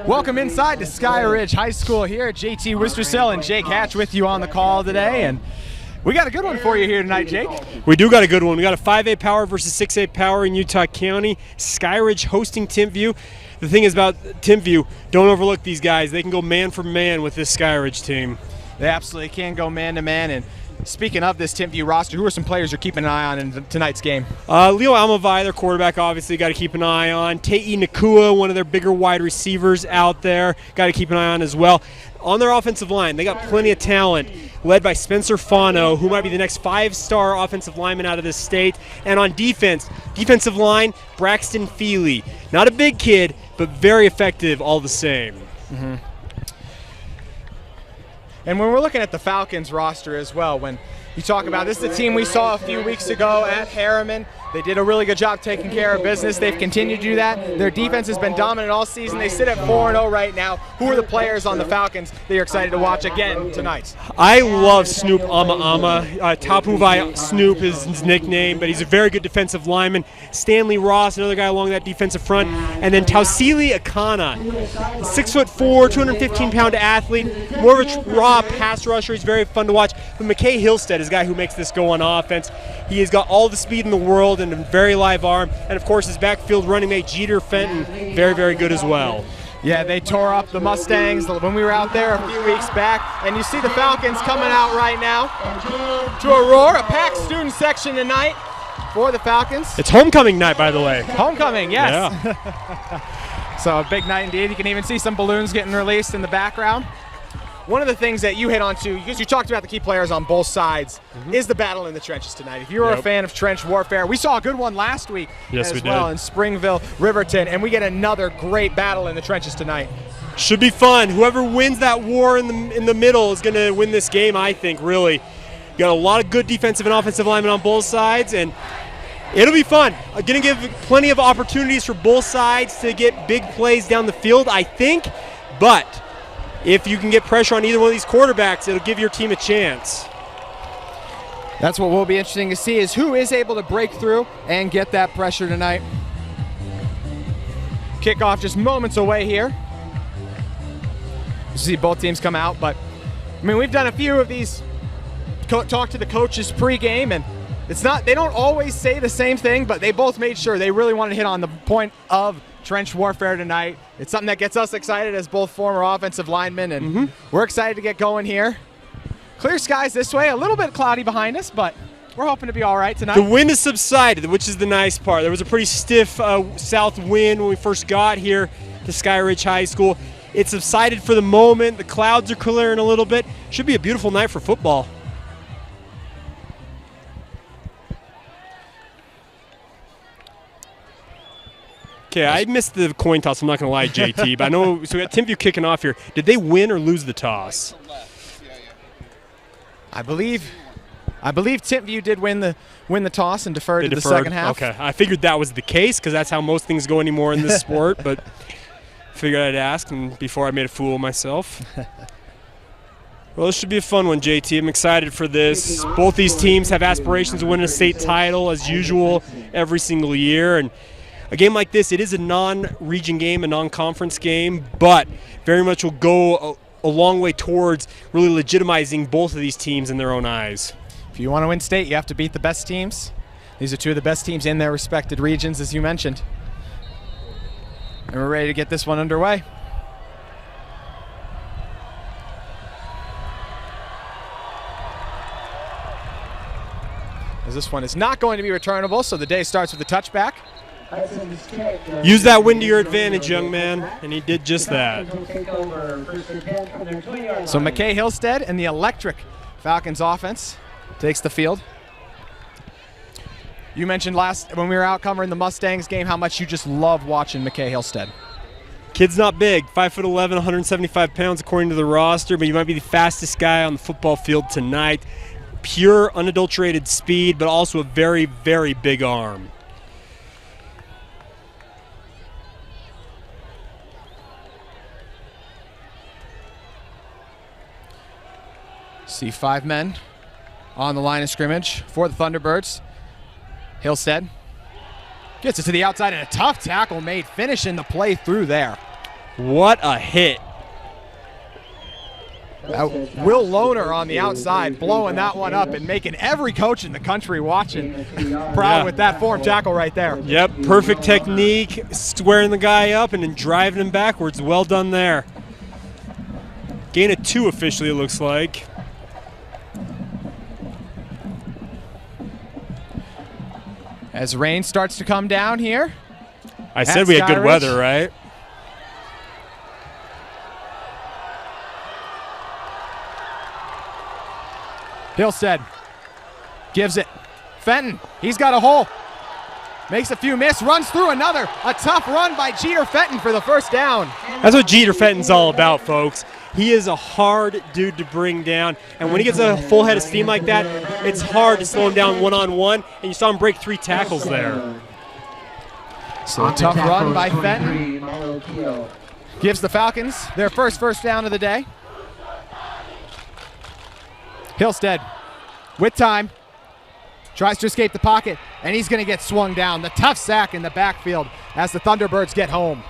Welcome inside to Skyridge High School here. JT Wistersill and Jake Hatch with you on the call today, and we got a good one for you here tonight, Jake. We do got a good one. We got a 5A power versus 6A power in Utah County. Skyridge hosting Timpview. The thing is about Timpview, don't overlook these guys. They can go man for man with this Skyridge team. They absolutely can go man to man. And speaking of this Timpview roster, who are some players you're keeping an eye on in tonight's game? Leo Almavai, their quarterback, obviously got to keep an eye on. Tei Nakua, one of their bigger wide receivers out there, got to keep an eye on as well. On their offensive line, they got plenty of talent, led by Spencer Fano, who might be the next 5-star offensive lineman out of this state. And on defensive line, Braxton Feely. Not a big kid, but very effective all the same. Mm-hmm. And when we're looking at the Falcons roster as well, when you talk about this is the team we saw a few weeks ago at Harriman. They did a really good job taking care of business. They've continued to do that. Their defense has been dominant all season. They sit at 4-0 right now. Who are the players on the Falcons that you're excited to watch again tonight? I love Snoop Ama. Tapuvai Snoop is his nickname, but he's a very good defensive lineman. Stanley Ross, another guy along that defensive front. And then Tausili Akana, 6'4", 215-pound athlete, more of a raw pass rusher. He's very fun to watch. But McKay Hillstead is a guy who makes this go on offense. He has got all the speed in the world and a very live arm. And, of course, his backfield running mate, Jeter Fenton, very, very good as well. Yeah, they tore up the Mustangs when we were out there a few weeks back. And you see the Falcons coming out right now to a roar, a packed student section tonight for the Falcons. It's homecoming night, by the way. Homecoming, yes. Yeah. So a big night indeed. You can even see some balloons getting released in the background. One of the things that you hit on too, because you talked about the key players on both sides, is the battle in the trenches tonight. If you're a fan of trench warfare, we saw a good one last week as well in Springville, Riverton, and we get another great battle in the trenches tonight. Should be fun. Whoever wins that war in the middle is going to win this game, I think, really. You got a lot of good defensive and offensive linemen on both sides, and it'll be fun. Going to give plenty of opportunities for both sides to get big plays down the field, I think, but if you can get pressure on either one of these quarterbacks, it'll give your team a chance. That's what will be interesting to see, is who is able to break through and get that pressure tonight. Kickoff just moments away here. You see both teams come out, but I mean, we've done a few of these talk to the coaches pregame, and it's not, they don't always say the same thing, but they both made sure they really wanted to hit on the point of trench warfare tonight. It's something that gets us excited as both former offensive linemen, and we're excited to get going here. Clear skies this way, a little bit cloudy behind us, but we're hoping to be all right tonight. The wind has subsided, which is the nice part. There was a pretty stiff south wind when we first got here to Skyridge High School. It subsided for the moment. The clouds are clearing a little bit. Should be a beautiful night for football. Okay, I missed the coin toss, I'm not going to lie, JT, but I know, so we got Timpview kicking off here. Did they win or lose the toss? I believe Timpview did win the toss and deferred to the second half. Okay, I figured that was the case because that's how most things go anymore in this sport, but figured I'd ask and before I made a fool of myself. Well, this should be a fun one, JT. I'm excited for this. Both these teams have aspirations of winning a state title as usual every single year, and a game like this, it is a non-region game, a non-conference game, but very much will go a long way towards really legitimizing both of these teams in their own eyes. If you want to win state, you have to beat the best teams. These are two of the best teams in their respected regions, as you mentioned. And we're ready to get this one underway. As this one is not going to be returnable, so the day starts with a touchback. Use that wind to your advantage, young man, and he did just that. So McKay Hillstead and the electric Falcons offense takes the field. You mentioned when we were out covering the Mustangs game how much you just love watching McKay Hillstead. Kid's not big, 5'11", 175 pounds according to the roster, but he might be the fastest guy on the football field tonight. Pure, unadulterated speed, but also a very, very big arm. See 5 men on the line of scrimmage for the Thunderbirds. Hillstead gets it to the outside and a tough tackle made, finishing the play through there. What a hit. Will Lohner on the outside blowing that one up and making every coach in the country watching proud with that form tackle right there. Yep, perfect technique, squaring the guy up and then driving him backwards. Well done there. Gain of 2 officially, it looks like. As rain starts to come down here. I said we had good Skyridge. weather, right? Hillstead gives it. Fenton, he's got a hole. Makes a few miss, runs through another. A tough run by Jeter Fenton for the first down. That's what Jeter Fenton's all about, folks. He is a hard dude to bring down, and when he gets a full head of steam like that, it's hard to slow him down one-on-one, and you saw him break 3 tackles there. So a tough run by Fenton. Gives the Falcons their first down of the day. Hillstead with time. Tries to escape the pocket, and he's going to get swung down. The tough sack in the backfield as the Thunderbirds get home.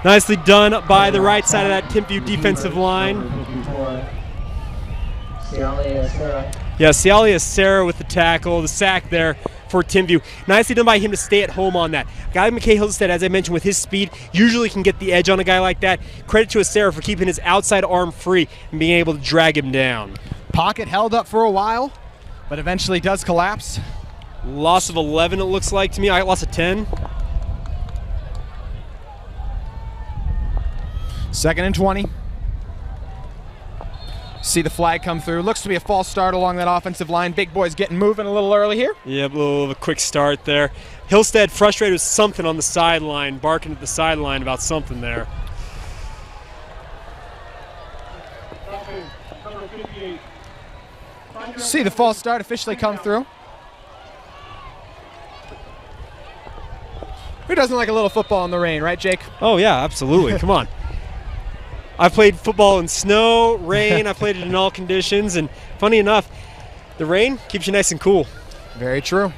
Nicely done by the right side of that Timpview defensive line. Yeah, Cialia Serra with the tackle, the sack there for Timpview. Nicely done by him to stay at home on that. A guy like McKay Hillstead, as I mentioned, with his speed, usually can get the edge on a guy like that. Credit to Serra for keeping his outside arm free and being able to drag him down. Pocket held up for a while, but eventually does collapse. Loss of 11, it looks like to me. I got loss of 10. 2nd and 20. See the flag come through. Looks to be a false start along that offensive line. Big boys getting moving a little early here. Yeah, a little of a quick start there. Hillstead frustrated with something on the sideline, barking at the sideline about something there. See the false start officially come through. Who doesn't like a little football in the rain, right, Jake? Oh, yeah, absolutely. Come on. I've played football in snow, rain. I've played it in all conditions. And funny enough, the rain keeps you nice and cool. Very true.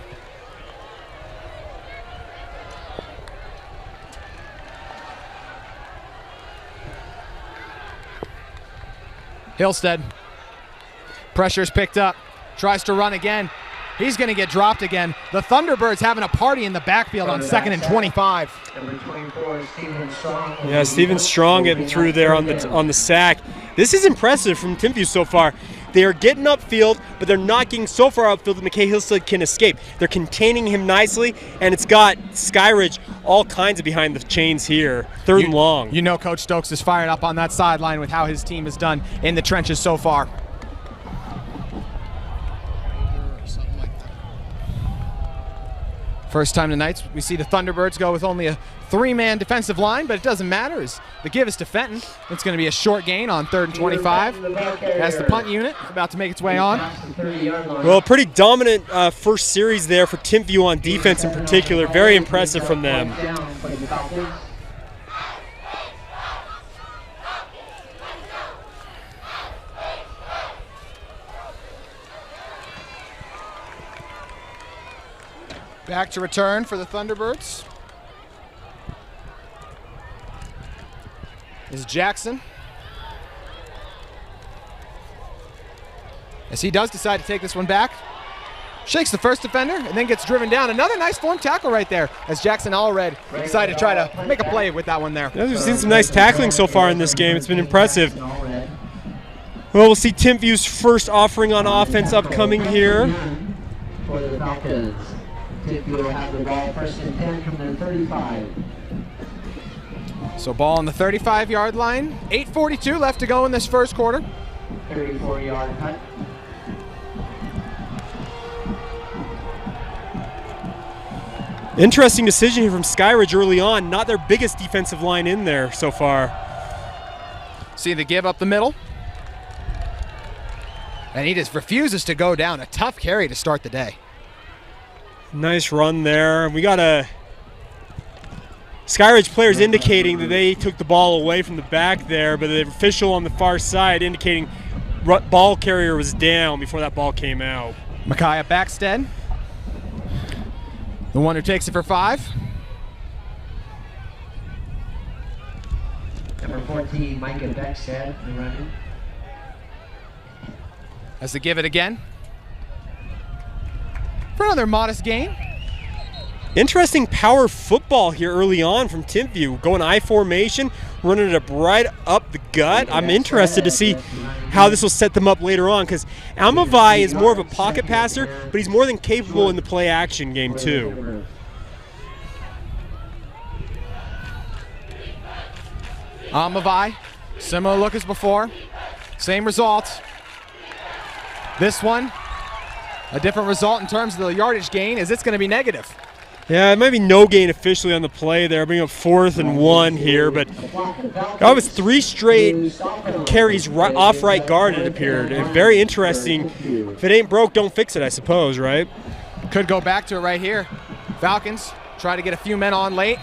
Hillstead. Pressure's picked up. Tries to run again. He's going to get dropped again. The Thunderbirds having a party in the backfield on 2nd and 25. Yeah, Stephen Strong getting through there on the sack. This is impressive from Timpview so far. They are getting upfield, but they're not getting so far upfield that McKay Hillstead can escape. They're containing him nicely, and it's got Skyridge all kinds of behind the chains here. 3rd and long. You know Coach Stokes is fired up on that sideline with how his team has done in the trenches so far. First time tonight, we see the Thunderbirds go with only a 3-man defensive line, but it doesn't matter. As the give is to Fenton. It's going to be a short gain on 3rd and 25 as the punt unit about to make its way on. Well, pretty dominant first series there for Timpview on defense in particular. Very impressive from them. Back to return for the Thunderbirds is Jackson. As he does decide to take this one back. Shakes the first defender and then gets driven down. Another nice form tackle right there as Jackson Allred decided to try to make a play with that one there. Yeah, we've seen some nice tackling so far in this game. It's been impressive. Well, we'll see Timpview's first offering on offense upcoming here. For the Falcons. Timpview will have the ball 1st and 10 from their 35. So ball on the 35-yard line. 8:42 left to go in this first quarter. 34-yard punt. Interesting decision here from Skyridge early on. Not their biggest defensive line in there so far. See the give up the middle. And he just refuses to go down. A tough carry to start the day. Nice run there. We got a Skyridge players indicating that they took the ball away from the back there, but the official on the far side indicating ball carrier was down before that ball came out. Micaiah Backstead, the one who takes it for 5. Number 14, Micah Beckstead, running. As they give it again. For another modest gain. Interesting power football here early on from Timpview. Going I formation, running it up right up the gut. I'm interested to see how this will set them up later on, because Almavai is more of a pocket passer, but he's more than capable in the play action game too. Almavai, similar look as before. Same result. This one, a different result in terms of the yardage gain, as it's going to be negative. Yeah, it might be no gain officially on the play there. Bring up 4th and 1 here, but that was 3 straight carries off right guard, it appeared. And very interesting. If it ain't broke, don't fix it, I suppose, right? Could go back to it right here. Falcons try to get a few men on late.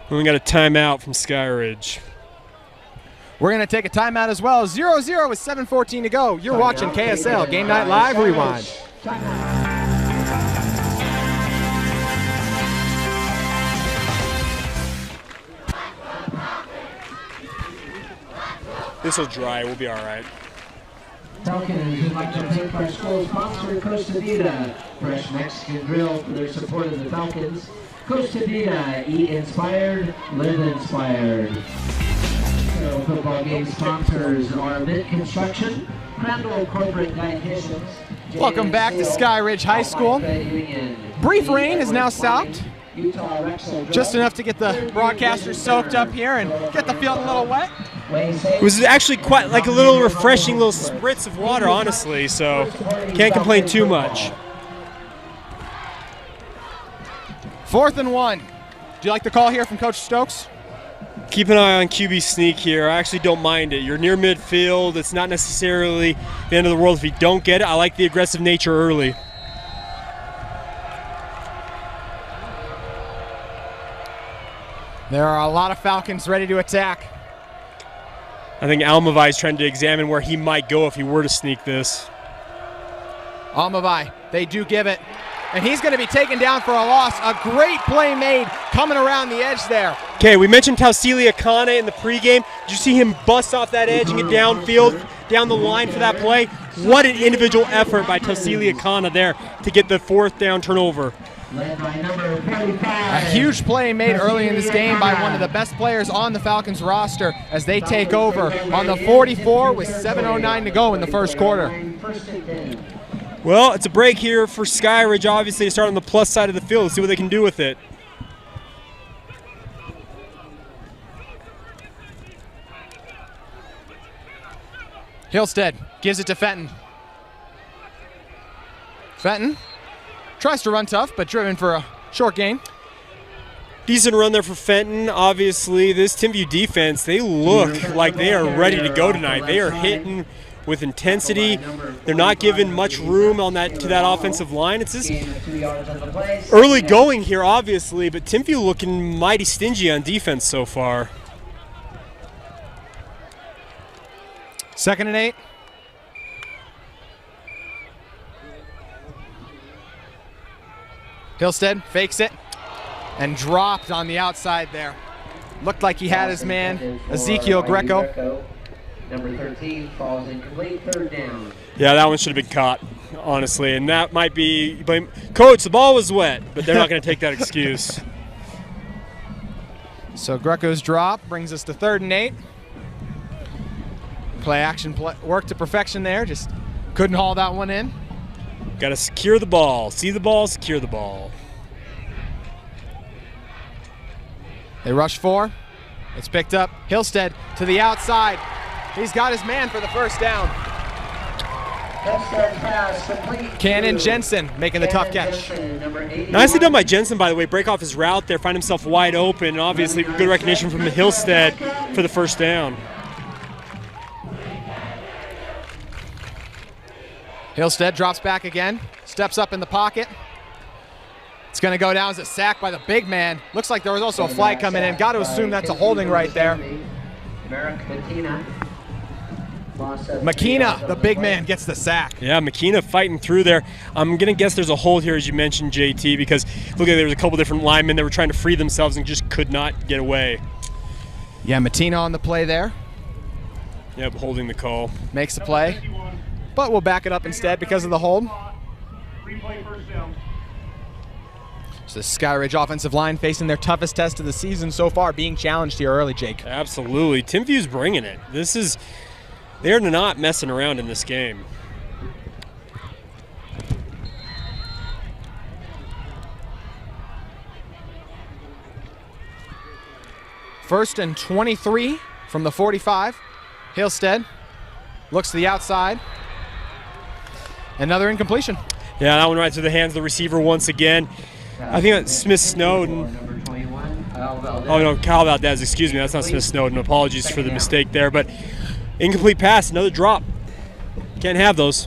And we got a timeout from Skyridge. We're going to take a timeout as well. 0-0 with 7:14 to go. You're watching KSL Game Night Live Rewind. This will dry. We'll be all right. Falcons would like to thank our school sponsor, Costa Vida, fresh Mexican grill, for their support of the Falcons. Costa Vida, eat inspired, live inspired. So football game sponsors are Mint Construction, Crandall Corporate Dietitians. Welcome back to Skyridge High School. Brief rain has now stopped. Just enough to get the broadcasters soaked up here and get the field a little wet. It was actually quite like a little refreshing little spritz of water, honestly, so can't complain too much. 4th and 1. Do you like the call here from Coach Stokes? Keep an eye on QB sneak here. I actually don't mind it. You're near midfield. It's not necessarily the end of the world if you don't get it. I like the aggressive nature early. There are a lot of Falcons ready to attack. I think Almavai is trying to examine where he might go if he were to sneak this. Almavai, they do give it. And he's going to be taken down for a loss. A great play made coming around the edge there. Okay, we mentioned Tausilia Kane in the pregame. Did you see him bust off that edge and get downfield, down the line for that play? What an individual effort by Tausilia Kane there to get the 4th down turnover. A huge play made early in this game by one of the best players on the Falcons roster as they take over on the 44 with 7:09 to go in the first quarter. Well, it's a break here for Skyridge, obviously, to start on the plus side of the field. Let's see what they can do with it. Hillstead gives it to Fenton. Fenton tries to run tough, but driven for a short gain. Decent run there for Fenton. Obviously, this Timpview defense, they look like they are ready to go tonight. They are hitting with intensity. They're not giving much room on that to that offensive line. It's just early going here, obviously, but Timpview looking mighty stingy on defense so far. 2nd and 8. Hillstead fakes it and dropped on the outside there. Looked like he had his man, Ezekiel Greco. Number 13 falls incomplete, 3rd down. Yeah, that one should have been caught, honestly, and that might be blame. Coach, the ball was wet, but they're not going to take that excuse. So Greco's drop brings us to 3rd and 8. Play action work to perfection there, just couldn't haul that one in. Got to secure the ball. See the ball, secure the ball. They rush 4. It's picked up. Hillstead to the outside. He's got his man for the 1st down. Cannon Jensen making the tough catch. Nicely done by Jensen, by the way. Break off his route there, find himself wide open, and obviously good recognition from Hillstead for the 1st down. Hillstead drops back again, steps up in the pocket. It's going to go down as a sack by the big man. Looks like there was also a flag coming in. Got to assume that's a holding right there. McKenna, the big man, gets the sack. Yeah, McKenna fighting through there. I'm going to guess there's a hold here, as you mentioned, JT, because look at there was a couple different linemen that were trying to free themselves and just could not get away. Yeah, McKenna on the play there. Yep, holding the call. Makes the play, but we'll back it up instead because of the hold. So the Skyridge offensive line facing their toughest test of the season so far, being challenged here early, Jake. Absolutely. Timpview's bringing it. They're not messing around in this game. First and 23 from the 45. Halstead looks to the outside. Another incompletion. Yeah, that one right through the hands of the receiver once again. I think that's Smith Snowden. Oh, no, Kyle Valdez, excuse me. That's not Smith Snowden. Apologies for the mistake there. But incomplete pass, another drop. Can't have those.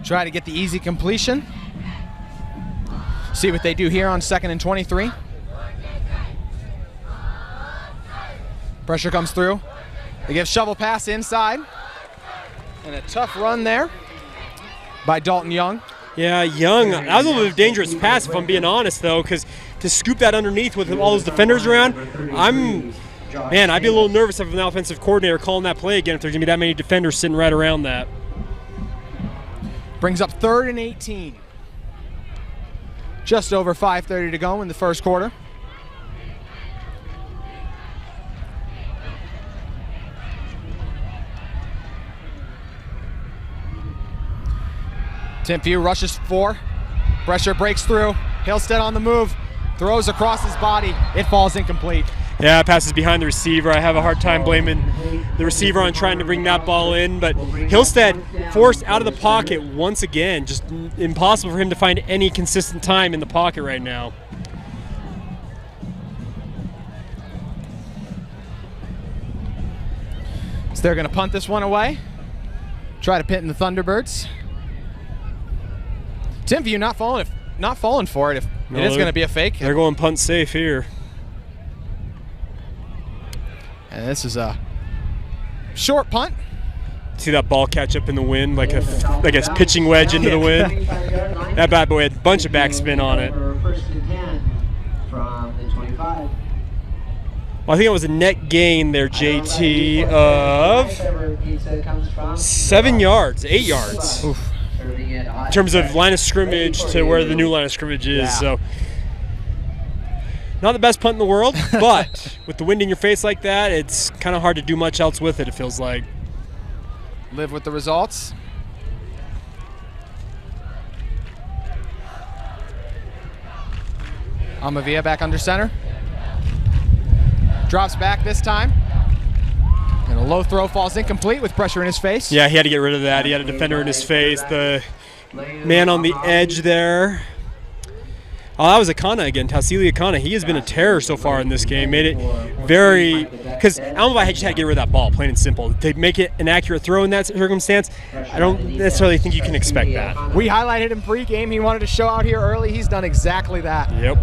Try to get the easy completion. See what they do here on 2nd and 23. Pressure comes through. They give shovel pass inside. And a tough run there by Dalton Young. Yeah, Young. That was a little bit of a dangerous pass, if I'm being honest, though, because to scoop that underneath with all those defenders around, I'd be a little nervous if I'm an offensive coordinator calling that play again if there's going to be that many defenders sitting right around that. Brings up 3rd and 18. Just over 5:30 to go in the first quarter. Timpview rushes 4. Pressure breaks through. Halstead on the move. Throws across his body. It falls incomplete. Yeah, passes behind the receiver. I have a hard time blaming the receiver on trying to bring that ball in, but Halstead forced out of the pocket once again. Just impossible for him to find any consistent time in the pocket right now. So they're going to punt this one away. Try to pin the Thunderbirds. Timpview not falling for it if it is going to be a fake. They're going punt safe here. And this is a short punt. See that ball catch up in the wind like a pitching wedge into the wind? That bad boy had a bunch of backspin on it. Well, I think it was a net gain there, JT, of 7 yards, 8 yards. Oof. In terms of line of scrimmage to where the new line of scrimmage is. Yeah. So, not the best punt in the world, but with the wind in your face like that, it's kind of hard to do much else with it, it feels like. Live with the results. Amavia back under center. Drops back this time. And a low throw falls incomplete with pressure in his face. Yeah, he had to get rid of that. He had a defender in his face. The man on the edge there. Oh, that was Akana again, Tausili Akana. He has been a terror so far in this game. Made it very – because Almavai just had to get rid of that ball, plain and simple. To make it an accurate throw in that circumstance, I don't necessarily think you can expect that. We highlighted him pregame. He wanted to show out here early. He's done exactly that. Yep.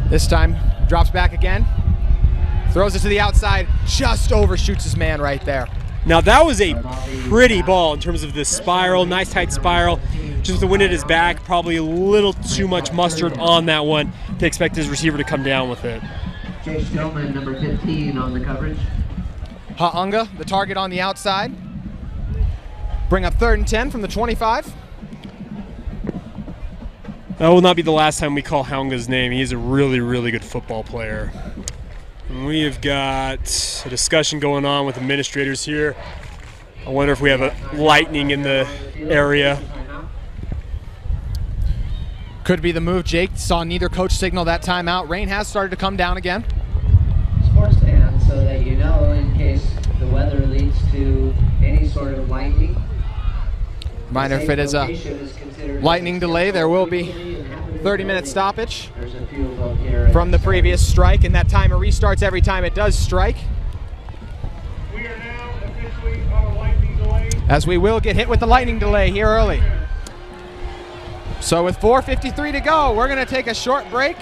This time, drops back again. Throws it to the outside, just overshoots his man right there. Now that was a pretty ball in terms of the spiral, nice tight spiral. Just with the wind at his back, probably a little too much mustard on that one to expect his receiver to come down with it. Jay Stillman, number 15 on the coverage. Ha'unga, the target on the outside. Bring up 3rd and 10 from the 25. That will not be the last time we call Haunga's name. He's a really, really good football player. And we have got a discussion going on with administrators here. I wonder if we have a lightning in the area. Could be the move. Jake saw neither coach signal that timeout. Rain has started to come down again. Sports fans, so that you know, in case the weather leads to any sort of lightning. Reminder, if it is a lightning delay, there will be 30-minute stoppage from the previous strike, and that timer restarts every time it does strike. We are now officially on a lightning delay. As we will get hit with the lightning delay here early. So with 4:53 to go, we're going to take a short break.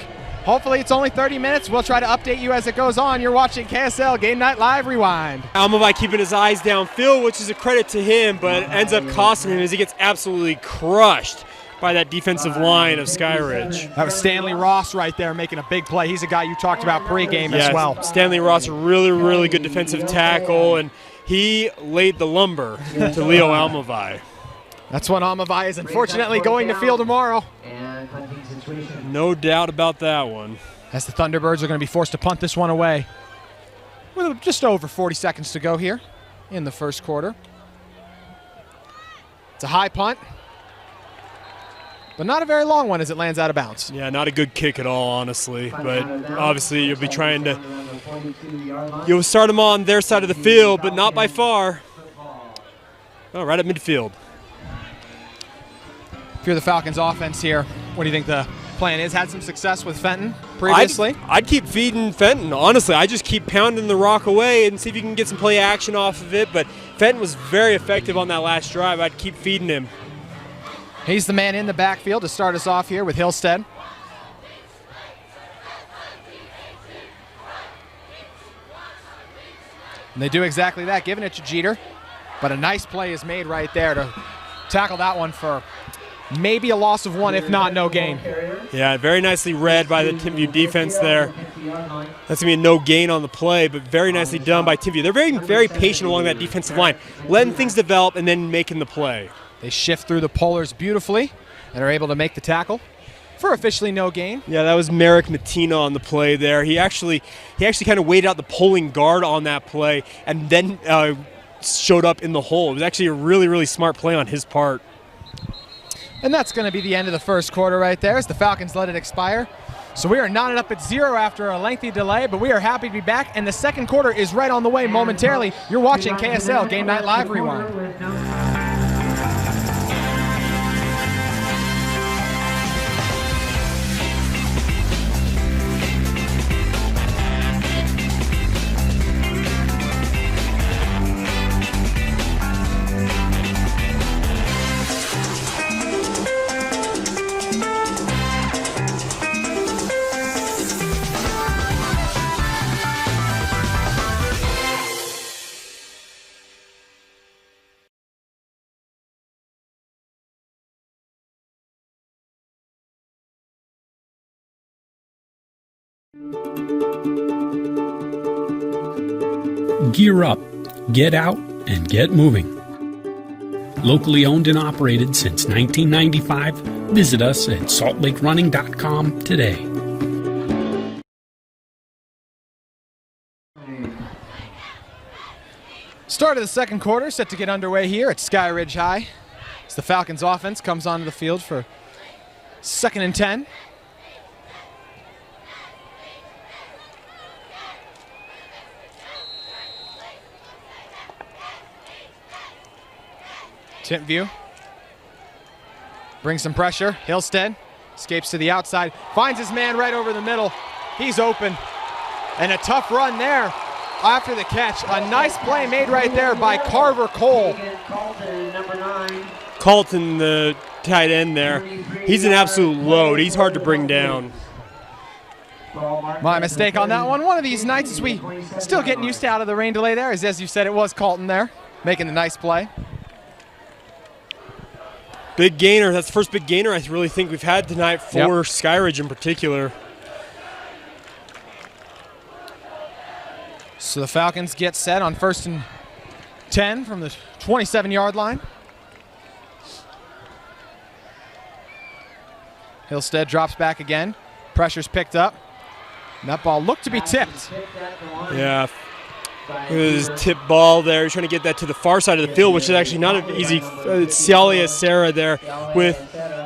Hopefully it's only 30 minutes. We'll try to update you as it goes on. You're watching KSL Game Night Live Rewind. Almavai keeping his eyes downfield, which is a credit to him, but ends up costing him as he gets absolutely crushed by that defensive line of Skyridge. That was Stanley Ross right there making a big play. He's a guy you talked about pregame as well. Stanley Ross, a really, really good defensive tackle, and he laid the lumber to Leo Almavai. That's when Almavai is unfortunately going to field tomorrow. No doubt about that one. As the Thunderbirds are going to be forced to punt this one away. With just over 40 seconds to go here in the first quarter. It's a high punt, but not a very long one as it lands out of bounds. Yeah, not a good kick at all, honestly. But obviously you'll be trying to, you'll start them on their side of the field, but not by far. Oh, right at midfield. If you're the Falcons offense here, what do you think the plan is? Had some success with Fenton previously? I'd keep feeding Fenton, honestly. I just keep pounding the rock away and see if you can get some play action off of it. But Fenton was very effective on that last drive. I'd keep feeding him. He's the man in the backfield to start us off here with Hillstead. And they do exactly that, giving it to Jeter. But a nice play is made right there to tackle that one for maybe a loss of one, if not no gain. Yeah, very nicely read by the Timpview defense there. That's going to be a no gain on the play, but very nicely done by Timpview. They're very, very patient along that defensive line, letting things develop and then making the play. They shift through the polars beautifully and are able to make the tackle for officially no gain. Yeah, that was Merrick Matina on the play there. He actually kind of waited out the pulling guard on that play and then showed up in the hole. It was actually a really, really smart play on his part. And that's going to be the end of the first quarter right there as the Falcons let it expire. So we are knotted up at 0 after a lengthy delay, but we are happy to be back, and the second quarter is right on the way momentarily. You're watching KSL Game Night Live Rewind. Gear up, get out, and get moving. Locally owned and operated since 1995, visit us at saltlakerunning.com today. Start of the second quarter set to get underway here at Skyridge High as the Falcons offense comes onto the field for 2nd and 10. Timpview brings some pressure. Hillstead escapes to the outside, finds his man right over the middle. He's open, and a tough run there after the catch. A nice play made right there by Carver Cole. Colton, the tight end there, he's an absolute load. He's hard to bring down. My mistake on that one. One of these nights as we still getting used to out of the rain delay there, as you said, it was Colton there making the nice play. Big gainer. That's the first big gainer I really think we've had tonight for Skyridge in particular. So the Falcons get set on 1st and 10 from the 27-yard line. Hillstead drops back again. Pressure's picked up. And that ball looked to be tipped. Yeah. It was tip ball there. He's trying to get that to the far side of the field, which is actually not an easy. It's Cialia Serra there with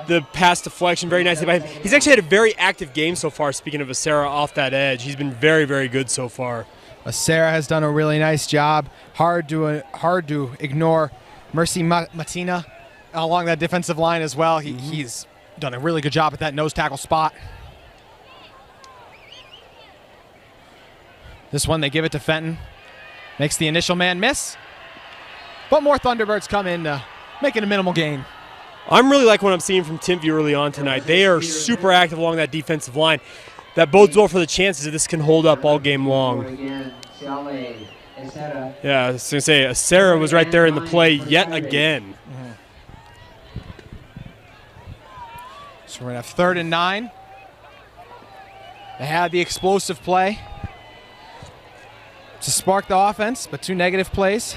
the pass deflection. Very nicely by him. He's actually had a very active game so far, speaking of Serra off that edge. He's been very, very good so far. Sarah has done a really nice job. Hard to ignore Mercy Matina along that defensive line as well. He's done a really good job at that nose tackle spot. This one they give it to Fenton. Makes the initial man miss. But more Thunderbirds come in, making a minimal gain. I'm really like what I'm seeing from Timpview early on tonight. They are super active along that defensive line. that bodes well for the chances that this can hold up all game long. Yeah, I was going to say, Sarah was right there in the play yet again. So we're going to have 3rd and 9. They had the explosive play to spark the offense, but 2 negative plays.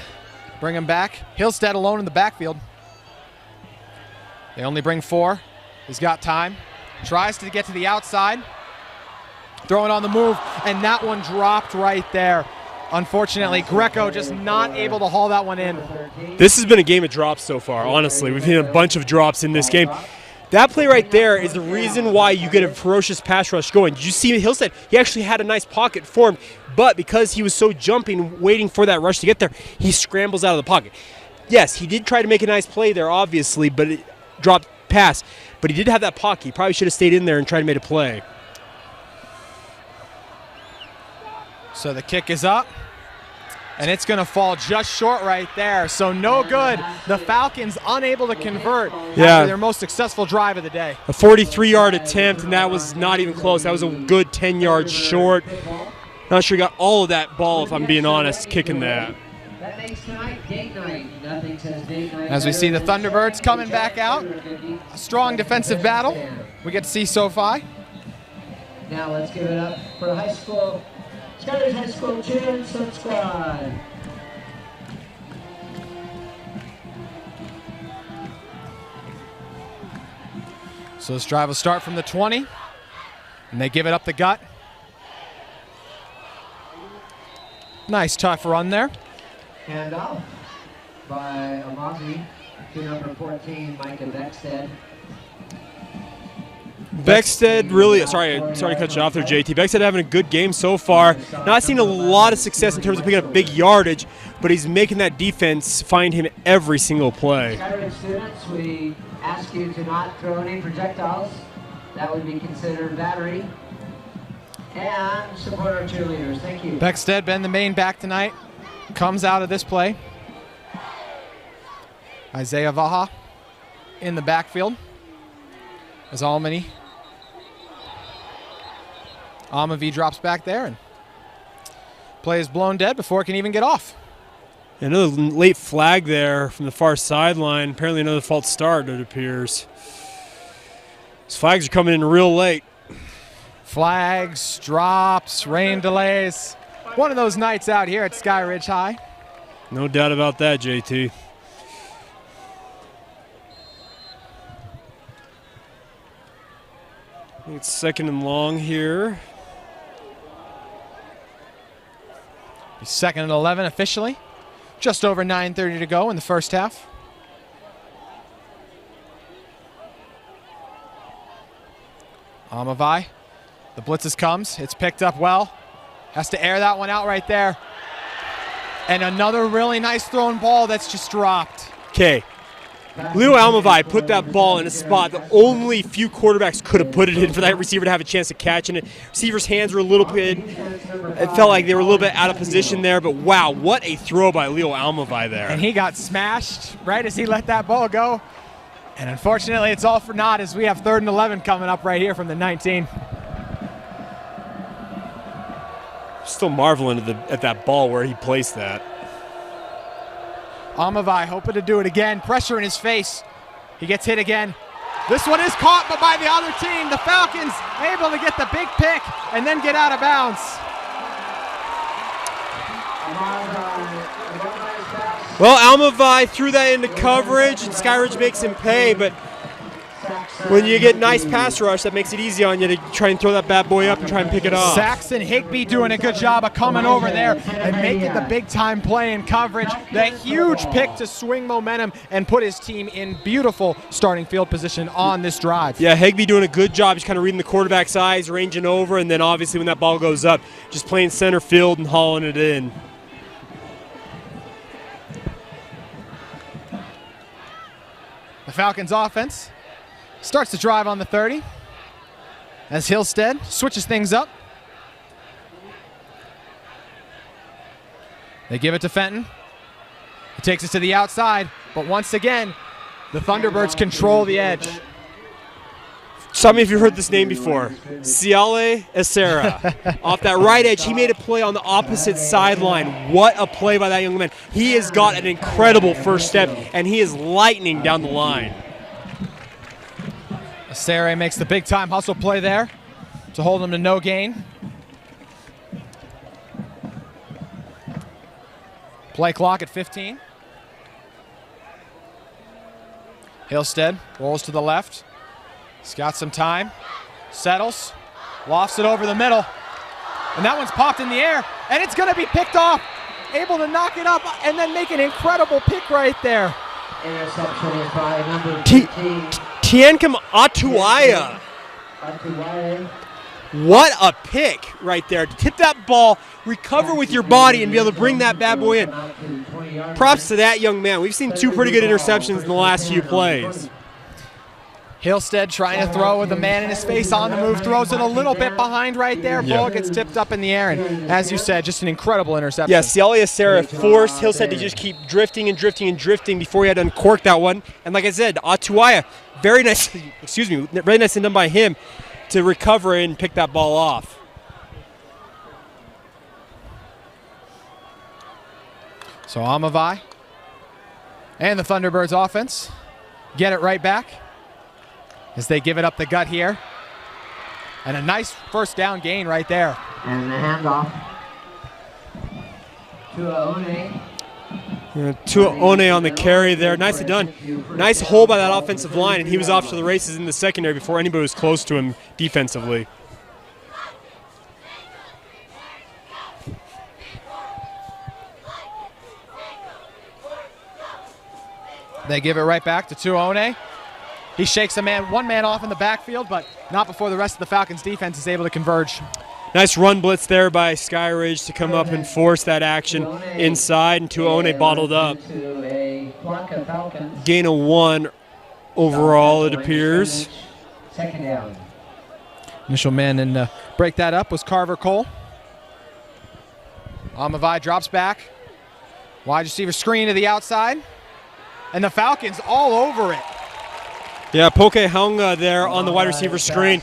Bring him back. Hillstead alone in the backfield. They only bring 4. He's got time. Tries to get to the outside. Throwing on the move, and that one dropped right there. Unfortunately, Greco just not able to haul that one in. This has been a game of drops so far, honestly. We've seen a bunch of drops in this game. That play right there is the reason why you get a ferocious pass rush going. Did you see Hillstead? He actually had a nice pocket formed, but because he was so jumping, waiting for that rush to get there, he scrambles out of the pocket. Yes, he did try to make a nice play there, obviously, but it dropped pass. But he did have that pocket. He probably should have stayed in there and tried to make a play. So the kick is up, and it's going to fall just short right there. So no good. The Falcons unable to convert after their most successful drive of the day. A 43-yard attempt, and that was not even close. That was a good 10 yards short. Not sure he got all of that ball, if I'm being honest, kicking that. As we see the Thunderbirds coming back out, a strong defensive battle we get to see SoFi. Now let's give it up for the high school, Skyridge High School Cheer and Stunt Squad. So this drive will start from the 20, and they give it up the gut. Nice tough run there. Hand off by Amazi to number 14, Micah Beckstead. Beckstead really, sorry to cut you off there, JT. Beckstead having a good game so far. Not seen a lot of success in terms of picking up big yardage, but he's making that defense find him every single play. Skyridge students, we ask you to not throw any projectiles. That would be considered battery. And support our cheerleaders. Thank you. Beckstead been the main back tonight. Comes out of this play. Isaiah Vaha in the backfield. As Amavi drops back there, and play is blown dead before it can even get off. Another late flag there from the far sideline. Apparently another false start, it appears. These flags are coming in real late. Flags, drops, rain delays. One of those nights out here at Skyridge High. No doubt about that, JT. I think it's 2nd and long here. 2nd and 11 officially. Just over 9:30 to go in the first half. Amavi. The blitzes comes. It's picked up well. Has to air that one out right there. And another really nice thrown ball that's just dropped. Okay. Leo Almavi put that ball in a spot that only few quarterbacks could have put it in for that receiver to have a chance to catch it. Receiver's hands were a little bit, it felt like they were a little bit out of position there, but wow, what a throw by Leo Almavi there. And he got smashed right as he let that ball go. And unfortunately, it's all for naught as we have 3rd and 11 coming up right here from the 19. Still marveling at that ball where he placed that. Amavi hoping to do it again. Pressure in his face. He gets hit again. This one is caught, but by the other team. The Falcons able to get the big pick and then get out of bounds. Well, Almavi threw that into coverage, and Skyridge makes him pay, but when you get nice pass rush, that makes it easy on you to try and throw that bad boy up and try and pick it off. Saxon Higby doing a good job of coming over there and making the big-time play in coverage. That huge pick to swing momentum and put his team in beautiful starting field position on this drive. Yeah, Higby doing a good job, just kind of reading the quarterback's eyes, ranging over, and then obviously when that ball goes up, just playing center field and hauling it in. The Falcons offense starts to drive on the 30 as Hillstead switches things up. They give it to Fenton. He takes it to the outside, but once again, the Thunderbirds control the edge. Tell me if you've heard this name before. Siale Esera. Off that right edge, he made a play on the opposite sideline. What a play by that young man. He has got an incredible first step, and he is lightning down the line. Esera makes the big-time hustle play there to hold him to no gain. Play clock at 15. Hillstead rolls to the left. He's got some time. Settles. Lofts it over the middle. And that one's popped in the air. And it's going to be picked off. Able to knock it up and then make an incredible pick right there. Interception is by number 15. Tiancam Atuaya. What a pick right there. To tip that ball, recover with your body, and be able to bring that bad boy in. Props to that young man. We've seen two pretty good interceptions in the last few plays. Hillstead trying to throw with a man in his face on the move. Throws it a little bit behind right there. Ball gets tipped up in the air. And as you said, just an incredible interception. Yeah, Siale Esera forced Hillstead to just keep drifting and drifting and drifting before he had to uncork that one. And like I said, Atuaya, very nicely done by him to recover and pick that ball off. So Amavai and the Thunderbirds offense get it right back as they give it up the gut here. And a nice first down gain right there. And the handoff to One. One on the carry there. Nicely done. Nice hold by that offensive line, and he was off to the races in the secondary before anybody was close to him defensively. They give it right back to One. He shakes one man off in the backfield, but not before the rest of the Falcons defense is able to converge. Nice run blitz there by Skyridge to come up and force that action inside, and Tuone bottled up. Gain of 1 overall, it appears. Second down. Initial man and break that up was Carver Cole. Amavai drops back. Wide receiver screen to the outside. And the Falcons all over it. Yeah, Poke Haunga there on the wide receiver screen.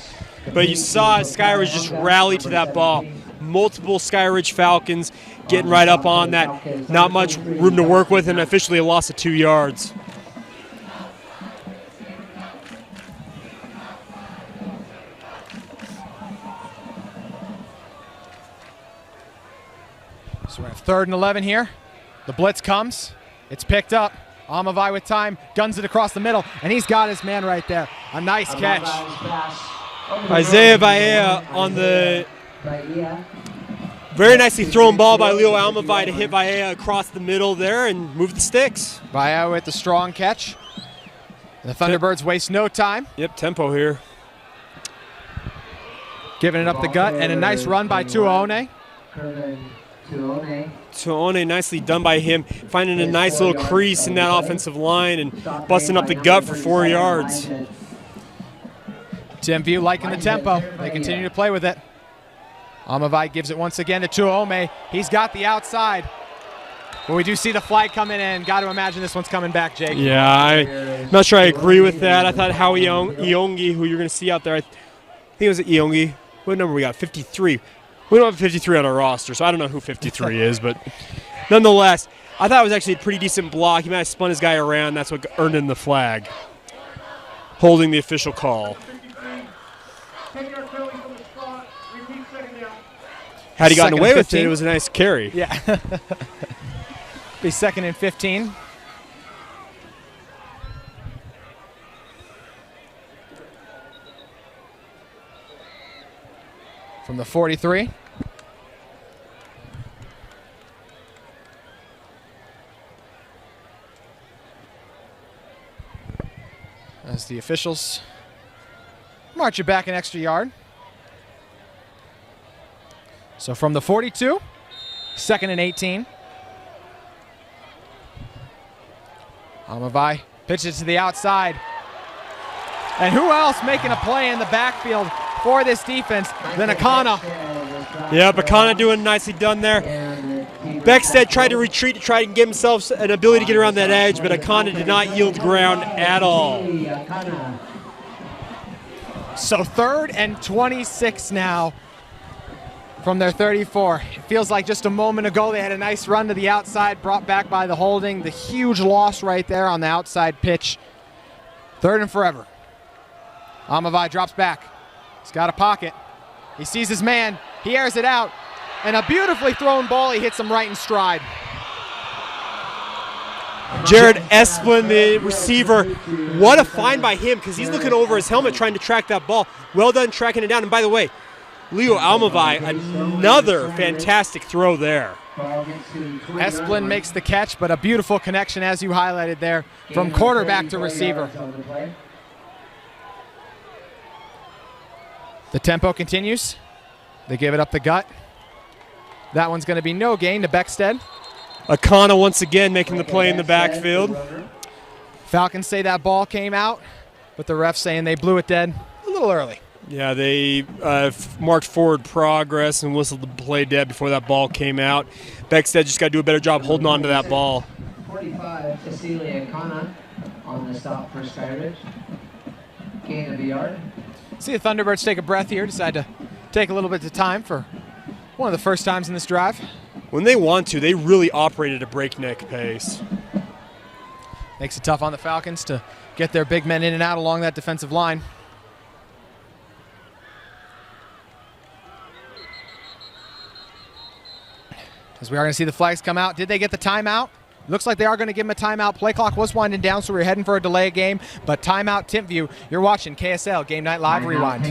But you saw Skyridge just rally to that ball. Multiple Skyridge Falcons getting right up on that. Not much room to work with, and officially a loss of 2 yards. So we're at 3rd and 11 here. The blitz comes. It's picked up. Amavai with time, guns it across the middle, and he's got his man right there. A nice catch. Isaiah Baea on the very nicely thrown ball by Leo Amavai to hit Baea across the middle there and move the sticks. Baea with the strong catch. And the Thunderbirds waste no time. Yep, tempo here. Giving it up the gut, and a nice run by Tuone. Tuone, nicely done by him, finding a nice little crease in that offensive line and busting up the gut for 4 yards. Timpview liking the tempo. They continue to play with it. Amavai gives it once again to Tuome. He's got the outside. But we do see the flag coming in. Got to imagine this one's coming back, Jake. Yeah, I'm not sure I agree with that. I thought Howie Iongi, who you're going to see out there, I think it was Iongi. What number we got? 53. We don't have 53 on our roster, so I don't know who 53 is, but nonetheless, I thought it was actually a pretty decent block. He might have spun his guy around. That's what earned him the flag, holding the official call. Had he gotten away with it, it was a nice carry. Yeah. Be 2nd and 15. From the 43. As the officials march it back an extra yard. So from the 42, 2nd and 18. Amavai pitches to the outside. And who else making a play in the backfield for this defense than Akana? Yeah, Akana doing nicely done there. Beckstead tried to retreat to try and give himself an ability to get around that edge, but Akana did not yield ground at all. So 3rd and 26 now from their 34. It feels like just a moment ago they had a nice run to the outside, brought back by the holding. The huge loss right there on the outside pitch. 3rd and forever. Amavai drops back. He's got a pocket. He sees his man. He airs it out. And a beautifully thrown ball. He hits him right in stride. Jared Esplin, the receiver, what a find by him because he's looking over his helmet trying to track that ball. Well done tracking it down. And by the way, Leo Almavai, another fantastic throw there. Esplin makes the catch, but a beautiful connection, as you highlighted there, from quarterback to receiver. The tempo continues. They give it up the gut. That one's going to be no gain to Beckstead. Akana once again making the play in the backfield. Falcons say that ball came out, but the refs saying they blew it dead a little early. Yeah, they marked forward progress and whistled the play dead before that ball came out. Beckstead just got to do a better job holding on to that ball. 45, Cecilia Akana on the stop for Skyridge. Gain of a yard. See the Thunderbirds take a breath here, decide to take a little bit of time for one of the first times in this drive. When they want to, they really operate at a breakneck pace. Makes it tough on the Falcons to get their big men in and out along that defensive line. As we are going to see the flags come out. Did they get the timeout? Looks like they are going to give him a timeout. Play clock was winding down, so we're heading for a delay game. But timeout, Timpview. You're watching KSL Game Night Live Rewind.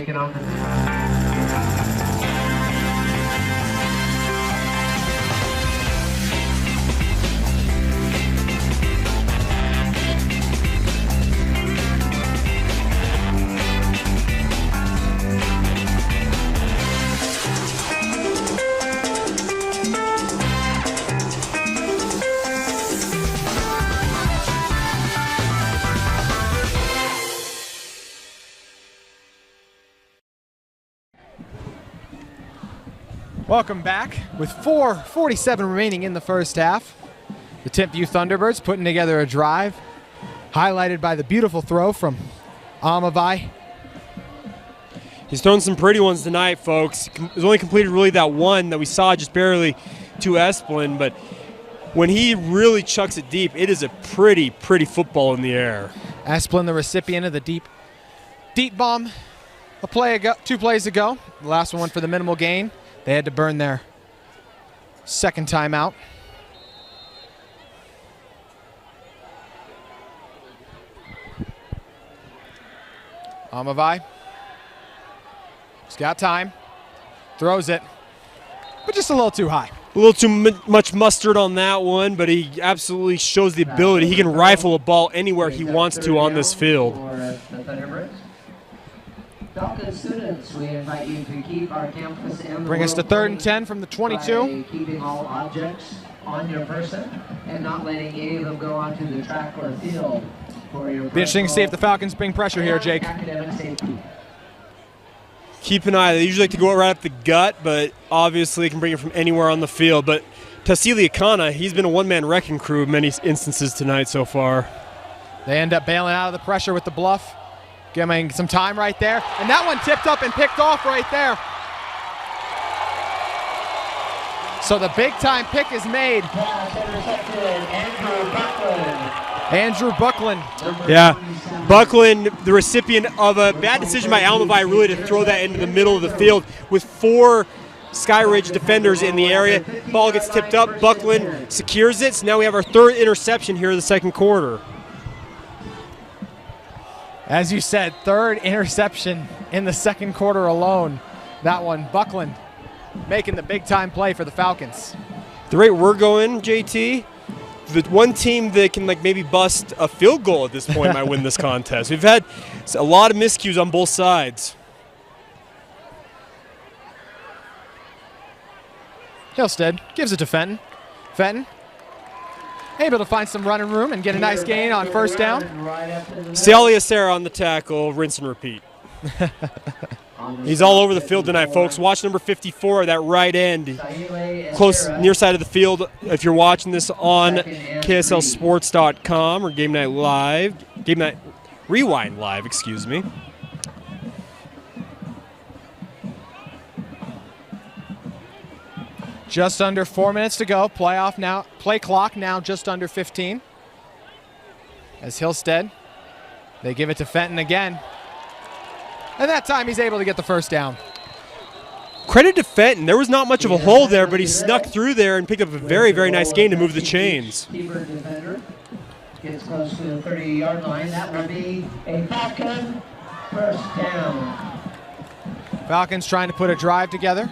Welcome back. With 4:47 remaining in the first half, the Timpview Thunderbirds putting together a drive, highlighted by the beautiful throw from Amavai. He's thrown some pretty ones tonight, folks. He's only completed really that one that we saw just barely to Esplin, but when he really chucks it deep, it is a pretty football in the air. Esplin, the recipient of the deep bomb two plays ago. The last one for the minimal gain. They had to burn their second timeout. Amavai. He's got time. Throws it. But just a little too high. A little too much mustard on that one, but he absolutely shows the ability. He can rifle a ball anywhere he wants to on this field. Falcon students, we invite you to keep our campus and bring us to 3rd and 10 from the 22. Keeping all objects on your person and not letting any of them go onto the track or field. For your be interesting to see if the Falcons bring pressure here, Jake. Keep an eye. They usually like to go right up the gut, but obviously can bring it from anywhere on the field. But Tassili Akana, he's been a one-man wrecking crew in many instances tonight so far. They end up bailing out of the pressure with the bluff. Giving some time right there. And that one tipped up and picked off right there. So the big-time pick is made. Andrew Buckland. Yeah, Buckland, the recipient of a bad decision by Almavai, really to throw that into the middle of the field with 4 Skyridge defenders in the area. Ball gets tipped up. Buckland secures it. So now we have our 3rd interception here in the second quarter. As you said, 3rd interception in the second quarter alone. That one, Buckland making the big-time play for the Falcons. The rate we're going, JT, the one team that can maybe bust a field goal at this point might win this contest. We've had a lot of miscues on both sides. Hillstead gives it to Fenton. Fenton able to find some running room and get a nice gain on first down. Celia Serra on the tackle, rinse and repeat. He's all over the field tonight, folks. Watch number 54, that right end. Close, near side of the field. If you're watching this on KSLSports.com or Game Night Live, Game Night Rewind Live, excuse me. Just under 4 minutes to go. Play clock now just under 15. As Hillstead, they give it to Fenton again. And that time he's able to get the first down. Credit to Fenton. There was not much of a hole there, but he snuck through there and picked up a very, very nice gain to move the chains. Keeper defender gets close to the 30-yard line. That will be a Falcon first down. Falcons trying to put a drive together.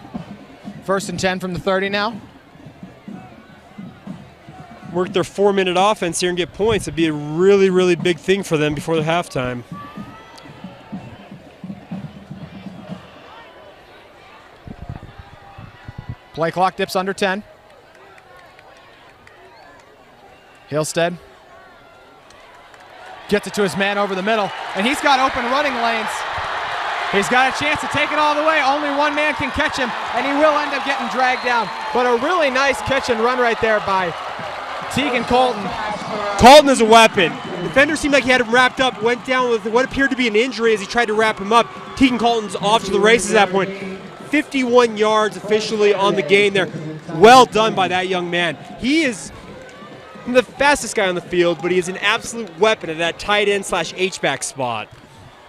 1st and 10 from the 30 now. Work their 4-minute offense here and get points. It'd be a really, really big thing for them before the halftime. Play clock dips under 10. Hillstead gets it to his man over the middle, and he's got open running lanes. He's got a chance to take it all the way. Only one man can catch him, and he will end up getting dragged down. But a really nice catch and run right there by Tegan Colton. Colton is a weapon. The defender seemed like he had him wrapped up, went down with what appeared to be an injury as he tried to wrap him up. Tegan Colton's off to the races at that point. 51 yards officially on the gain there. Well done by that young man. He is the fastest guy on the field, but he is an absolute weapon at that tight end / H-back spot.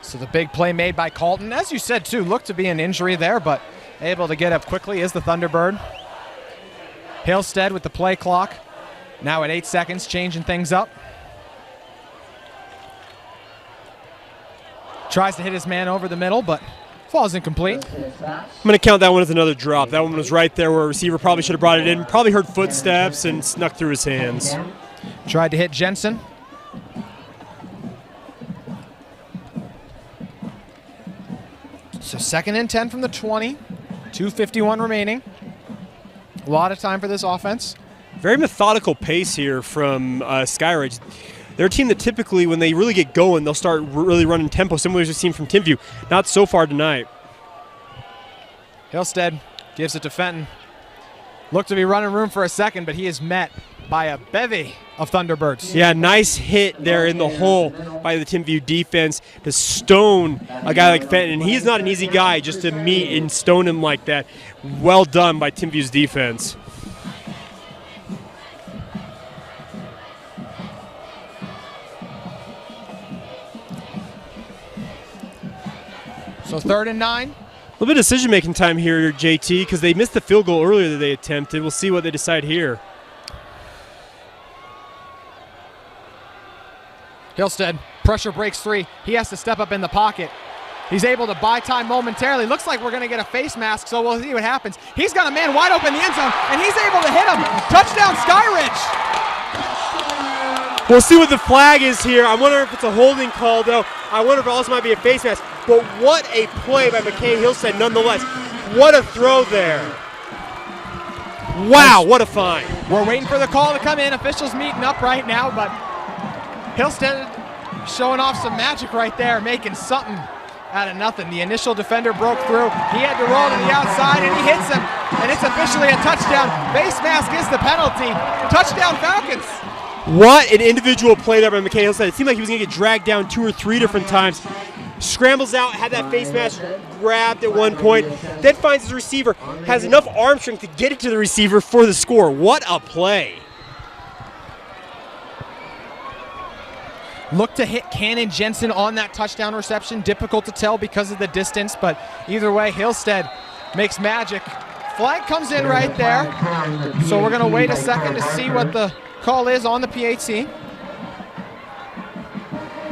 So the big play made by Colton, as you said too, looked to be an injury there, but able to get up quickly is the Thunderbird. Hillstead with the play clock, now at 8 seconds, changing things up. Tries to hit his man over the middle, but falls incomplete. I'm going to count that one as another drop. That one was right there where a receiver probably should have brought it in. Probably heard footsteps and snuck through his hands. Tried to hit Jensen. So 2nd and 10 from the 20. 2:51 remaining. A lot of time for this offense. Very methodical pace here from Skyridge. They're a team that typically, when they really get going, they'll start really running tempo, similar to we've seen from Timpview. Not so far tonight. Hillstead gives it to Fenton. Looked to be running room for a second, but he is met by a bevy of Thunderbirds. Yeah, nice hit there in the hole by the Timpview defense to stone a guy like Fenton. And he's not an easy guy just to meet and stone him like that. Well done by Timpview's defense. So 3rd and 9. A little bit of decision-making time here, JT, because they missed the field goal earlier that they attempted. We'll see what they decide here. Hillstead, pressure breaks 3. He has to step up in the pocket. He's able to buy time momentarily. Looks like we're going to get a face mask, so we'll see what happens. He's got a man wide open in the end zone, and he's able to hit him. Touchdown, Skyridge. We'll see what the flag is here. I wonder if it's a holding call, though. I wonder if it also might be a face mask. But what a play by McKay Hillstead, nonetheless. What a throw there. Wow, what a find. We're waiting for the call to come in. Officials meeting up right now, but Hillstead showing off some magic right there, making something out of nothing. The initial defender broke through. He had to roll to the outside, and he hits him, and it's officially a touchdown. Face mask is the penalty. Touchdown, Falcons. What an individual play there by McKay Hillstead. It seemed like he was going to get dragged down 2 or 3 different times. Scrambles out, had that face mask grabbed at one point, then finds his receiver, has enough arm strength to get it to the receiver for the score. What a play. Looked to hit Cannon Jensen on that touchdown reception. Difficult to tell because of the distance, but either way, Hillstead makes magic. Flag comes in right there, so we're going to wait a second to see what the call is on the PAT. It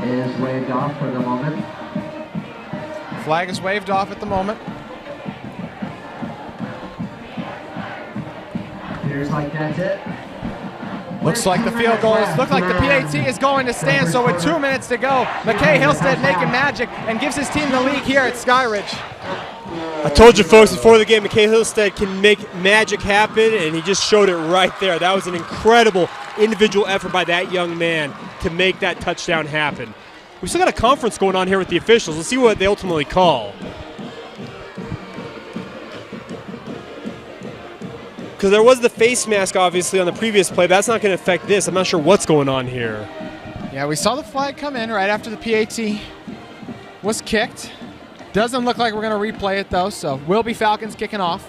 is waved off for the moment. Flag is waved off at the moment. Appears like that's it. Looks like the field goal is, looks like the PAT is going to stand, so with 2 minutes to go, McKay Hillstead making magic and gives his team the lead here at Skyridge. I told you folks before the game, McKay Hillstead can make magic happen, and he just showed it right there. That was an incredible individual effort by that young man to make that touchdown happen. We've still got a conference going on here with the officials. Let's see what they ultimately call. Because there was the face mask, obviously, on the previous play, but that's not going to affect this. I'm not sure what's going on here. Yeah, we saw the flag come in right after the PAT was kicked. Doesn't look like we're going to replay it, though, so will be Falcons kicking off.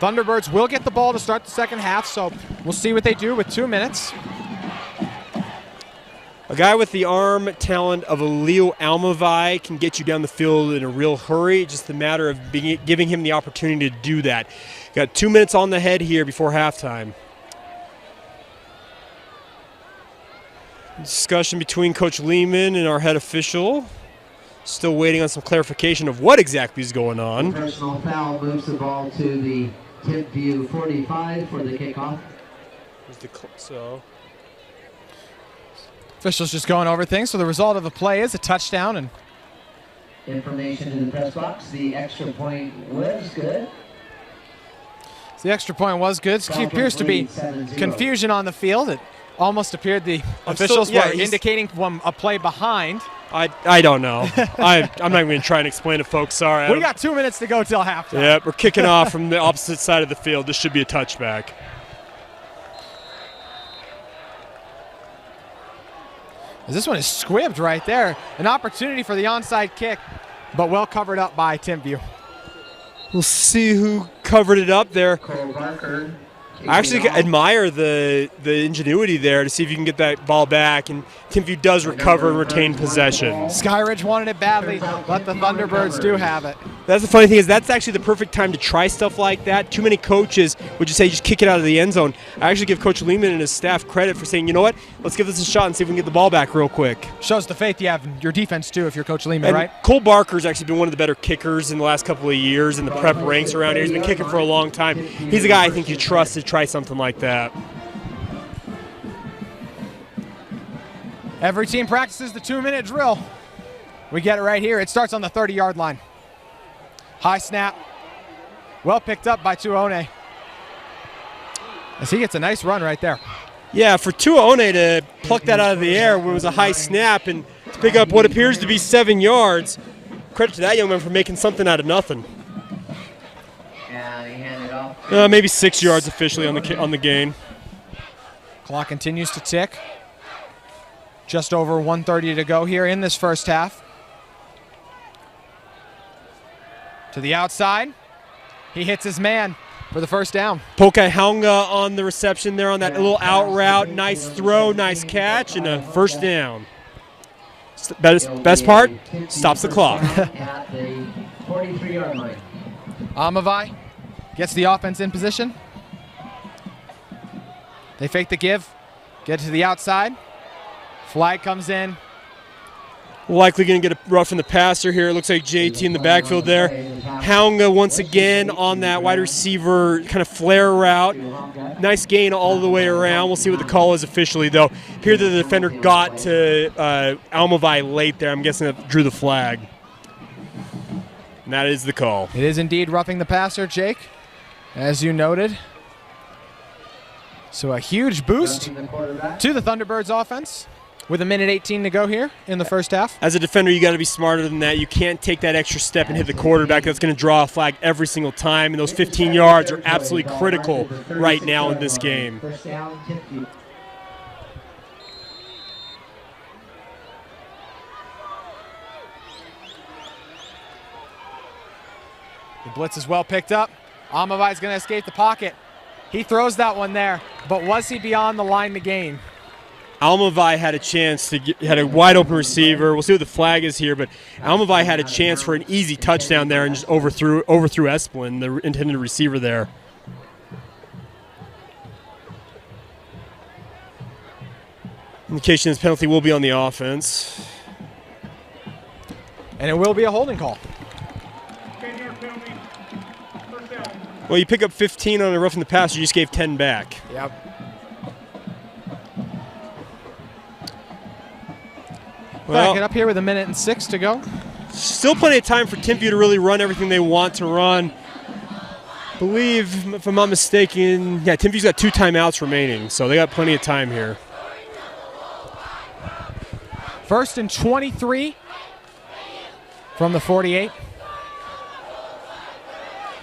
Thunderbirds will get the ball to start the second half, so we'll see what they do with 2 minutes. A guy with the arm talent of a Leo Almavai can get you down the field in a real hurry. Just a matter of giving him the opportunity to do that. Got 2 minutes on the head here before halftime. Discussion between Coach Lehman and our head official. Still waiting on some clarification of what exactly is going on. Personal foul moves the ball to the Timpview 45 for the kickoff. Officials just going over things. So the result of the play is a touchdown. And information in the press box. The extra point was good. The extra point was good. It appears to be confusion on the field. It almost appeared the officials were indicating a play behind. I don't know. I'm not even going to try and explain to folks. Sorry. We got 2 minutes to go till halftime. Yeah, we're kicking off from the opposite side of the field. This should be a touchback. This one is squibbed right there. An opportunity for the onside kick, but well covered up by Timpview. We'll see who covered it up there. Cole Barker. I actually admire the ingenuity there to see if you can get that ball back, and Timpview does recover and retain possession. Skyridge wanted it badly. Let the Thunderbirds do have it. That's the funny thing is that's actually the perfect time to try stuff like that. Too many coaches would just say just kick it out of the end zone. I actually give Coach Lehman and his staff credit for saying, you know what, let's give this a shot and see if we can get the ball back real quick. Shows the faith you have in your defense too if you're Coach Lehman, and right? Cole Barker's actually been one of the better kickers in the last couple of years in the prep ranks around here. He's been kicking for a long time. He's a guy I think you trust to try something like that. Every team practices the 2-minute drill. We get it right here. It starts on the 30-yard line. High snap. Well picked up by Tuone. As he gets a nice run right there. Yeah, for Tuone to pluck that out of the air when it was a high snap and to pick up what appears to be 7 yards, credit to that young man for making something out of nothing. And he handed off. Maybe 6 yards officially on the gain. Clock continues to tick. Just over 1:30 to go here in this first half. To the outside. He hits his man for the first down. Pokai Haunga on the reception there on that little out route. Nice throw, nice catch, and a first down. Best part, stops the clock. At the 43-yard line. Amavai gets the offense in position. They fake the give, get to the outside. Flag comes in. Likely going to get a rough in the passer here. It looks like JT in the backfield there. Haunga once again on that wide receiver kind of flare route. Nice gain all the way around. We'll see what the call is officially, though. Here the defender got to Almavai late there. I'm guessing that drew the flag. And that is the call. It is indeed roughing the passer, Jake, as you noted. So a huge boost to the Thunderbirds offense with 1:18 to go here in the first half. As a defender, you got to be smarter than that. You can't take that extra step and hit the quarterback. That's going to draw a flag every single time, and those 15 yards are absolutely critical right now in this game. First down, Timpview. The blitz is well picked up. Amavai's going to escape the pocket. He throws that one there, but was he beyond the line to gain? Almavai had a chance to had a wide open receiver. We'll see what the flag is here, but Almavai had a chance for an easy touchdown there and just overthrew Esplin, the intended receiver there. Indication this penalty will be on the offense. And it will be a holding call. 10-yard penalty. First down. Well, you pick up 15 on a roughing the passer, you just gave 10 back. Yep. Well, Back it up here with 1:06 to go. Still plenty of time for Timpview to really run everything they want to run. I believe, if I'm not mistaken, yeah, Timpview's got 2 timeouts remaining, so they got plenty of time here. 1st and 23 from the 48.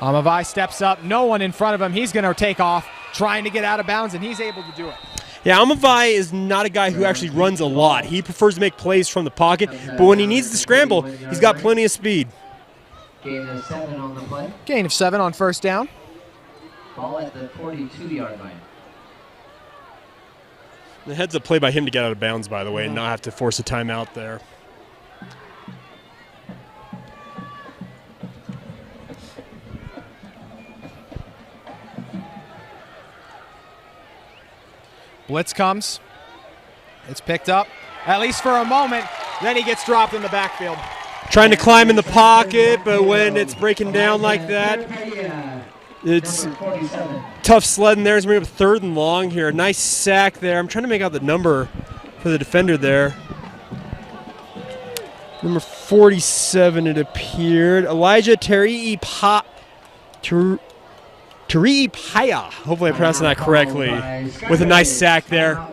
Amavai steps up. No one in front of him. He's going to take off, trying to get out of bounds, and he's able to do it. Yeah, Amavai is not a guy who actually runs a lot. He prefers to make plays from the pocket, but when he needs to scramble, he's got plenty of speed. Gain of 7 on the play. Gain of 7 on first down. Ball at the 42-yard line. The heads up play by him to get out of bounds, by the way, and not have to force a timeout there. Blitz comes. It's picked up, at least for a moment. Then he gets dropped in the backfield. Trying to climb in the pocket, but when it's breaking down like that, it's tough sledding there. He's bringing up 3rd and long here. Nice sack there. I'm trying to make out the number for the defender there. Number 47, it appeared. Elijah Tariipaya. Hopefully I'm pronouncing that correctly. With a nice sack there.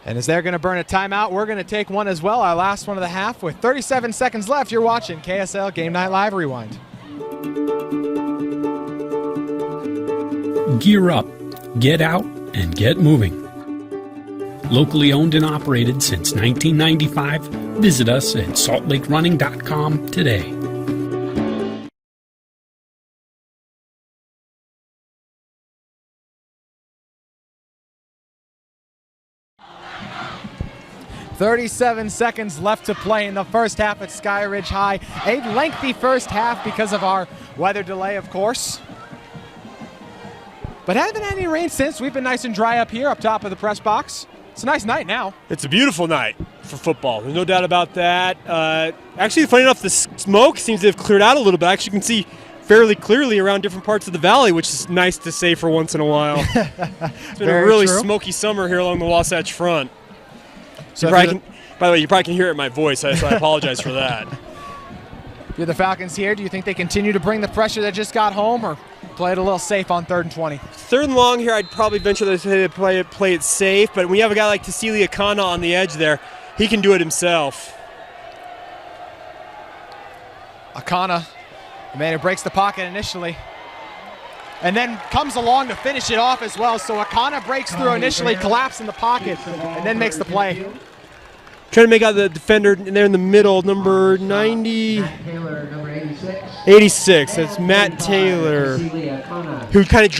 And as they're going to burn a timeout, we're going to take one as well, our last one of the half. With 37 seconds left, you're watching KSL Game Night Live Rewind. Gear up, get out, and get moving. Locally owned and operated since 1995, visit us at saltlakerunning.com today. "37 seconds left to play in the first half at Skyridge High. A lengthy first half because of our weather delay, of course. But haven't had any rain since. We've been nice and dry up here, up top of the press box. It's a nice night now. It's a beautiful night for football. There's no doubt about that. Actually, funny enough, the smoke seems to have cleared out a little bit. I actually can see fairly clearly around different parts of the valley, which is nice to say for once in a while. It's been a really smoky summer here along the Wasatch Front. So by the way, you probably can hear it in my voice, so I apologize for that. You're the Falcons here. Do you think they continue to bring the pressure that just got home, or play it a little safe on 3rd and 20? 3rd and long here, I'd probably venture to say play it safe, but when you have a guy like Tassili Akana on the edge there, he can do it himself. Akana, the man who breaks the pocket initially, and then comes along to finish it off as well. So Akana breaks through initially, collapses in the pocket, and then makes the play. Trying to make out the defender there in the middle, number 90. Matt Taylor, number 86. 86, that's Matt Taylor, who kind of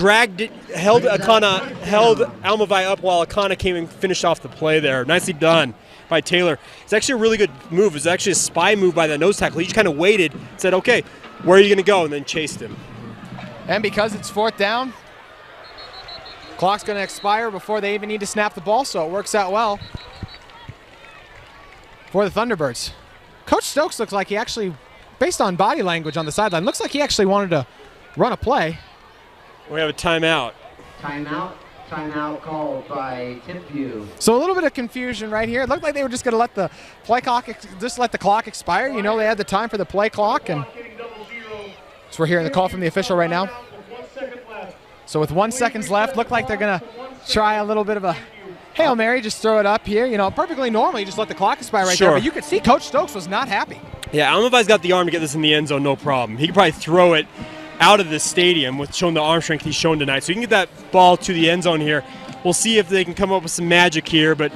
held Almavai up while Akana came and finished off the play there. Nicely done by Taylor. It's actually a really good move. It's actually a spy move by the nose tackle. He just kind of waited, said, okay, where are you going to go, and then chased him. And because it's 4th down, clock's going to expire before they even need to snap the ball, so it works out well for the Thunderbirds. Coach Stokes looks like he actually, based on body language on the sideline, looks like he actually wanted to run a play. We have a timeout. Timeout called by Timpview. So a little bit of confusion right here. It looked like they were just going to let the play clock, let the clock expire. You know, they had the time for the play clock, and so we're hearing the call from the official right now. So with 1 second left, looked like they're going to try a little bit of a Hail Mary, just throw it up here. You know, perfectly normally, just let the clock expire right there. But you could see Coach Stokes was not happy. Yeah, Almavai's got the arm to get this in the end zone, no problem. He could probably throw it out of the stadium with showing the arm strength he's shown tonight. So you can get that ball to the end zone here. We'll see if they can come up with some magic here. But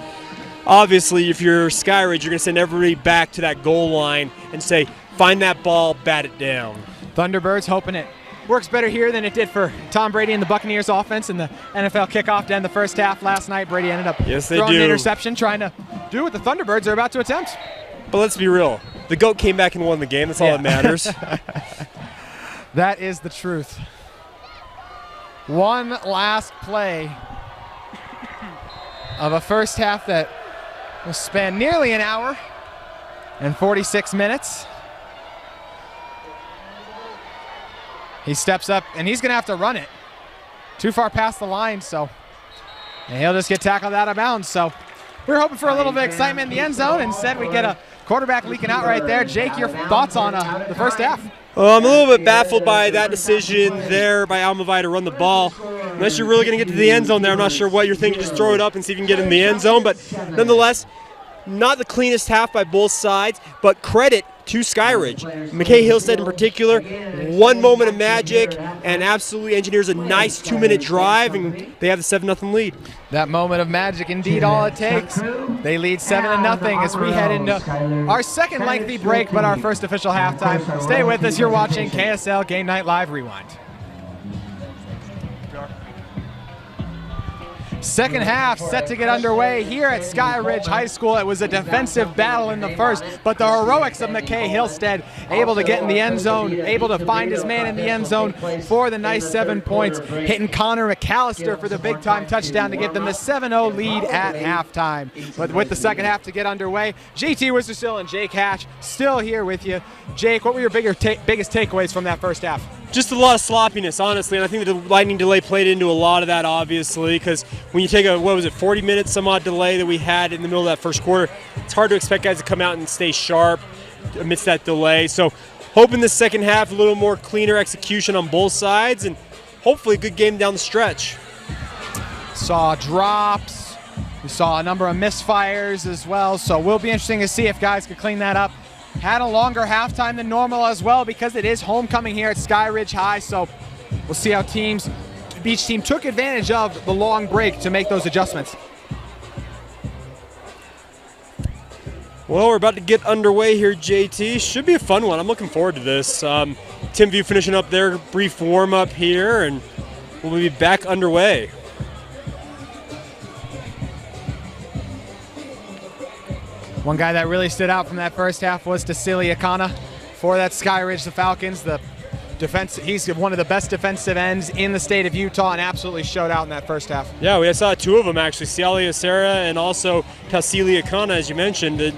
obviously, if you're Skyridge, you're going to send everybody back to that goal line and say, find that ball, bat it down. Thunderbirds hoping it works better here than it did for Tom Brady and the Buccaneers offense in the NFL kickoff to end the first half last night. Brady ended up throwing an interception, trying to do what the Thunderbirds are about to attempt. But let's be real. The GOAT came back and won the game. That's all that matters. That is the truth. One last play of a first half that will span nearly an hour and 46 minutes. He steps up, and he's going to have to run it. Too far past the line, and he'll just get tackled out of bounds. So we were hoping for a little bit of excitement in the end zone. Instead, we get a quarterback leaking out right there. Jake, your thoughts on the first half? I'm a little bit baffled by that decision there by Almavai to run the ball. Unless you're really going to get to the end zone there, I'm not sure what you're thinking. Just throw it up and see if you can get in the end zone. But nonetheless, not the cleanest half by both sides, but credit to Skyridge. McKay Hillstead in particular, one moment of magic and absolutely engineers a nice 2-minute drive, and they have the 7-0 lead. That moment of magic, indeed, all it takes. They lead 7-0 as we head into our second lengthy break, but our first official halftime. Stay with us. You're watching KSL Game Night Live Rewind. Second half set to get underway here at Skyridge High School. It was a defensive battle in the first, but the heroics of McKay Hillstead able to get in the end zone, able to find his man in the end zone for the nice 7 points, hitting Connor McAllister for the big-time touchdown to give them the 7-0 lead at halftime. But with the second half to get underway, JT Wistersill and Jake Hatch still here with you. Jake, what were your biggest takeaways from that first half? Just a lot of sloppiness, honestly, and I think the lightning delay played into a lot of that, obviously, because when you take a, 40 minutes some odd delay that we had in the middle of that first quarter, it's hard to expect guys to come out and stay sharp amidst that delay. So hoping the second half, a little more cleaner execution on both sides, and hopefully a good game down the stretch. Saw drops. We saw a number of misfires as well, so will be interesting to see if guys could clean that up. Had a longer halftime than normal as well because it is homecoming here at Skyridge High, so we'll see how each team took advantage of the long break to make those adjustments. Well, we're about to get underway here, JT. Should be a fun one. I'm looking forward to this. Timpview finishing up their brief warm-up here, and we'll be back underway. One guy that really stood out from that first half was Tassili Akana for that Skyridge, the Falcons. The defense, he's one of the best defensive ends in the state of Utah and absolutely showed out in that first half. Yeah, we saw two of them actually, Siali Acera and also Tassili Akana, as you mentioned.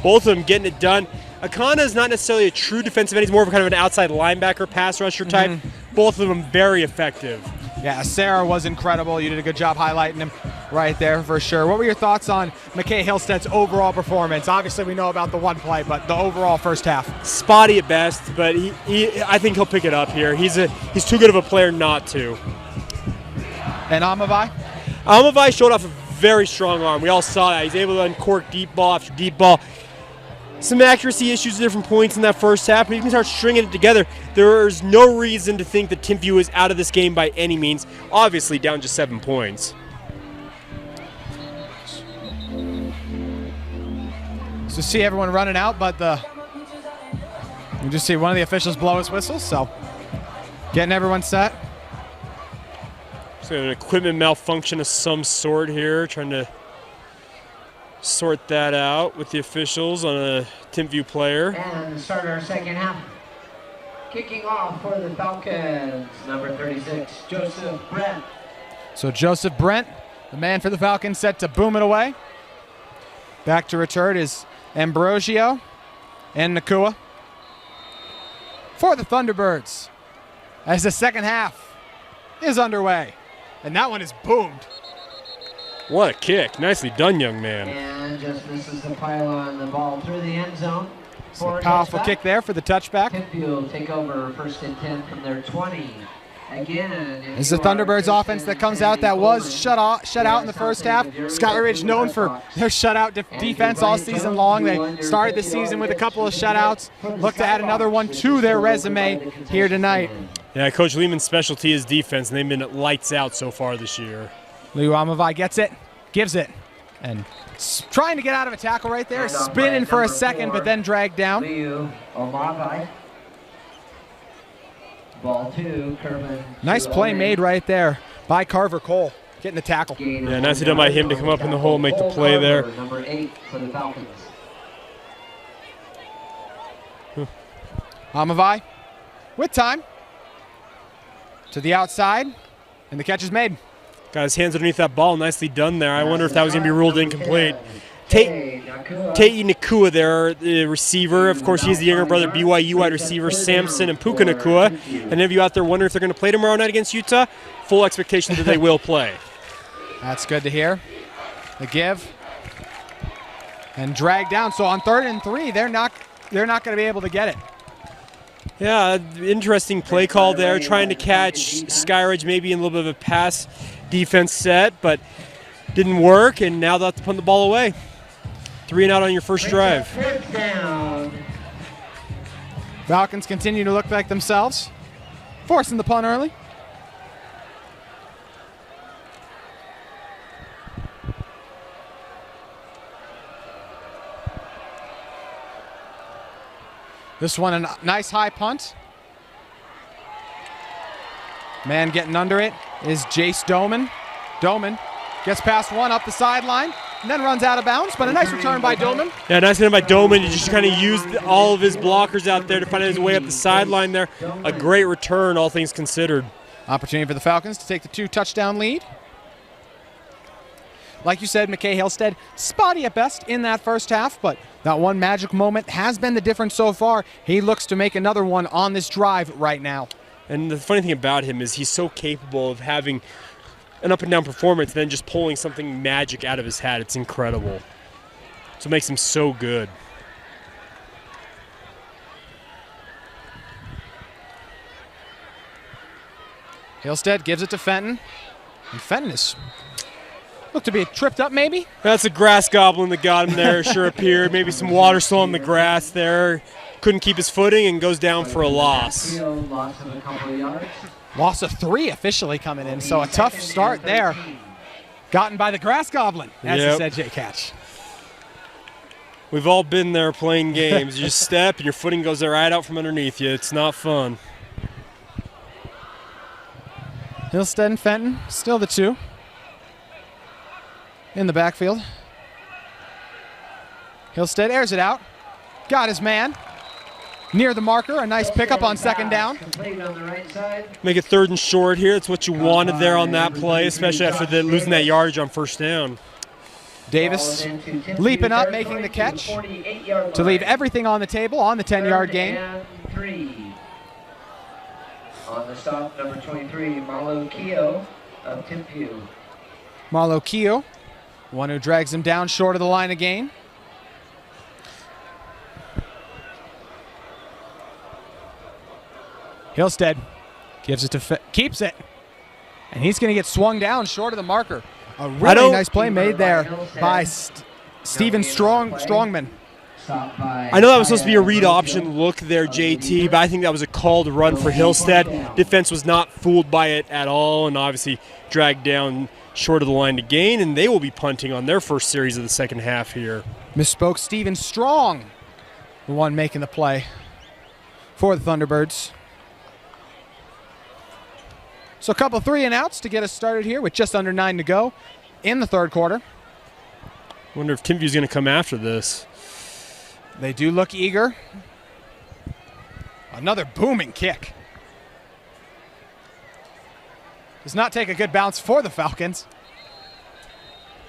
Both of them getting it done. Akana is not necessarily a true defensive end. He's more of a kind of an outside linebacker, pass rusher type. Both of them very effective. Yeah, Acera was incredible. You did a good job highlighting him right there for sure. What were your thoughts on McKay Hillstead's overall performance? Obviously, we know about the one play, but the overall first half. Spotty at best, but I think he'll pick it up here. He's too good of a player not to. And Amavai? Amavai showed off a very strong arm. We all saw that. He's able to uncork deep ball after deep ball. Some accuracy issues at different points in that first half, but you can start stringing it together. There's no reason to think that Timpview is out of this game by any means. Obviously, down just 7 points. So see everyone running out, but you just see one of the officials blow his whistle, so getting everyone set. So an equipment malfunction of some sort here, trying to sort that out with the officials on a Timpview player. And start our second half. Kicking off for the Falcons, number 36, Joseph Brent. So Joseph Brent, the man for the Falcons, set to boom it away. Back to return is Ambrosio and Nakua for the Thunderbirds as the second half is underway. And that one is boomed. What a kick. Nicely done, young man. And just misses the pylon, the ball through the end zone. So a powerful kick there for the touchback. Timpview will take over first and 10 from their 20. Again, it's the Thunderbirds offense that comes out that was shut out in the first half. Skyridge known for their shutout defense all season long. They started the season with a couple of shutouts. Look to add another one to their resume here tonight. Yeah, Coach Lehman's specialty is defense, and they've been lights out so far this year. Liu Amavai gets it, gives it, and trying to get out of a tackle right there, spinning for a second, but then dragged down. Liu Amavai. Ball two, Kerman. Nice play made right there by Carver Cole, getting the tackle. Yeah, nicely done by him to come up in the hole and make the play there. Number 8 for the Falcons. Amavai with time to the outside, and the catch is made. Got his hands underneath that ball. Nicely done there. I wonder if that was going to be ruled incomplete. Tei Nakua there, the receiver. Of course, he's the younger brother, BYU wide receiver, Samson and Puka Nakua. And any of you out there wonder if they're going to play tomorrow night against Utah? Full expectation that they will play. That's good to hear. The give. And drag down. So on 3rd and 3, they're not going to be able to get it. Yeah, interesting play call there, trying to catch Skyridge maybe in a little bit of a pass defense set, but didn't work, and now they'll have to punt the ball away. 3 and out on your first drive. Falcons continue to look like themselves, forcing the punt early. This one, a nice high punt. Man getting under it is Jace Doman. Doman Gets past one up the sideline, and then runs out of bounds, but a nice return by Doman. Yeah, nice hit by Doman. He just kind of used all of his blockers out there to find his way up the sideline there. A great return, all things considered. Opportunity for the Falcons to take the 2-touchdown lead. Like you said, McKay Halstead, spotty at best in that first half, but that one magic moment has been the difference so far. He looks to make another one on this drive right now. And the funny thing about him is he's so capable of having an up-and-down performance, then just pulling something magic out of his hat. It's incredible. So it makes him so good. Halstead gives it to Fenton, and Fenton is looked to be tripped up maybe. That's a grass goblin that got him there, sure appeared. Maybe some water still on the grass there. Couldn't keep his footing and goes down for a loss. Loss of 3 officially coming in, so a tough start there. Gotten by the grass goblin, as you said, Jay Catch. We've all been there playing games. You just step and your footing goes right out from underneath you. It's not fun. Halstead and Fenton, still the 2 in the backfield. Halstead airs it out. Got his man. Near the marker, a nice pickup on second down. Make it 3rd and short here. It's what you wanted there on that play, especially after losing that yardage on first down. Davis leaping up, making the catch to leave everything on the table on the 10-yard gain. On the stop, number 23, Marlo Keogh of Timpview. Marlo Keogh, one who drags him down short of the line of gain. Halstead gives it to keeps it, and he's going to get swung down short of the marker. A really nice play made there by Steven Strongman. I know that was supposed to be a read option look there, JT, but I think that was a called run for Halstead. Defense was not fooled by it at all, and obviously dragged down short of the line to gain, and they will be punting on their first series of the second half here. Misspoke. Steven Strong, the one making the play for the Thunderbirds. So a couple 3-and-outs to get us started here with just under 9 to go in the third quarter. Wonder if Timpview's going to come after this. They do look eager. Another booming kick. Does not take a good bounce for the Falcons.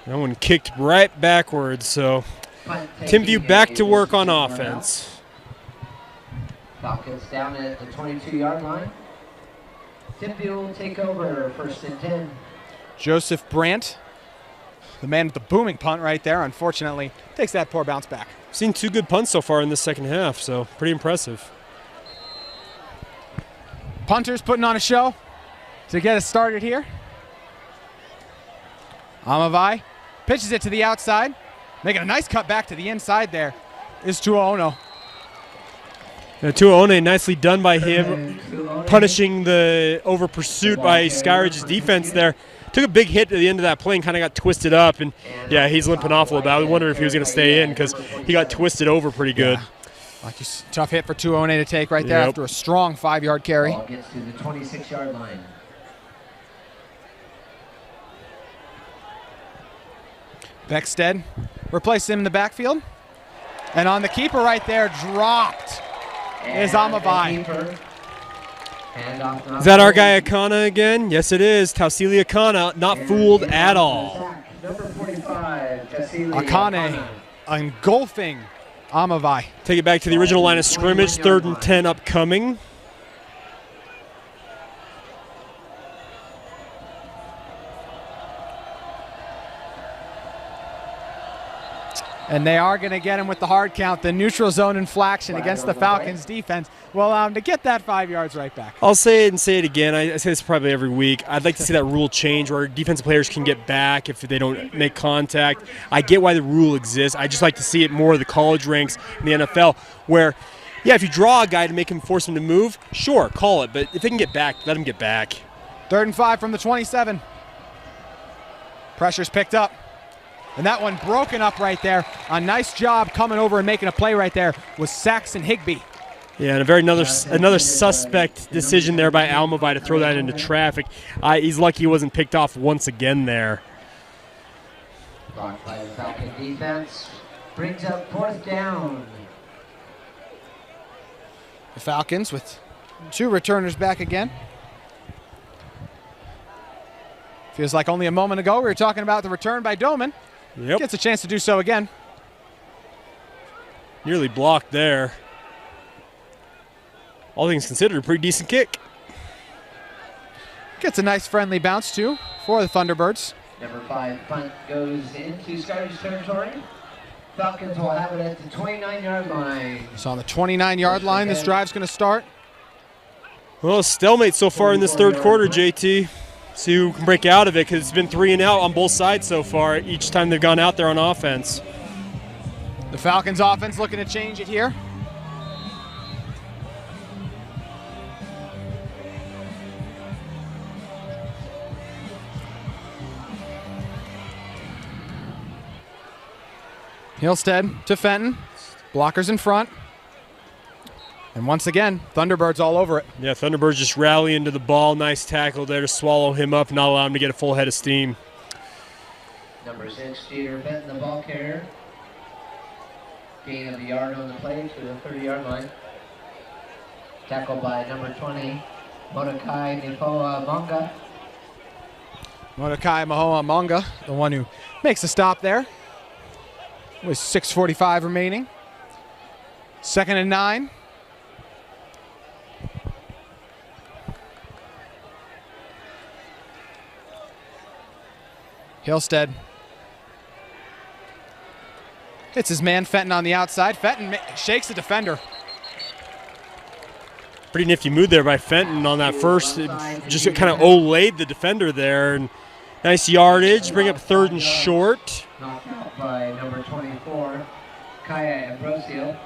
That one kicked right backwards, so Timpview back to work on offense. Falcons down at the 22-yard line. Timpview will take over 1st and 10. Joseph Brandt, the man with the booming punt right there, unfortunately takes that poor bounce back. Seen 2 good punts so far in this second half, so pretty impressive. Punters putting on a show to get us started here. Amavai pitches it to the outside, making a nice cut back to the inside there is Tuaono. Tuaone, nicely done by him, punishing the over pursuit by Skyridge's defense there. Took a big hit at the end of that play and kind of got twisted up, and yeah, he's limping off a little bit. I was wondering if he was going to stay in because he got twisted over pretty good. Yeah. Tough hit for Tuaone to take right there after a strong 5-yard carry. Ball gets to the 26-yard line. Beckstead replaced him in the backfield. And on the keeper right there, dropped is Amavai. Is that our guy Akana again? Yes, it is. Tausili Akana, not fooled at all. Number 45, Akane engulfing Amavai. Take it back to the original line of scrimmage, 3rd and 10 upcoming. And they are going to get him with the hard count. The neutral zone infraction against the Falcons defense will allow him to get that 5 yards right back. I'll say it and say it again. I say this probably every week. I'd like to see that rule change where defensive players can get back if they don't make contact. I get why the rule exists. I just like to see it more of the college ranks in the NFL where, yeah, if you draw a guy to make him force him to move, sure, call it. But if they can get back, let him get back. 3rd and 5 from the 27. Pressure's picked up. And that one broken up right there. A nice job coming over and making a play right there was Saxon Higbee. Yeah, and another suspect decision there by Almavai to throw that into traffic. He's lucky he wasn't picked off once again there. Blocked by the Falcon defense. Brings up 4th down. The Falcons with 2 returners back again. Feels like only a moment ago we were talking about the return by Doman. Yep. Gets a chance to do so again. Nearly blocked there. All things considered, a pretty decent kick. Gets a nice friendly bounce too for the Thunderbirds. Number 5 punt goes into Skyridge territory. Falcons will have it at the 29-yard line. So on the 29-yard line, this drive's going to start. Well, stalemate so far in this 3rd quarter, JT. See who can break out of it, because it's been 3 and out on both sides so far each time they've gone out there on offense. The Falcons offense looking to change it here. Hillstead to Fenton. Blockers in front. And once again, Thunderbirds all over it. Yeah, Thunderbirds just rally into the ball. Nice tackle there to swallow him up, not allow him to get a full head of steam. Number 6, Jeter Benton, the ball carrier. Gain of a yard on the play to the 30-yard line. Tackled by number 20, Mordecai Nifoa Monga. Mordecai Mahoa Monga, the one who makes the stop there. With 6:45 remaining. 2nd and 9. Hillstead hits his man Fenton on the outside. Fenton shakes the defender. Pretty nifty move there by Fenton on that first. Just kind of olayed the defender there. And nice yardage. Bring up 3rd and short. Knocked out by number 24, Kaya Ambrosio.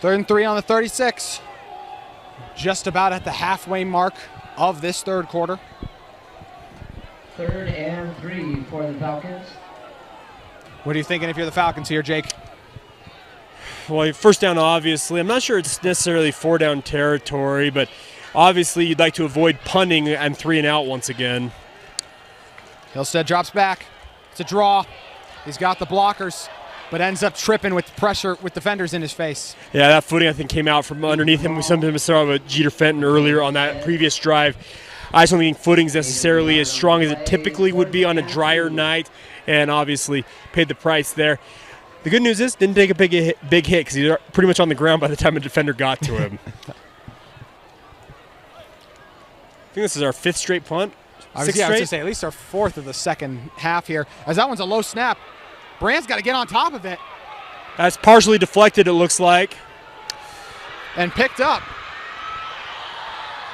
3rd and 3 on the 36. Just about at the halfway mark of this 3rd quarter. 3rd and 3 for the Falcons. What are you thinking if you're the Falcons here, Jake? Well, 1st down, obviously. I'm not sure it's necessarily 4-down territory, but obviously you'd like to avoid punting and 3 and out once again. Hillstead drops back. It's a draw. He's got the blockers, but ends up tripping with pressure with defenders in his face. Yeah, that footing, I think, came out from underneath him. We sometimes saw with Jeter Fenton earlier on that previous drive. I just don't think footing's necessarily as strong as it typically would be on a drier night, and obviously paid the price there. The good news is, didn't take a big hit because he was pretty much on the ground by the time a defender got to him. I think this is our 5th straight punt. I was going to say, at least our 4th of the 2nd half here, as that one's a low snap. Brand's got to get on top of it. That's partially deflected, it looks like. And picked up.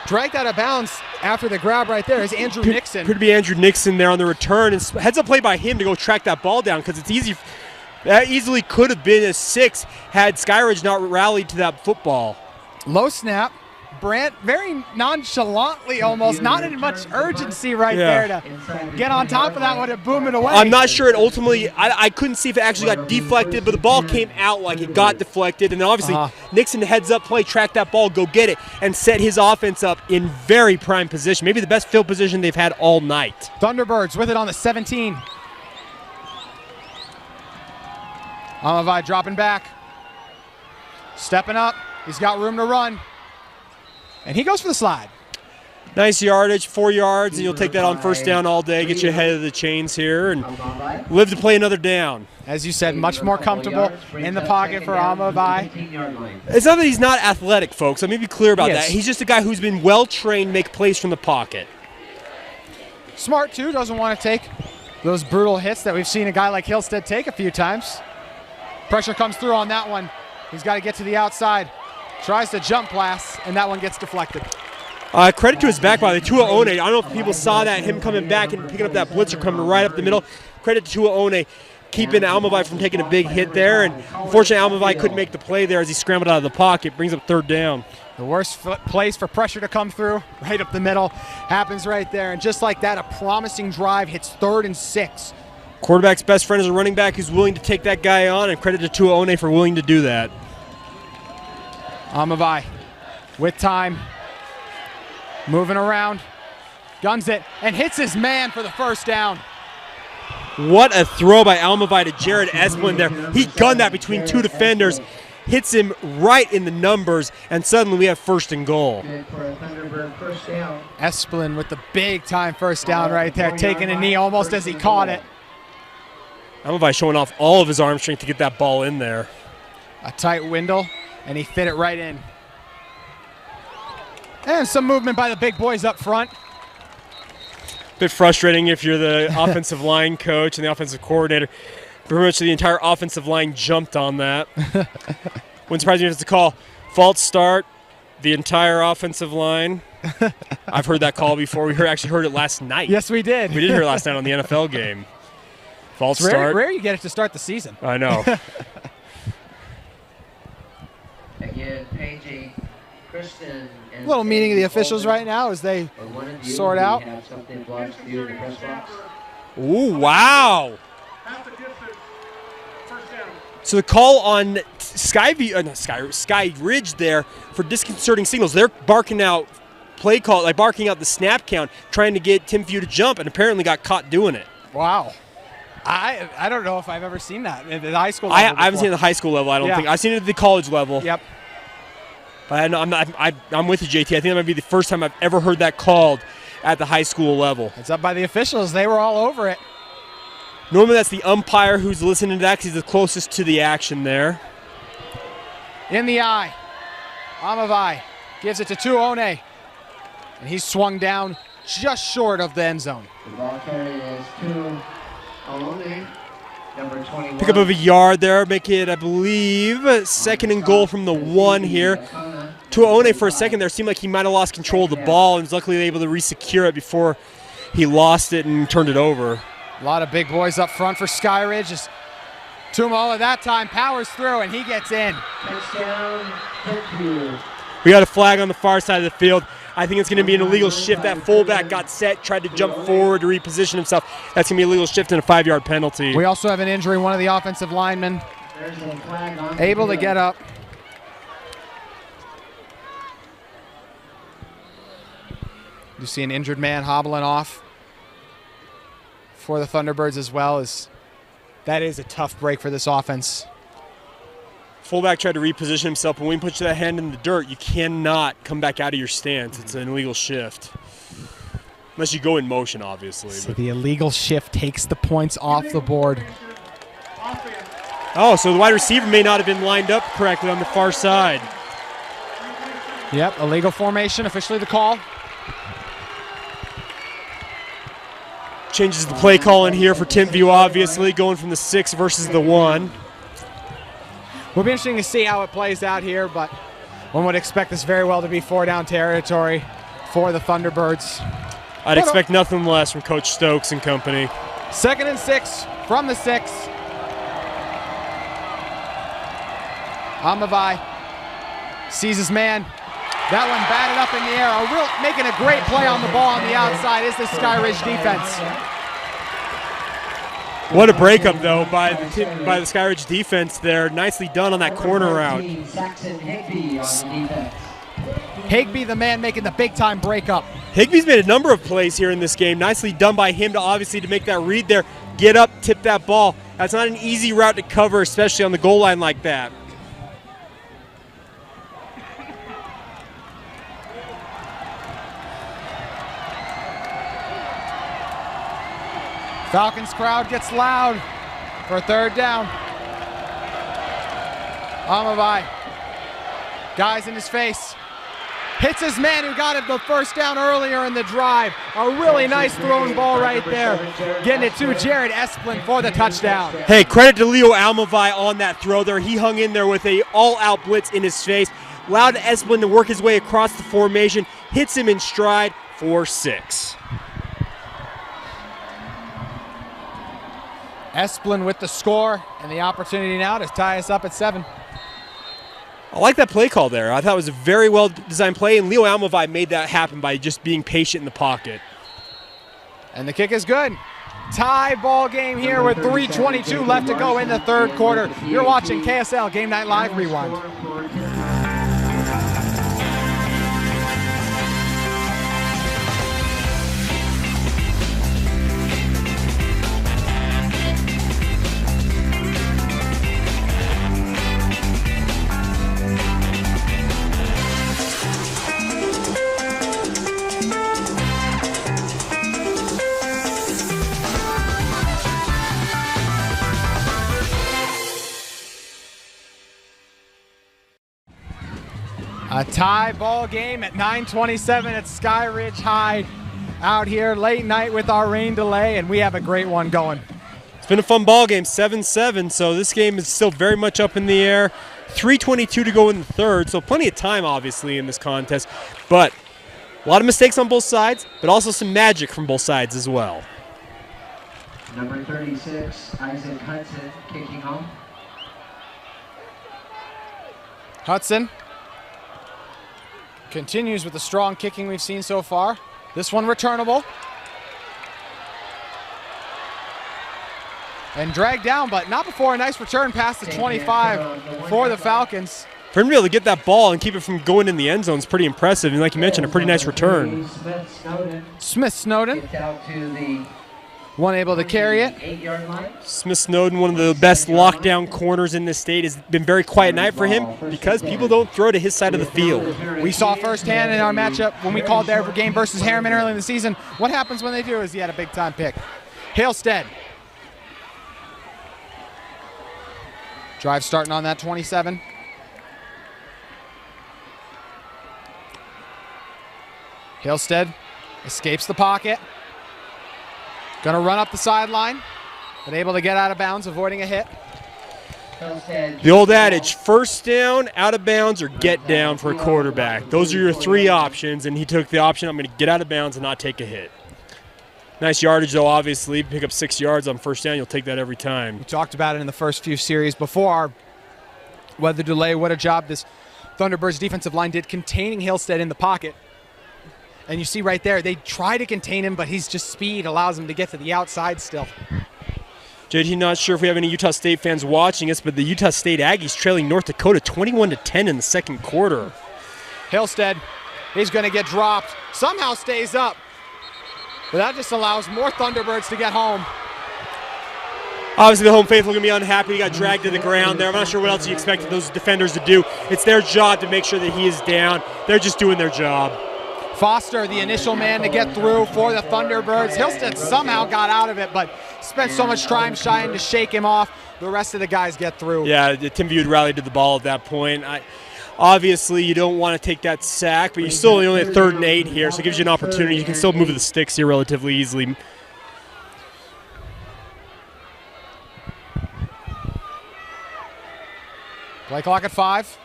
Dragged out of bounds after the grab right there is Andrew Nixon. Could be Andrew Nixon there on the return. And heads up play by him to go track that ball down, because it's easy. That easily could have been a 6 had Skyridge not rallied to that football. Low snap. Brant very nonchalantly almost, not in much urgency there to get on top of that one and boom it away. I'm not sure it ultimately, I couldn't see if it actually got deflected, but the ball came out like it got deflected. And then obviously Nixon heads up play, track that ball, go get it, and set his offense up in very prime position. Maybe the best field position they've had all night. Thunderbirds with it on the 17. Amavai dropping back. Stepping up. He's got room to run. And he goes for the slide. Nice yardage, 4 yards, and you'll take that on 1st down all day, get you ahead of the chains here, and live to play another down. As you said, much more comfortable in the pocket for Amavai. It's not that he's not athletic, folks. Let me be clear about that. He's just a guy who's been well-trained, make plays from the pocket. Smart, too. Doesn't want to take those brutal hits that we've seen a guy like Hillstead take a few times. Pressure comes through on that one. He's got to get to the outside. Tries to jump pass, and that one gets deflected. Credit to his back by the Tua One. I don't know if people saw that, him coming back and picking up that blitzer coming right up the middle. Credit to Tua One, keeping Almavai from taking a big hit there. And unfortunately, Almavai couldn't make the play there as he scrambled out of the pocket. Brings up 3rd down. The worst place for pressure to come through, right up the middle, happens right there. And just like that, a promising drive hits 3rd and 6. Quarterback's best friend is a running back who's willing to take that guy on, and credit to Tua One for willing to do that. Amavai with time, moving around, guns it, and hits his man for the 1st down. What a throw by Almavi to Jared Esplin there. He gunned that between two defenders, hits him right in the numbers, and suddenly we have first and goal. Esplin with the big-time first down right there, taking a knee almost as he caught it. Almavi showing off all of his arm strength to get that ball in there. A tight window, and he fit it right in. And some movement by the big boys up front. Bit frustrating if you're the offensive line coach and the offensive coordinator. Pretty much the entire offensive line jumped on that. Wouldn't surprise me if it's a call. False start, the entire offensive line. I've heard that call before. We actually heard it last night. Yes, we did. We did hear it last night on the NFL game. False start. Rare you get it to start the season. I know. Again, paging Kristen. Little meeting of the officials right now as they sort out. Ooh, wow. So the call on Skyridge there for disconcerting signals. They're barking out play call, like barking out the snap count, trying to get Timpview to jump, and apparently got caught doing it. Wow. I don't know if I've ever seen that at the high school level. I haven't seen it at the high school level, I don't think. I've seen it at the college level. Yep. But I'm with you, JT. I think that might be the first time I've ever heard that called at the high school level. It's up by the officials. They were all over it. Normally that's the umpire who's listening to that because he's the closest to the action there. In the eye. Almavi gives it to Tuone. And he's swung down just short of the end zone. The ball carry is Tuone, number 21. Pick up of a yard there, make it, I believe, second and goal from the 1 here. Tuone for a second there seemed like he might have lost control of the ball and was luckily able to re-secure it before he lost it and turned it over. A lot of big boys up front for Skyridge. Just Tumo at that time powers through and he gets in. Touchdown, Timpview. We got a flag on the far side of the field. I think it's going to be an illegal shift. That fullback got set, tried to jump forward to reposition himself. That's going to be a legal shift and a 5-yard penalty. We also have an injury. One of the offensive linemen able to get up. You see an injured man hobbling off for the Thunderbirds as well. That is a tough break for this offense. Fullback tried to reposition himself, but when you put that hand in the dirt, you cannot come back out of your stance. It's an illegal shift. Unless you go in motion, obviously. So the illegal shift takes the points off the board. Oh, so the wide receiver may not have been lined up correctly on the far side. Yep, illegal formation, officially the call. Changes the play call in here for Timpview, obviously, going from the 6 versus the 1. Will be interesting to see how it plays out here, but one would expect this very well to be 4-down territory for the Thunderbirds. I'd expect nothing less from Coach Stokes and company. 2nd and 6 from the 6. Almavi sees his man. That one batted up in the air. Making a great play on the ball on the outside is the Skyridge defense. What a breakup, though, by the Skyridge defense there. Nicely done on that corner route. Higbee, the man making the big-time breakup. Higbee's made a number of plays here in this game. Nicely done by him to make that read there. Get up, tip that ball. That's not an easy route to cover, especially on the goal line like that. Falcons crowd gets loud for 3rd down. Almavi, guys in his face. Hits his man who got it the first down earlier in the drive. A really nice thrown ball right there. Getting it to Jared Esplin for the touchdown. Hey, credit to Leo Almavi on that throw there. He hung in there with a all-out blitz in his face. Allowed Esplin to work his way across the formation. Hits him in stride for 6. Esplin with the score and the opportunity now to tie us up at 7. I like that play call there. I thought it was a very well-designed play, and Leo Almavi made that happen by just being patient in the pocket. And the kick is good. Tie ball game here with 3:22 left to go in the 3rd quarter. You're watching KSL Game Night Live Rewind. A tie ball game at 9:27 at Skyridge High out here late night with our rain delay, and we have a great one going. It's been a fun ball game, 7-7, so this game is still very much up in the air. 3:22 to go in the third, so plenty of time, obviously, in this contest. But a lot of mistakes on both sides, but also some magic from both sides as well. Number 36, Isaac Hudson, kicking home. Hudson continues with the strong kicking we've seen so far. This one returnable. And dragged down, but not before a nice return past the 25 for the Falcons. For him to be able to get that ball and keep it from going in the end zone is pretty impressive. And like you mentioned, a pretty nice return. Smith Snowden, Kicked out to the one able to carry it. 8-yard line. Smith Snowden, one of the best lockdown corners in this state, has been very quiet night for him because people don't throw to his side of the field. We saw firsthand in our matchup when we called their game versus Harriman early in the season. What happens when they do is he had a big-time pick. Halstead. Drive starting on that 27. Halstead escapes the pocket. Gonna run up the sideline, but able to get out of bounds, avoiding a hit. The old adage, first down, out of bounds, or get down for a quarterback. Those are your three options, and he took the option, I'm going to get out of bounds and not take a hit. Nice yardage, though, obviously. Pick up 6 yards on first down, you'll take that every time. We talked about it in the first few series before our weather delay. What a job this Thunderbirds defensive line did containing Halstead in the pocket. And you see right there, they try to contain him, but he's just speed allows him to get to the outside still. JT, not sure if we have any Utah State fans watching us, but the Utah State Aggies trailing North Dakota 21-10 in the second quarter. Halstead, he's going to get dropped. Somehow stays up. But that just allows more Thunderbirds to get home. Obviously, the home faithful are going to be unhappy. He got dragged to the ground there. I'm not sure what else you expected those defenders to do. It's their job to make sure that he is down. They're just doing their job. Foster, the initial man to get through for the Thunderbirds. Halstead somehow got out of it, but spent so much time trying to shake him off. The rest of the guys get through. Yeah, Timpview rallied to the ball at that point. Obviously, you don't want to take that sack, but you're still only at 3rd and 8 here, so it gives you an opportunity. You can still move the sticks here relatively easily. Play clock at 5.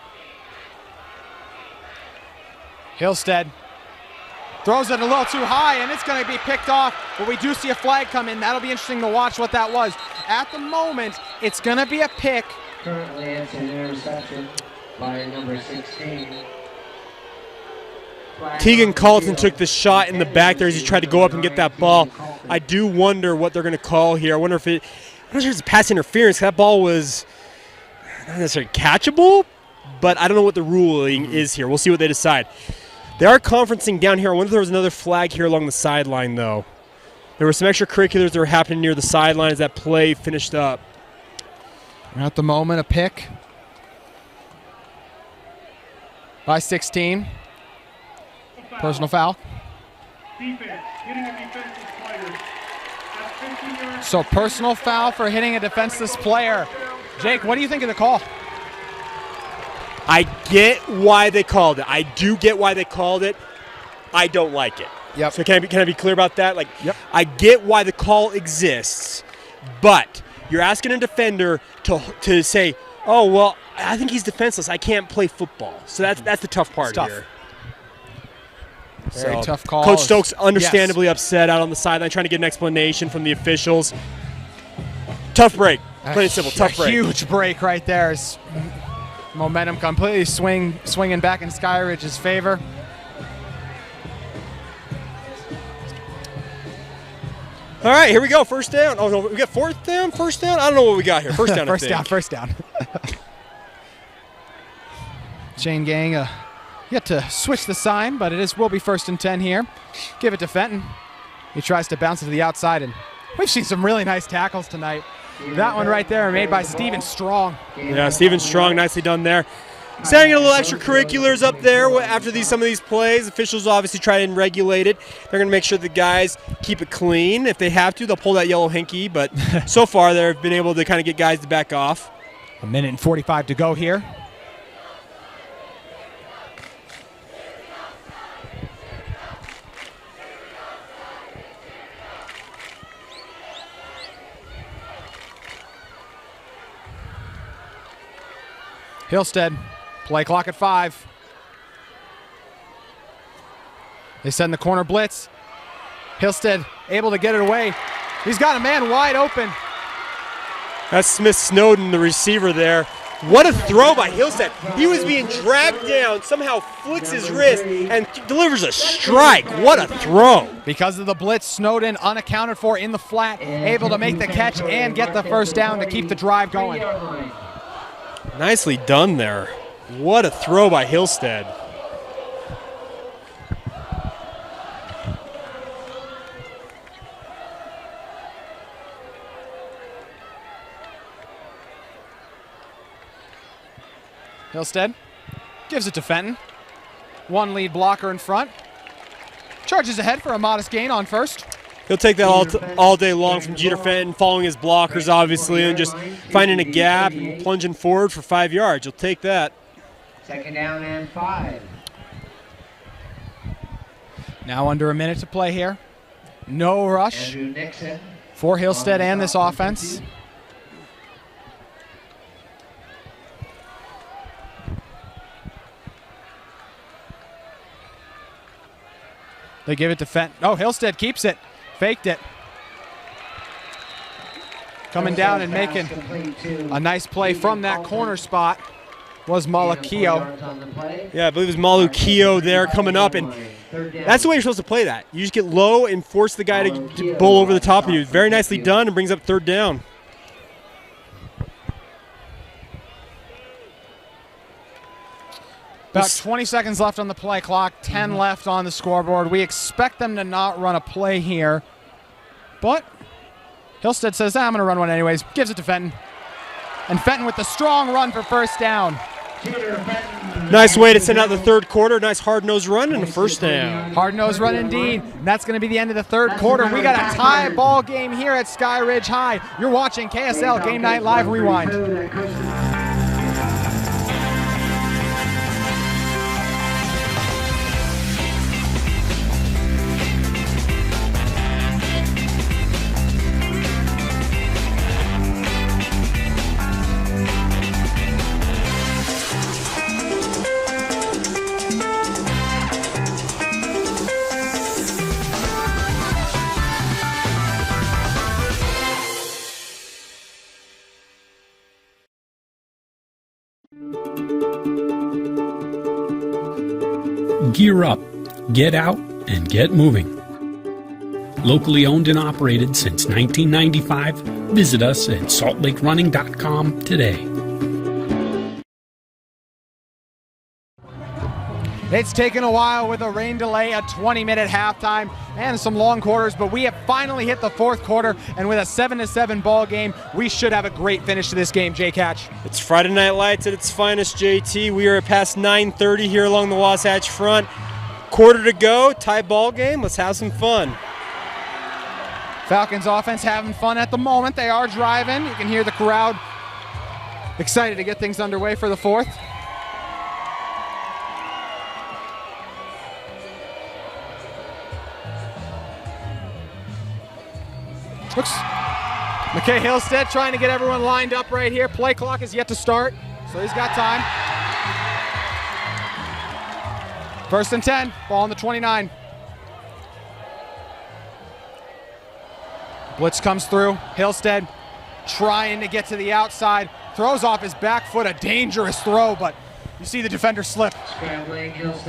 Halstead throws it a little too high, and it's going to be picked off, but we do see a flag come in. That'll be interesting to watch what that was. At the moment, it's going to be a pick. Currently, it's an interception by number 16. Tegan Carlton took the shot in the back there as he tried to go up and get that ball. I do wonder what they're going to call here. I wonder if it's pass interference. That ball was not necessarily catchable, but I don't know what the ruling is here. We'll see what they decide. They are conferencing down here. I wonder if there was another flag here along the sideline, though. There were some extracurriculars that were happening near the sideline as that play finished up. At the moment, a pick by 16. Personal foul. Defense, hitting a defensive player. That's 15 yards. So personal foul for hitting a defenseless player. Jake, what do you think of the call? I get why they called it. I do get why they called it. I don't like it. Yep. So can I be clear about that? Yep. I get why the call exists, but you're asking a defender to say, oh, well, I think he's defenseless. I can't play football. So that's the tough part here. Very tough call. Coach Stokes understandably upset out on the sideline, trying to get an explanation from the officials. Tough break. Plain and simple, tough break. Huge break right there. As momentum completely swinging back in Skyridge's favor. All right, here we go. First down. Oh, no, we got fourth down? First down? I don't know what we got here. First down, First down. Shane Gang yet to switch the sign, but will be 1st and 10 here. Give it to Fenton. He tries to bounce it to the outside, and we've seen some really nice tackles tonight. That one right there made by Steven Strong. Yeah, Steven Strong, nicely done there. Starting to get a little extracurriculars up there after some of these plays. Officials obviously try and regulate it. They're going to make sure the guys keep it clean. If they have to, they'll pull that yellow hanky, but so far they've been able to kind of get guys to back off. 1:45 to go here. Hillstead, play clock at 5. They send the corner blitz. Hillstead able to get it away. He's got a man wide open. That's Smith Snowden, the receiver there. What a throw by Hillstead. He was being dragged down, somehow flicks his wrist and delivers a strike. What a throw. Because of the blitz, Snowden unaccounted for in the flat, able to make the catch and get the first down to keep the drive going. Nicely done there. What a throw by Hillstead. Hillstead gives it to Fenton. One lead blocker in front. Charges ahead for a modest gain on first. He'll take that all day long from Jeter Fenton, following his blockers, obviously, and just finding a gap and plunging forward for 5 yards. You'll take that. 2nd down and 5. Now under a minute to play here. No rush Andrew Nixon for Hillstead and this offense. They give it to Fenton. Oh, Hillstead keeps it. Faked it. Coming down and making a nice play from that corner spot was Malakio. Yeah, I believe it was Malakio there coming up, and that's the way you're supposed to play that. You just get low and force the guy to bowl over the top of you. Very nicely done, and brings up 3rd down. About 20 seconds left on the play clock, 10 left on the scoreboard. We expect them to not run a play here, but Hillstead says, I'm going to run one anyways. Gives it to Fenton. And Fenton with the strong run for first down. Nice way to send out the 3rd quarter. Nice hard-nosed run and a first down. Hard-nosed run indeed. And that's going to be the end of the 3rd quarter. We got a tie ball game here at Skyridge High. You're watching KSL Game Night Live Rewind. Gear up, get out, and get moving. Locally owned and operated since 1995, visit us at saltlakerunning.com today. It's taken a while with a rain delay, a 20-minute halftime, and some long quarters, but we have finally hit the 4th quarter, and with a 7-7 ball game, we should have a great finish to this game, J-Catch. It's Friday Night Lights at its finest, JT. We are at past 9:30 here along the Wasatch Front. Quarter to go, tie ball game. Let's have some fun. Falcons offense having fun at the moment. They are driving. You can hear the crowd excited to get things underway for the 4th. Looks McKay Hillstead trying to get everyone lined up right here. Play clock is yet to start, so he's got time. 1st and 10, ball on the 29. Blitz comes through. Hillstead trying to get to the outside. Throws off his back foot, a dangerous throw, but you see the defender slip.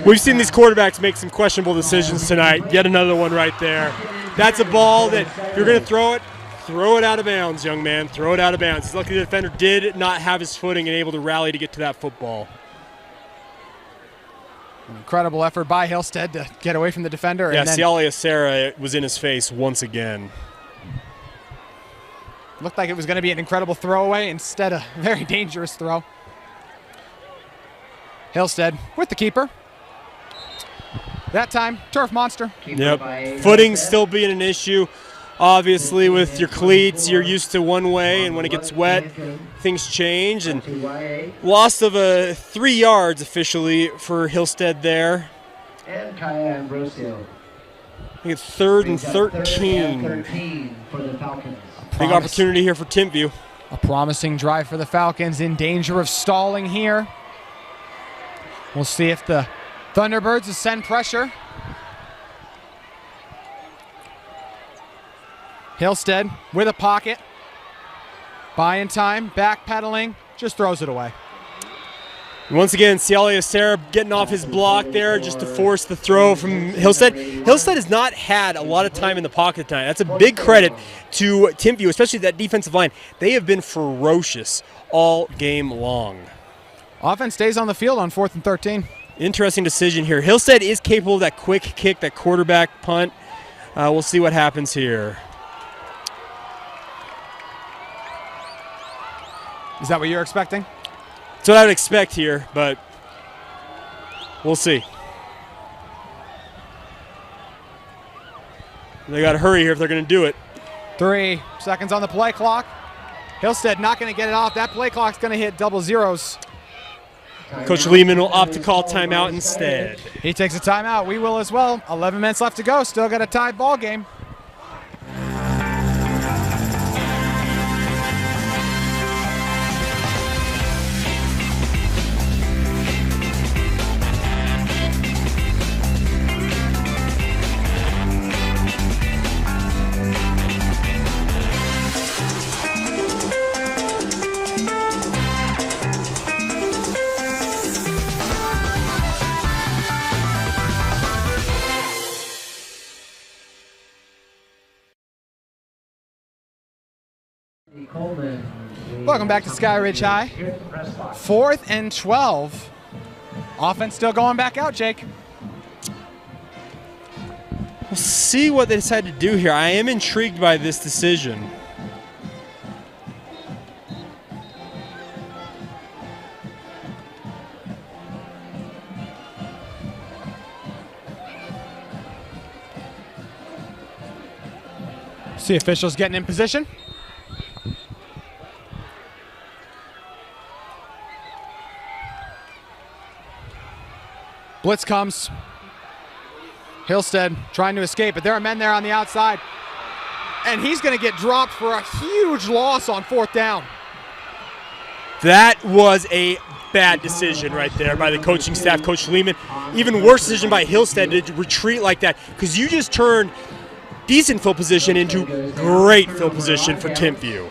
We've seen these quarterbacks make some questionable decisions tonight. Yet another one right there. That's a ball that if you're going to throw it out of bounds, young man. Throw it out of bounds. He's lucky the defender did not have his footing and able to rally to get to that football. An incredible effort by Hillstead to get away from the defender. Yeah, and then Sialia Serra was in his face once again. looked like it was going to be an incredible throwaway. Instead, a very dangerous throw. Hillstead with the keeper. That time, Turf Monster. Yep. Footing still being an issue. Obviously, with your cleats, you're used to one way, and when it gets wet, things change. And loss of 3 yards officially for Hillstead there. And Kaya Ambrosio. I think it's 3rd and 13. For the Falcons. Big opportunity here for Timpview. A promising drive for the Falcons, in danger of stalling here. We'll see if the Thunderbirds will send pressure. Hillstead with a pocket. Buying time, backpedaling, just throws it away. Once again, Cialia Serra getting off his block there just to force the throw from Hillstead. Hillstead has not had a lot of time in the pocket tonight. That's a big credit to Timpview, especially that defensive line. They have been ferocious all game long. Offense stays on the field on 4th and 13. Interesting decision here. Hillstead is capable of that quick kick, that quarterback punt. We'll see what happens here. Is that what you're expecting? That's what I would expect here, but we'll see. They got to hurry here if they're going to do it. 3 seconds on the play clock. Hillstead not going to get it off. That play clock's going to hit double zeros. Coach Lehman will opt to call timeout instead. He takes a timeout. We will as well. 11 minutes left to go. Still got a tied ball game. Welcome back to Skyridge High. 4th and 12. Offense still going back out, Jake. We'll see what they decide to do here. I am intrigued by this decision. See officials getting in position. Blitz comes. Hillstead trying to escape, but there are men there on the outside. And he's going to get dropped for a huge loss on 4th down. That was a bad decision right there by the coaching staff, Coach Lehman. Even worse decision by Hillstead to retreat like that, because you just turned decent field position into great field position for Timpview.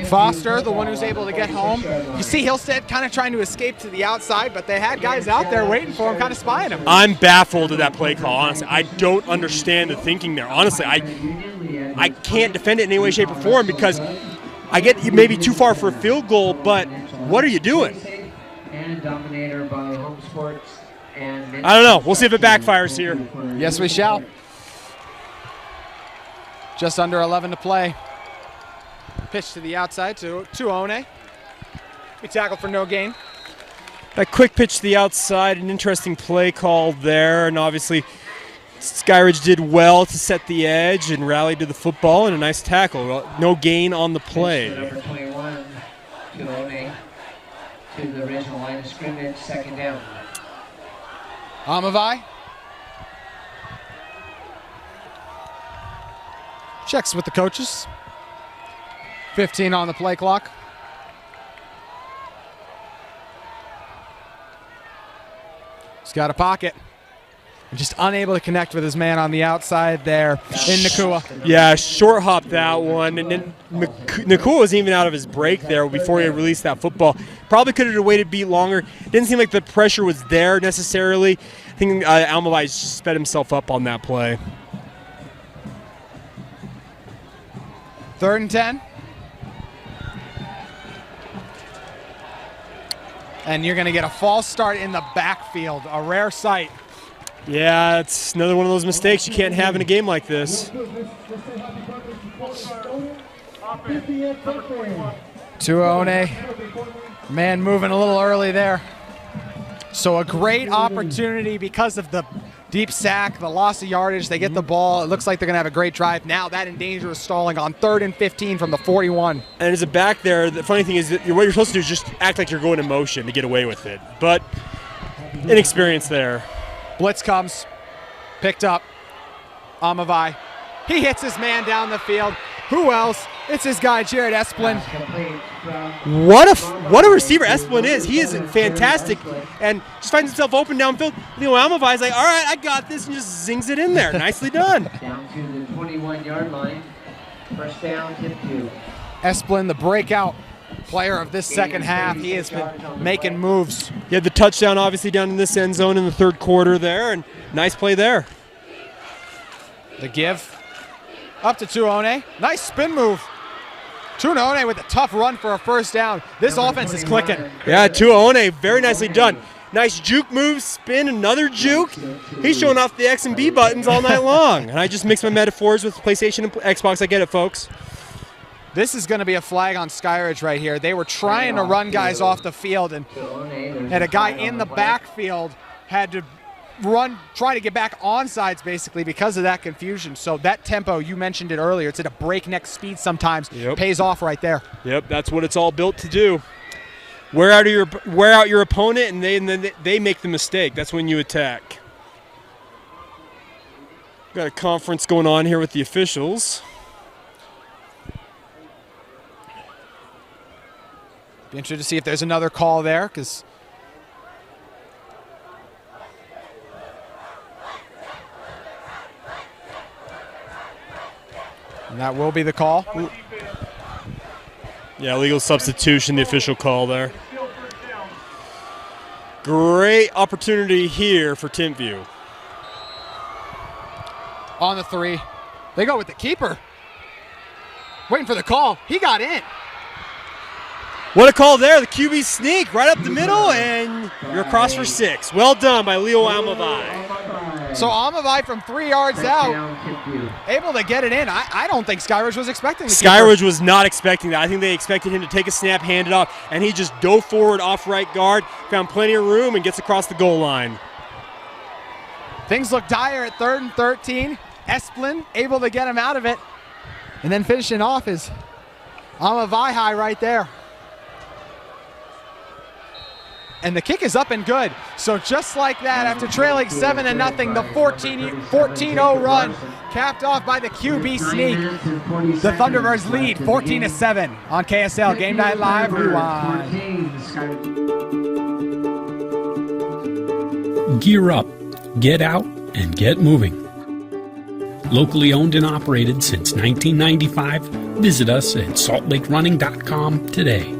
Foster, the one who's able to get home. You see Hillstead kind of trying to escape to the outside, but they had guys out there waiting for him, kind of spying him. I'm baffled at that play call, honestly. I don't understand the thinking there. Honestly, I can't defend it in any way, shape, or form, because I get you maybe too far for a field goal, but what are you doing? And Dominator by Home Sports. And I don't know. We'll see if it backfires here. Yes, we shall. Just under 11 to play. Pitch to the outside to One. We tackled for no gain. That quick pitch to the outside, an interesting play call there, and obviously Skyridge did well to set the edge and rallied to the football, and a nice tackle. No gain on the play. Number 21 to One to the original line of scrimmage, 2nd down. Amavai checks with the coaches. 15 on the play clock. He's got a pocket. Just unable to connect with his man on the outside there in Nakua. Yeah, short hop that one. And then Nakua was even out of his break there before he released that football. Probably could have waited a beat longer. Didn't seem like the pressure was there necessarily. I think Almavai just sped himself up on that play. 3rd and 10. And you're going to get a false start in the backfield, a rare sight. Yeah, it's another one of those mistakes you can't have in a game like this. To One. Man moving a little early there. So a great opportunity because of the deep sack, the loss of yardage. They get the ball. It looks like they're going to have a great drive. Now that in danger of stalling on 3rd and 15 from the 41. And as a back there, the funny thing is that what you're supposed to do is just act like you're going in motion to get away with it. But inexperience there. Blitz comes. Picked up. Amavai. He hits his man down the field. Who else It's his guy, Jared Esplin. What a receiver Esplin is. He is fantastic and just finds himself open downfield. Leo Almavai's like, all right, I got this, and just zings it in there. Nicely done. Down to the 21-yard line. First down, Timpview. Esplin, the breakout player of this second half. He has been making moves. He had the touchdown, obviously, down in this end zone in the third quarter there, and nice play there. The give. Up to Tuone. Nice spin move. Tuone with a tough run for a first down. This offense is clicking. Yeah, Tuone, very nicely done. Nice juke move, spin, another juke. He's showing off the X and B buttons all night long. And I just mix my metaphors with PlayStation and Xbox. I get it, folks. This is going to be a flag on Skyridge right here. They were trying to run guys off the field, and a guy in the backfield had to run, try to get back on sides basically because of that confusion. So that tempo, you mentioned it earlier, it's at a breakneck speed sometimes. Yep. Pays off right there. Yep, that's what it's all built to do. Wear out your opponent, and then they make the mistake. That's when you attack. Got a conference going on here with the officials. Be interested to see if there's another call there, because and that will be the call. Yeah, legal substitution, the official call there. Great opportunity here for Timpview. On the 3. They go with the keeper. Waiting for the call. He got in. What a call there. The QB sneak right up the middle, and you're across for 6. Well done by Leo Almavai. So Almavai from 3 yards out, able to get it in. I don't think Skyridge was expecting the Skyridge was not expecting that. I think they expected him to take a snap, hand it off, and he just dove forward off right guard, found plenty of room, and gets across the goal line. Things look dire at 3rd and 13. Esplin able to get him out of it. And then finishing off is Almavai right there. And the kick is up and good. So just like that, after trailing 7-0, the 14-0 run capped off by the QB sneak. The Thunderbirds lead 14-7 on KSL Game Night Live Rewind. Gear up, get out, and get moving. Locally owned and operated since 1995, visit us at saltlakerunning.com today.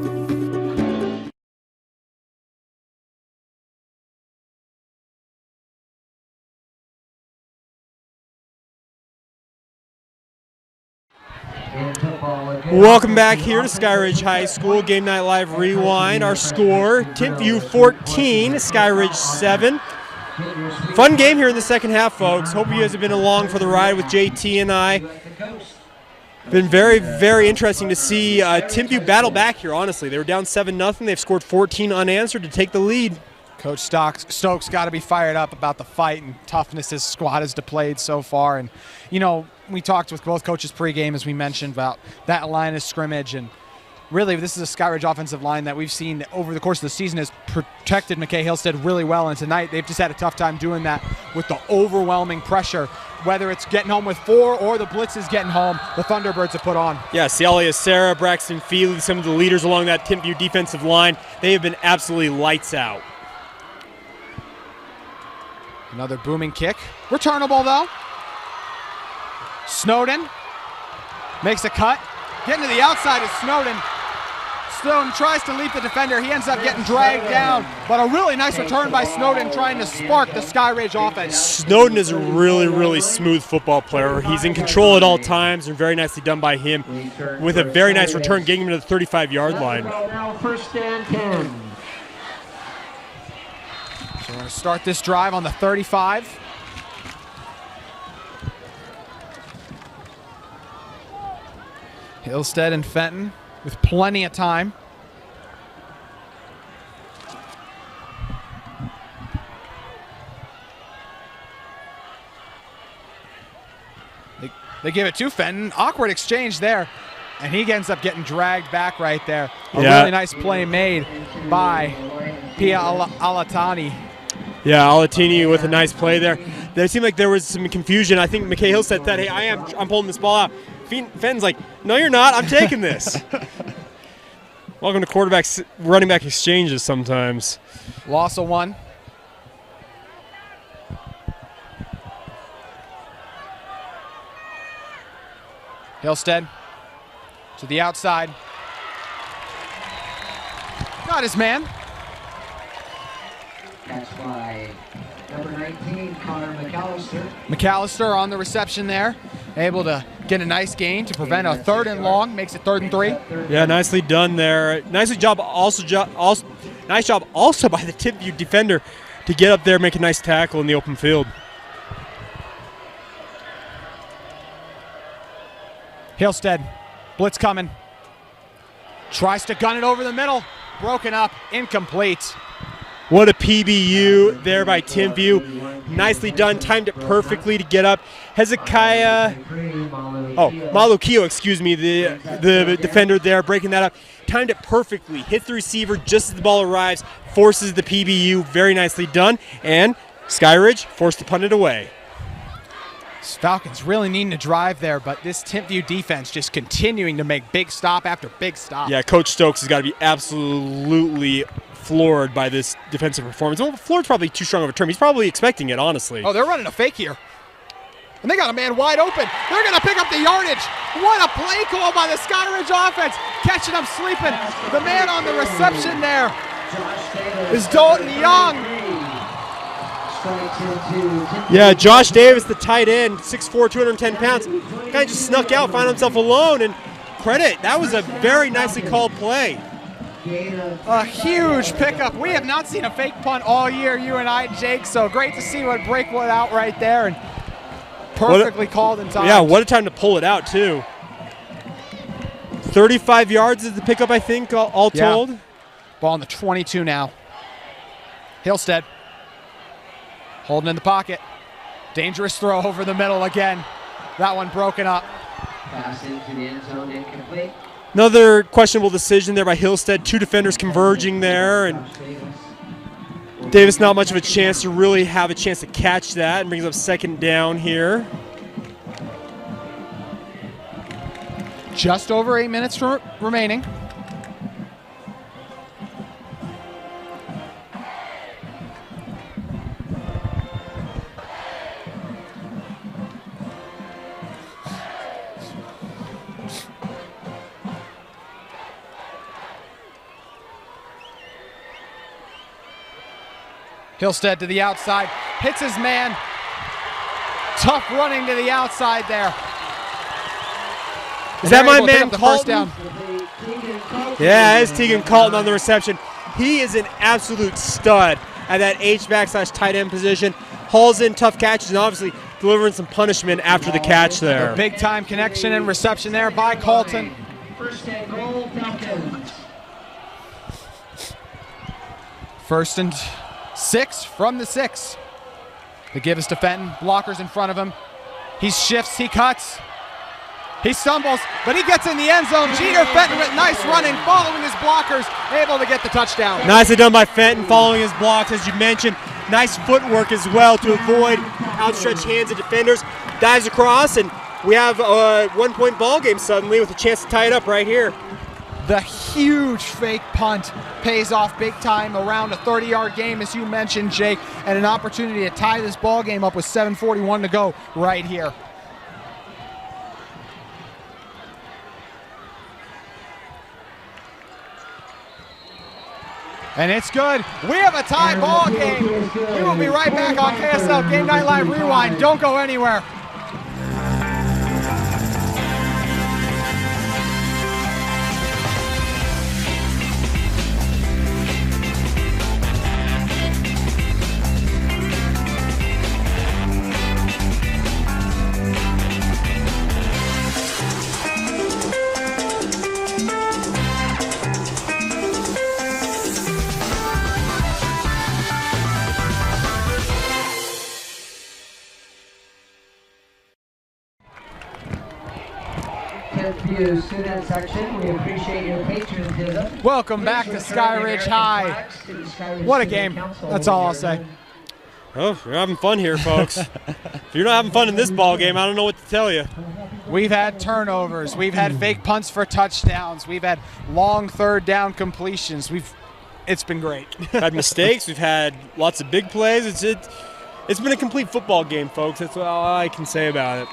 Welcome back here to Skyridge High School, Game Night Live Rewind. Our score, Timpview 14, Skyridge 7. Fun game here in the second half, folks. Hope you guys have been along for the ride with JT and I. Been very, very interesting to see Timpview battle back here, honestly. They were down 7-0. They've scored 14 unanswered to take the lead. Coach Stokes got to be fired up about the fight and toughness his squad has displayed so far. And, you know, we talked with both coaches pregame, as we mentioned, about that line of scrimmage. And really, this is a Skyridge offensive line that we've seen over the course of the season has protected McKay Hillstead really well. And tonight, they've just had a tough time doing that with the overwhelming pressure. Whether it's getting home with 4 or the blitz is getting home, the Thunderbirds have put on. Yeah, Cialia Serra, Braxton Feely, some of the leaders along that Timpview defensive line, they have been absolutely lights out. Another booming kick. Returnable, though. Snowden makes a cut. Getting to the outside is Snowden. Snowden tries to leap the defender. He ends up getting dragged down. But a really nice return by Snowden trying to spark the Skyridge offense. Snowden is a really, really smooth football player. He's in control at all times, and very nicely done by him with a very nice return, getting him to the 35-yard line. Now first and 10. So we're going to start this drive on the 35. Hillstead and Fenton with plenty of time. They give it to Fenton. Awkward exchange there. And he ends up getting dragged back right there. A really nice play made by Pia Alatani. Yeah, Alatini with a nice play there. There seemed like there was some confusion. I think McKay Hillstead said, hey, I'm pulling this ball out. Fenton's like, no, you're not. I'm taking this. Welcome to running back exchanges sometimes. Loss of 1. Hillstead to the outside. Got his man. Catch by number 19, Connor McAllister. McAllister on the reception there. Able to get a nice gain to prevent a 3rd and long. Makes it 3rd and 3. Yeah, nicely done there. Nice job also by the Timpview defender to get up there, make a nice tackle in the open field. Hillstead, blitz coming. Tries to gun it over the middle. Broken up, incomplete. What a PBU there by Timpview. Nicely done, timed it perfectly to get up. Malukio, excuse me, the defender there, breaking that up. Timed it perfectly, hits the receiver just as the ball arrives, forces the PBU, very nicely done. And Skyridge forced to punt it away. Falcons really needing to drive there, but this Timpview defense just continuing to make big stop after big stop. Yeah, Coach Stokes has got to be absolutely floored by this defensive performance. Well, floored's probably too strong of a term. He's probably expecting it, honestly. Oh, they're running a fake here. And they got a man wide open. They're going to pick up the yardage. What a play call by the Skyridge offense. Catching them sleeping. The man on the reception there is Dalton Young. Yeah, Josh Davis, the tight end, 6'4", 210 pounds. Guy just snuck out, found himself alone, and credit. That was a very nicely called play. A huge pickup. We have not seen a fake punt all year, you and I, Jake, so great to see what Breakwood out right there and perfectly called in time. Yeah, what a time to pull it out, too. 35 yards is the pickup, I think, all told. Ball on the 22 now. Hillstead. Holding in the pocket. Dangerous throw over the middle again. That one broken up. Pass into the end zone, incomplete. Another questionable decision there by Hillstead. 2 defenders converging there, and Davis not much of a chance to really have a chance to catch that, and brings up 2nd down here. Just over 8 minutes remaining. Hillstead to the outside, hits his man. Tough running to the outside there. Is that my man Colton? Yeah, it's Tegan Colton on the reception. He is an absolute stud at that H-back/tight end position. Hauls in tough catches and obviously delivering some punishment after the catch there. Big time connection and reception there by Colton. First and goal, Falcons. 1st and 6 from the 6. They give us to Fenton. Blockers in front of him. He shifts, he cuts. He stumbles, but he gets in the end zone. Jeter Fenton with nice running, following his blockers, able to get the touchdown. Nicely done by Fenton, following his blocks, as you mentioned. Nice footwork as well to avoid outstretched hands of defenders. Dives across, and we have a 1-point ball game suddenly with a chance to tie it up right here. The huge fake punt pays off big time around a 30-yard game, as you mentioned, Jake, and an opportunity to tie this ball game up with 7:41 to go right here. And it's good. We have a tie ball game. We will be right back on KSL Game Night Live Rewind. Don't go anywhere. Timpview student section, we appreciate your patriotism. Welcome back to Skyridge High. What a game. That's all I'll say. Oh, you're having fun here, folks. If you're not having fun in this ball game, I don't know what to tell you. We've had turnovers. We've had fake punts for touchdowns. We've had long third down completions. It's been great. We've had mistakes. We've had lots of big plays. It's been a complete football game, folks. That's all I can say about it.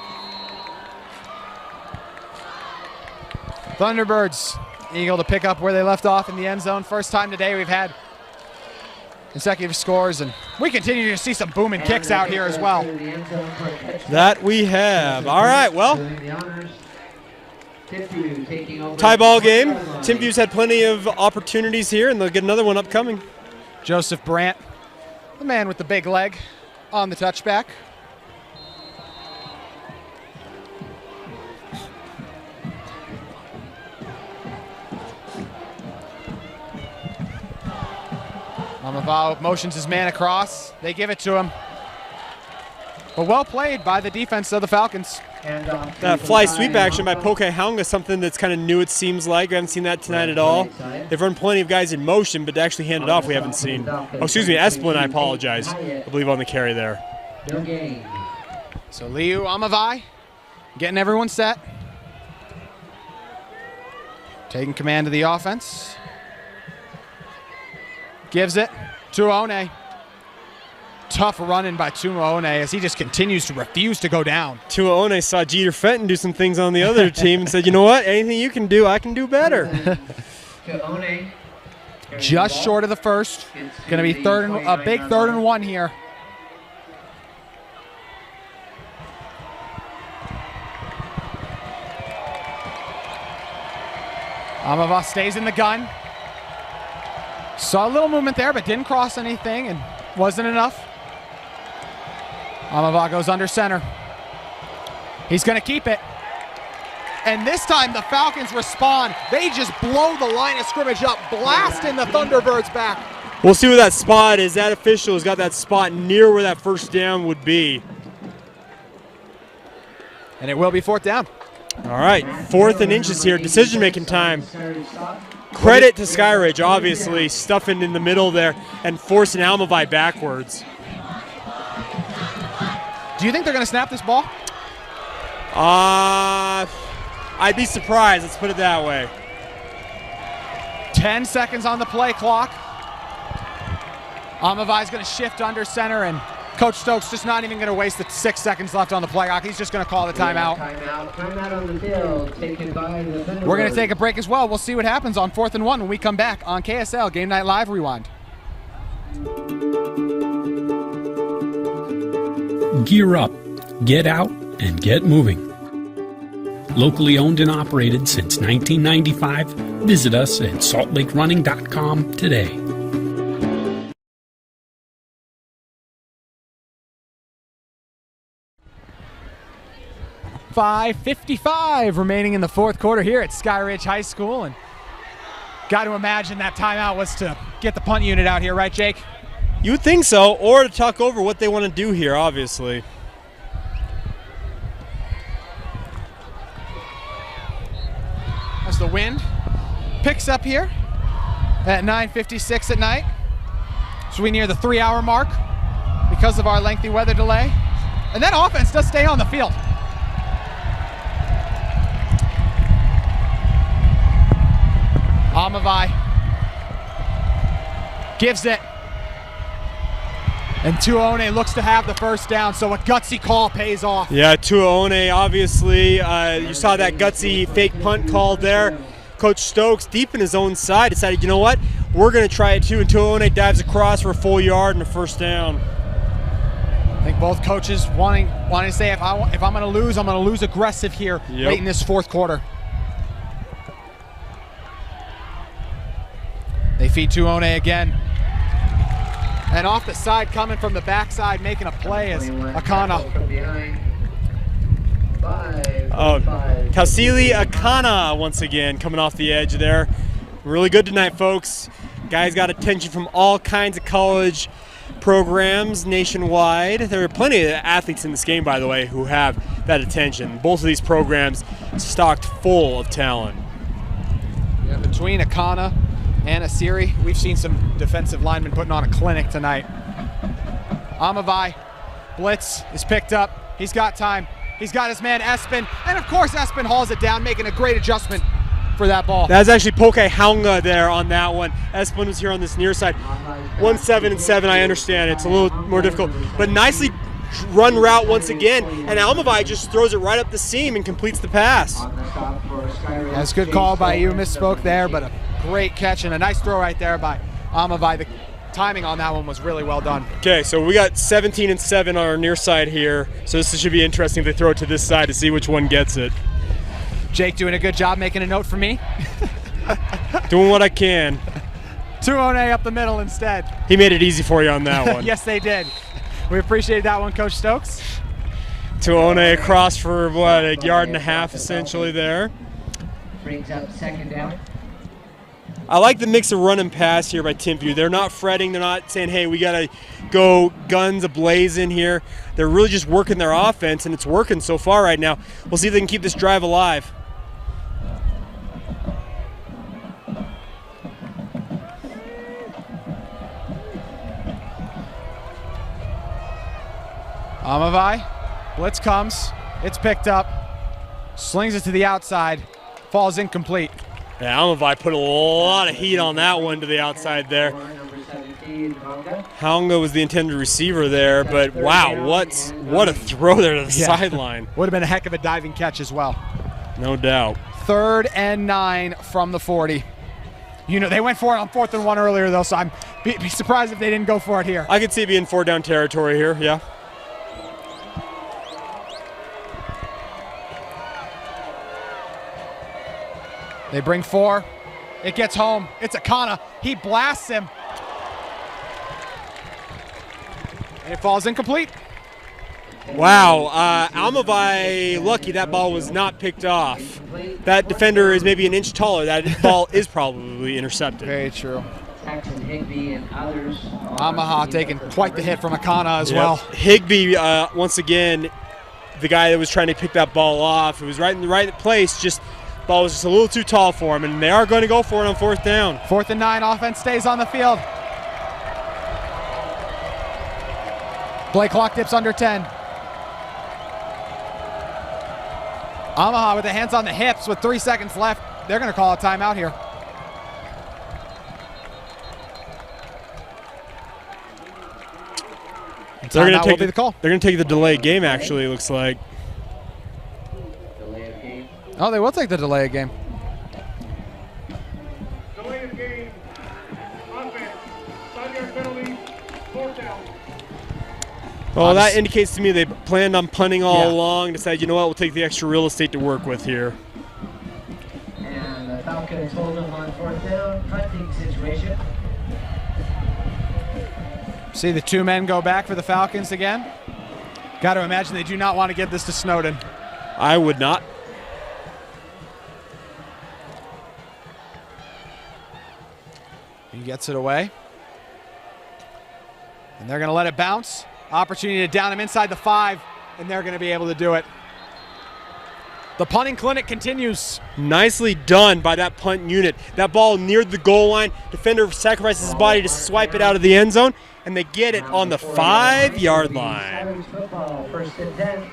Thunderbirds, Eagle to pick up where they left off in the end zone. First time today we've had consecutive scores, and we continue to see some booming kicks out here as well. That we have. All right, well, tie ball game. Timpview's had plenty of opportunities here, and they'll get another one upcoming. Joseph Brandt, the man with the big leg, on the touchback. Amavao motions his man across. They give it to him. But well played by the defense of the Falcons. That fly sweep action by Poke Haunga is something that's kind of new, it seems like. We haven't seen that tonight at all. They've run plenty of guys in motion, but to actually hand it off we haven't seen. Oh, excuse me, Esplin, I apologize. I believe on the carry there. So Liu Amavai getting everyone set. Taking command of the offense. Gives it to One. Tough running by Tua One as he just continues to refuse to go down. Tua One saw Jeter Fenton do some things on the other team and said, you know what, anything you can do, I can do better. Just short of the first. Going to be a big third and one here. Amava stays in the gun. Saw a little movement there, but didn't cross anything and wasn't enough. Amava goes under center. He's going to keep it. And this time the Falcons respond. They just blow the line of scrimmage up, blasting the Thunderbirds back. We'll see where that spot is. That official has got that spot near where that first down would be. And it will be fourth down. All right, 4th and inches here, decision-making time. Credit to Skyridge, obviously, stuffing in the middle there and forcing Almavai backwards. Do you think they're going to snap this ball? I'd be surprised, let's put it that way. 10 seconds on the play clock. Amavai's going to shift under center, and Coach Stokes just not even going to waste the 6 seconds left on the play clock. He's just going to call the timeout. Timeout on the field, taken by the Thunderbirds. We're going to take a break as well. We'll see what happens on 4th and 1 when we come back on KSL Game Night Live Rewind. Gear up, get out, and get moving. Locally owned and operated since 1995, visit us at saltlakerunning.com today. 5:55 remaining in the fourth quarter here at Skyridge High School, and got to imagine that timeout was to get the punt unit out here, right, Jake? You would think so, or to talk over what they want to do here, obviously. As the wind picks up here at 9:56 at night, so we near the 3-hour mark because of our lengthy weather delay, and that offense does stay on the field. Amavai gives it. And Tuone looks to have the first down, so a gutsy call pays off. Yeah, Tuone, obviously, you saw that gutsy fake punt called there. Coach Stokes, deep in his own side, decided, you know what, we're going to try it too, and Tuone dives across for a full yard and a first down. I think both coaches wanting to say, if I'm going to lose, I'm going to lose aggressive here late in this fourth quarter. They feed Tuone again. And off the side, coming from the backside, making a play is Akana. Kausili Akana once again coming off the edge there. Really good tonight, folks. Guys got attention from all kinds of college programs nationwide. There are plenty of athletes in this game, by the way, who have that attention. Both of these programs stocked full of talent. Yeah, between Akana and Asiri, we've seen some defensive linemen putting on a clinic tonight. Amavai, blitz is picked up. He's got time. He's got his man Espen, and of course Espen hauls it down, making a great adjustment for that ball. That's actually Poke Haunga there on that one. Espen was here on this near side. 1-7 and 7, I understand. It's a little more difficult, but nicely run route once again, and Amavai just throws it right up the seam and completes the pass. That's a good call by you, misspoke there, but a great catch and a nice throw right there by Amavai. The timing on that one was really well done. Okay, so we got 17 and 7 on our near side here, so this should be interesting if they throw it to this side to see which one gets it. Jake doing a good job making a note for me. Doing what I can. Tuone up the middle instead. He made it easy for you on that one. Yes, they did. We appreciate that one, Coach Stokes. Tuone across for, what, a yard and a half essentially there. Brings up second down. I like the mix of run and pass here by Timpview. They're not fretting. They're not saying, hey, we got to go guns ablaze in here. They're really just working their offense, and it's working so far right now. We'll see if they can keep this drive alive. Amavai, blitz comes. It's picked up. Slings it to the outside. Falls incomplete. Yeah, Amavai put a lot of heat on that one to the outside there. Haunga was the intended receiver there, but wow, what a throw there to the sideline. Would have been a heck of a diving catch as well. No doubt. 3rd and 9 from the 40. You know, they went for it on 4th and 1 earlier, though, so I'm be surprised if they didn't go for it here. I could see it being 4 down territory here, yeah. They bring 4. It gets home. It's Akana. He blasts him. And it falls incomplete. Wow, Amavai lucky that ball was not picked off. That defender is maybe an inch taller. That ball is probably intercepted. Very true. Higby and others. Amaha taking quite the hit from Akana as well. Higby, once again, the guy that was trying to pick that ball off, it was right in the right place, just ball was just a little too tall for him, and they are going to go for it on 4th down. 4th and 9, offense stays on the field. Play clock dips under 10. Amaha with the hands on the hips with 3 seconds left. They're going to call a timeout here. They're going to take the call. They're going to take the delay game. Actually, it looks like. Delay of game. Oh, they will take the delay of game. Delay of game. Offense. 5-yard penalty. 4th down. Well, that indicates to me they planned on punting all along. Decided, you know what, we'll take the extra real estate to work with here. And the Falcons hold them on 4th down. Punting situation. See the 2 men go back for the Falcons again. Got to imagine they do not want to give this to Snowden. I would not. He gets it away. And they're going to let it bounce. Opportunity to down him inside the 5, and they're going to be able to do it. The punting clinic continues. Nicely done by that punt unit. That ball neared the goal line. Defender sacrifices his body to swipe it out of the end zone, and they get it on the 5-yard line. Football, 1st and 10.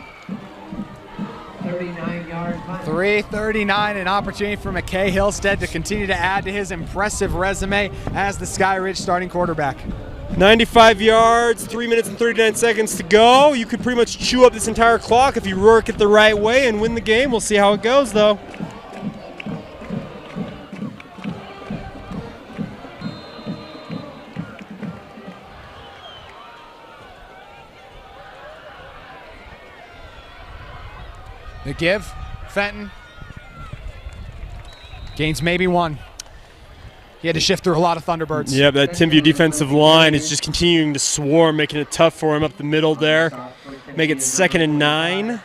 39-yard punt. 3:39, an opportunity for McKay Hillstead to continue to add to his impressive resume as the Skyridge starting quarterback. 95 yards, 3 minutes and 39 seconds to go. You could pretty much chew up this entire clock if you work it the right way and win the game. We'll see how it goes, though. The give, Fenton. Gains maybe 1. He had to shift through a lot of Thunderbirds. Yeah, that Timpview defensive line is just continuing to swarm, making it tough for him up the middle there. Make it 2nd and 9.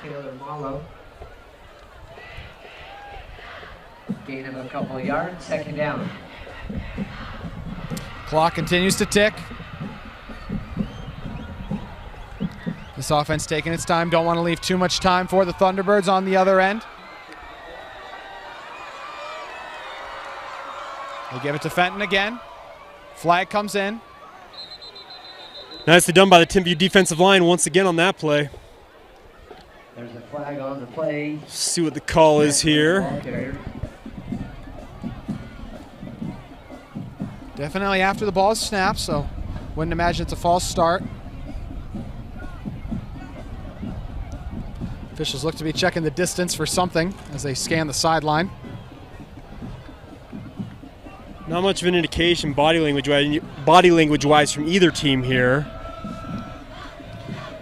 Gain of a couple of yards, 2nd down. Clock continues to tick. This offense taking its time. Don't want to leave too much time for the Thunderbirds on the other end. They give it to Fenton again. Flag comes in. Nicely done by the Timpview defensive line once again on that play. There's a flag on the play. See what the call is here. Definitely after the ball is snapped, so wouldn't imagine it's a false start. Officials look to be checking the distance for something as they scan the sideline. Not much of an indication body language-wise from either team here.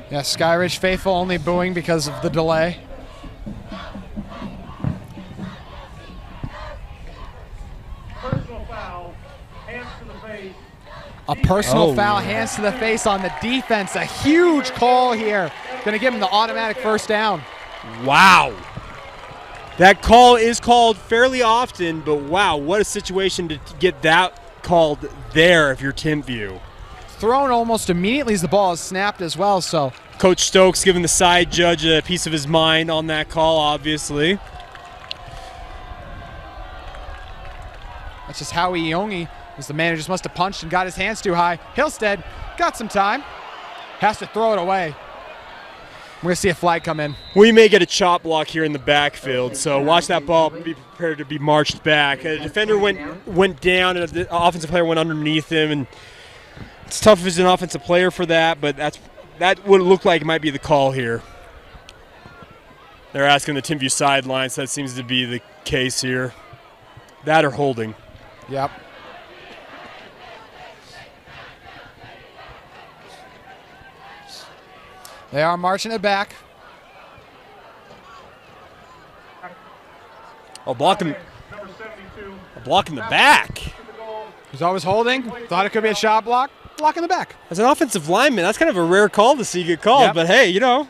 Yeah, Skyridge faithful only booing because of the delay. Personal foul, hands to the face. A personal foul, hands to the face on the defense. A huge call here. Going to give him the automatic first down. Wow. That call is called fairly often, but wow, what a situation to get that called there if you're Timpview. Thrown almost immediately as the ball is snapped as well, so. Coach Stokes giving the side judge a piece of his mind on that call, obviously. That's just Howie Iongi, as the man just must have punched and got his hands too high. Hillstead got some time, has to throw it away. We're going to see a flag come in. We may get a chop block here in the backfield, so watch that ball, be prepared to be marched back. A defender went down, and the offensive player went underneath him, and it's tough as an offensive player for that, but that would look like it might be the call here. They're asking the Timpview sidelines, so that seems to be the case here. That or holding. Yep. They are marching it back. Oh, blocking Number 72. a block in the back. He's always holding. Thought it could be a shot block. Block in the back. As an offensive lineman, that's kind of a rare call to see get called, Yep. but hey, you know.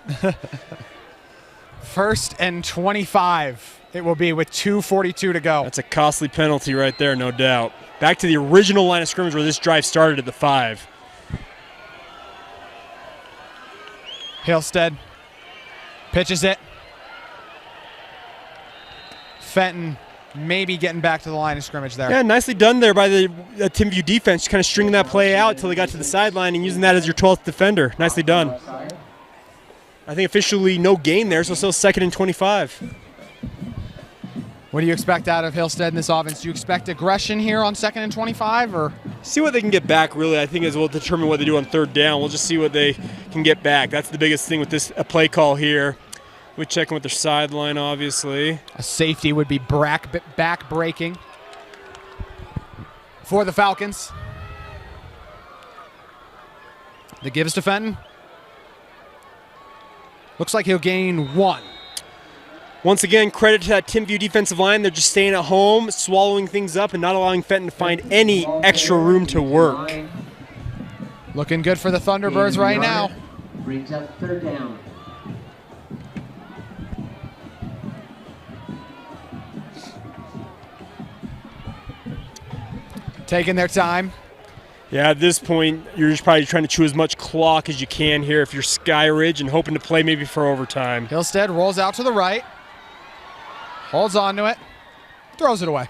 1st and 25. It will be with 2:42 to go. That's a costly penalty right there, no doubt. Back to the original line of scrimmage where this drive started at the 5. Hillstead pitches it. Fenton maybe getting back to the line of scrimmage there. Yeah, nicely done there by the Timpview defense, just kind of stringing that play out until they got to the sideline and using that as your 12th defender. Nicely done. I think officially no gain there, so still 2nd and 25. What do you expect out of Hillstead in this offense? Do you expect aggression here on 2nd and 25, or? See what they can get back, really, I think, as will determine what they do on 3rd down. We'll just see what they can get back. That's the biggest thing with this play call here. We're checking with their sideline, obviously. A safety would be back breaking for the Falcons. The gives to Fenton. Looks like he'll gain 1. Once again, credit to that Timpview defensive line. They're just staying at home, swallowing things up, and not allowing Fenton to find any extra room to work. Looking good for the Thunderbirds right now. Brings up 3rd down. Taking their time. Yeah, at this point, you're just probably trying to chew as much clock as you can here if you're Skyridge and hoping to play maybe for overtime. Hillstead rolls out to the right. Holds on to it. Throws it away.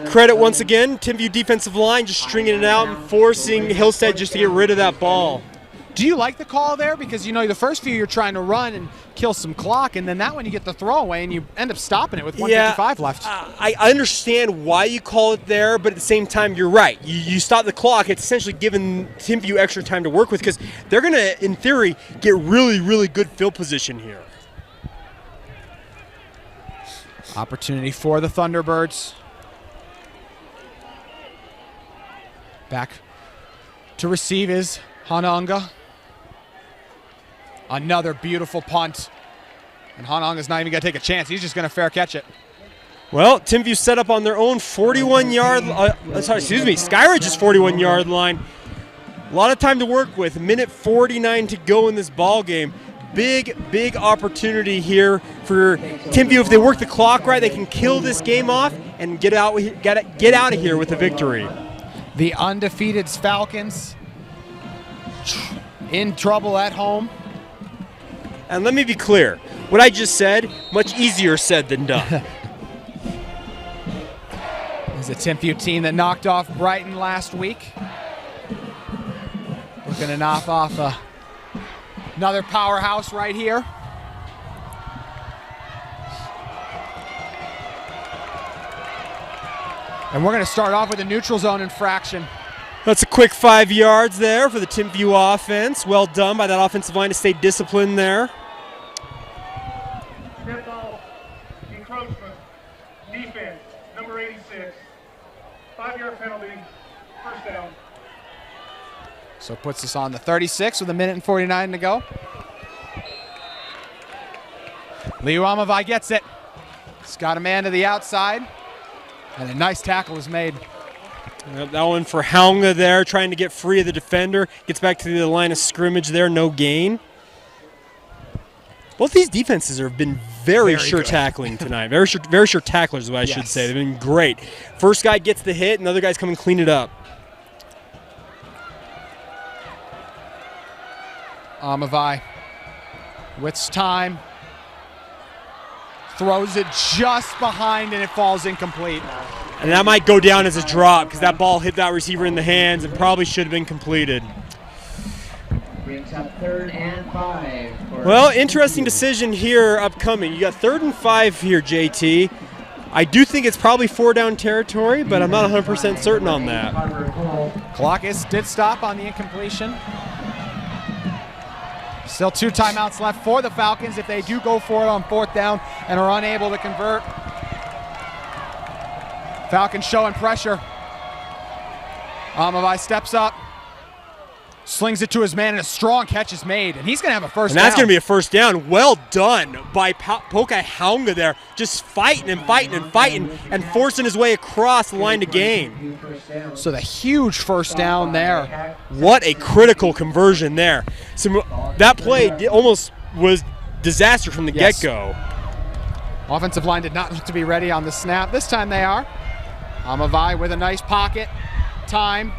Credit once again, Timpview defensive line just stringing it out and forcing Hillstead just to get rid of that ball. Do you like the call there? Because, you know, the first few you're trying to run and kill some clock, and then that one you get the throwaway and you end up stopping it with 1:55 left. I understand why you call it there, but at the same time, you're right. You stop the clock, it's essentially giving Timpview extra time to work with because they're going to, in theory, get really, really good field position here. Opportunity for the Thunderbirds. Back to receive is Hananga. Another beautiful punt. And Hananga's not even going to take a chance. He's just going to fair catch it. Well, Timpview set up on their own 41-yard, Skyridge's 41-yard line. A lot of time to work with. 1:49 to go in this ball game. Big, big opportunity here for Timpview. If they work the clock right, they can kill this game off and get out of here with a victory. The undefeated Falcons in trouble at home. And let me be clear, what I just said, much easier said than done. As This is a Timpview team that knocked off Brighton last week. Looking to knock off another powerhouse right here. And we're going to start off with a neutral zone infraction. That's a quick 5 yards there for the Timpview offense. Well done by that offensive line to stay disciplined there. Step ball, encroachment, defense, number 86. 5-yard penalty, first down. So puts us on the 36 with 1:49 to go. Liu Amavai gets it. He's got a man to the outside. And a nice tackle is made. Yep, that one for Haunga there, trying to get free of the defender. Gets back to the line of scrimmage there, no gain. Both these defenses have been very sure good. tackling tonight. Very sure tacklers is what I should say. They've been great. First guy gets the hit, and the other guy's coming clean it up. Amavai with time. Throws it just behind, and it falls incomplete. And that might go down as a drop because that ball hit that receiver in the hands and probably should have been completed. Brings up 3rd and 5. Well, interesting decision here upcoming. You got 3rd and 5 here, JT. I do think it's probably 4-down territory, but I'm not 100% certain on that. Clock did stop on the incompletion. Still 2 timeouts left for the Falcons if they do go for it on 4th down and are unable to convert. Falcons showing pressure. Amavai steps up, slings it to his man, and a strong catch is made, and he's going to have a first down. And that's going to be a first down. Well done by Pokai Haunga there, just fighting and forcing his way across the line to gain. So the huge first down there. What a critical conversion there. So that play almost was disaster from the get-go. Offensive line did not look to be ready on the snap. This time they are. Amavai with a nice pocket. Time.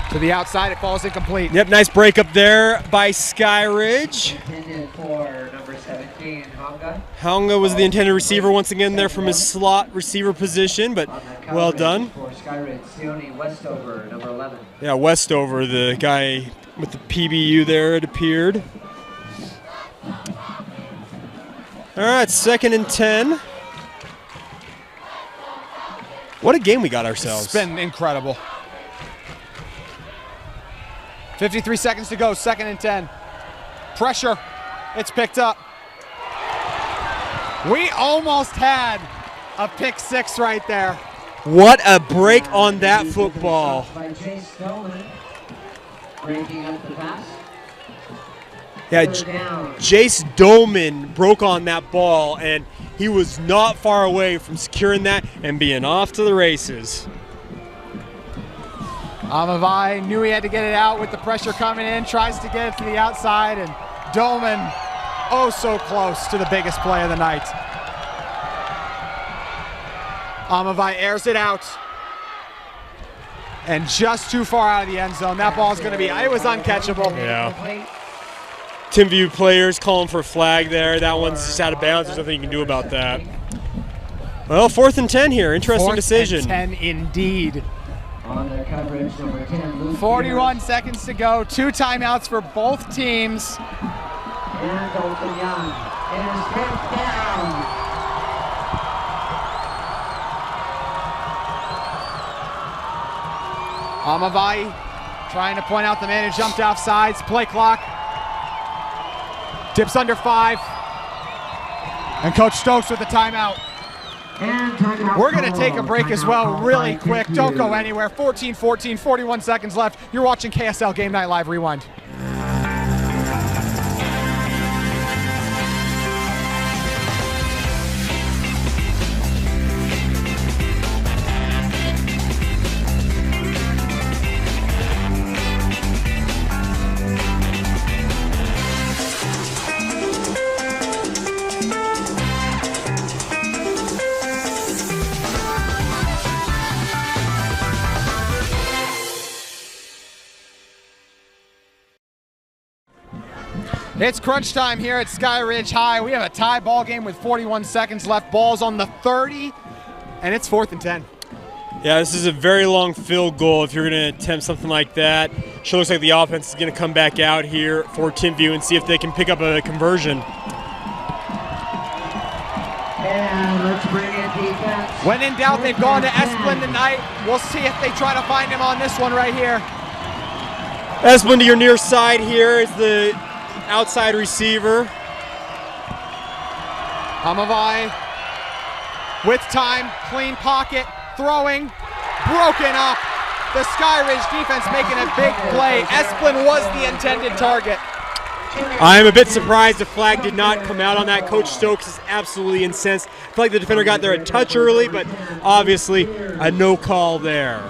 To the outside, it falls incomplete. Yep, nice break up there by Skyridge. Intended for number 17, Haunga. Haunga was the intended receiver once again there from his slot receiver position, but well done. For Skyridge, Sione Westover, number 11. Yeah, Westover, the guy with the PBU there, it appeared. All right, 2nd and 10. What a game we got ourselves. It's been incredible. 53 seconds to go, 2nd and 10. Pressure, it's picked up. We almost had a pick 6 right there. What a break on that football. By Jace Dolan, breaking up the pass. Yeah, 3rd down. Jace Doman broke on that ball, and he was not far away from securing that and being off to the races. Amavai knew he had to get it out with the pressure coming in, tries to get it to the outside, and Doman, oh so close to the biggest play of the night. Amavai airs it out, and just too far out of the end zone. That ball's going to be, it was uncatchable. Yeah. Timpview players calling for a flag there. That one's just out of bounds. There's nothing you can do about that. Well, 4th and 10 here. Interesting decision. 4th and 10 indeed. On their coverage, number 10, Luke 41 seconds to go. 2 timeouts for both teams. And Dalton Young. It is picked down. Amavai trying to point out the man who jumped off sides. Play clock. Dips under 5. And Coach Stokes with the timeout. We're going to take a break as well really quick. Don't go anywhere. 14-14, 41 seconds left. You're watching KSL Game Night Live Rewind. It's crunch time here at Skyridge High. We have a tie ball game with 41 seconds left. Ball's on the 30. And it's 4th and 10. Yeah, this is a very long field goal if you're going to attempt something like that. Sure looks like the offense is going to come back out here for Timpview and see if they can pick up a conversion. And let's bring in defense. When in doubt, they've gone to Esplin tonight. We'll see if they try to find him on this one right here. Esplin to your near side here is the outside receiver. Hamavai with time, clean pocket, throwing, broken up. The Skyridge defense making a big play. Esplin was the intended target. I am a bit surprised the flag did not come out on that. Coach Stokes is absolutely incensed. I feel like the defender got there a touch early, but obviously a no call there.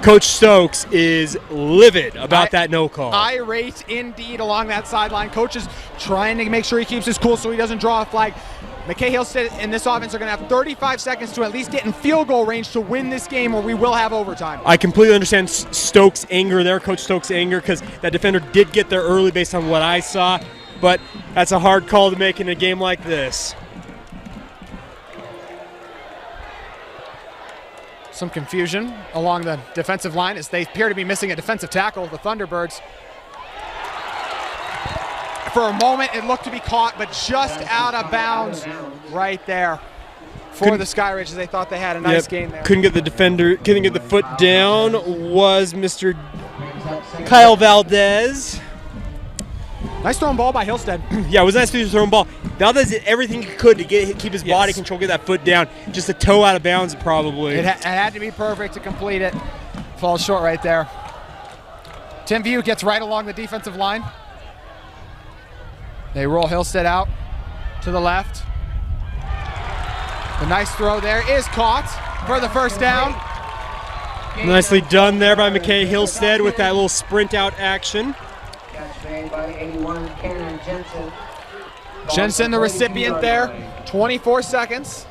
Coach Stokes is livid about that no call. Irate indeed along that sideline. Coach is trying to make sure he keeps his cool so he doesn't draw a flag. McKay Hillstead and this offense are going to have 35 seconds to at least get in field goal range to win this game, or we will have overtime. I completely understand Stokes' anger there, Coach Stokes' anger, because that defender did get there early based on what I saw, but that's a hard call to make in a game like this. Some confusion along the defensive line as they appear to be missing a defensive tackle, the Thunderbirds. For a moment, it looked to be caught, but just out of bounds right there for the Skyridge as they thought they had a nice game there. Couldn't get the defender, couldn't get the foot down, was Mr. Kyle Valdez. Nice thrown ball by Hillstead. Yeah, it was a nice throwing ball. Valdez did everything he could to keep his body control, get that foot down. Just a toe out of bounds probably. It had to be perfect to complete it. Falls short right there. Timpview gets right along the defensive line. They roll Hillstead out to the left. The nice throw there is caught for the first down. Nicely done there by McKay Hillstead with that little sprint out action. Catch made by 81 Cannon Jensen. Jensen, the recipient there. 24 seconds.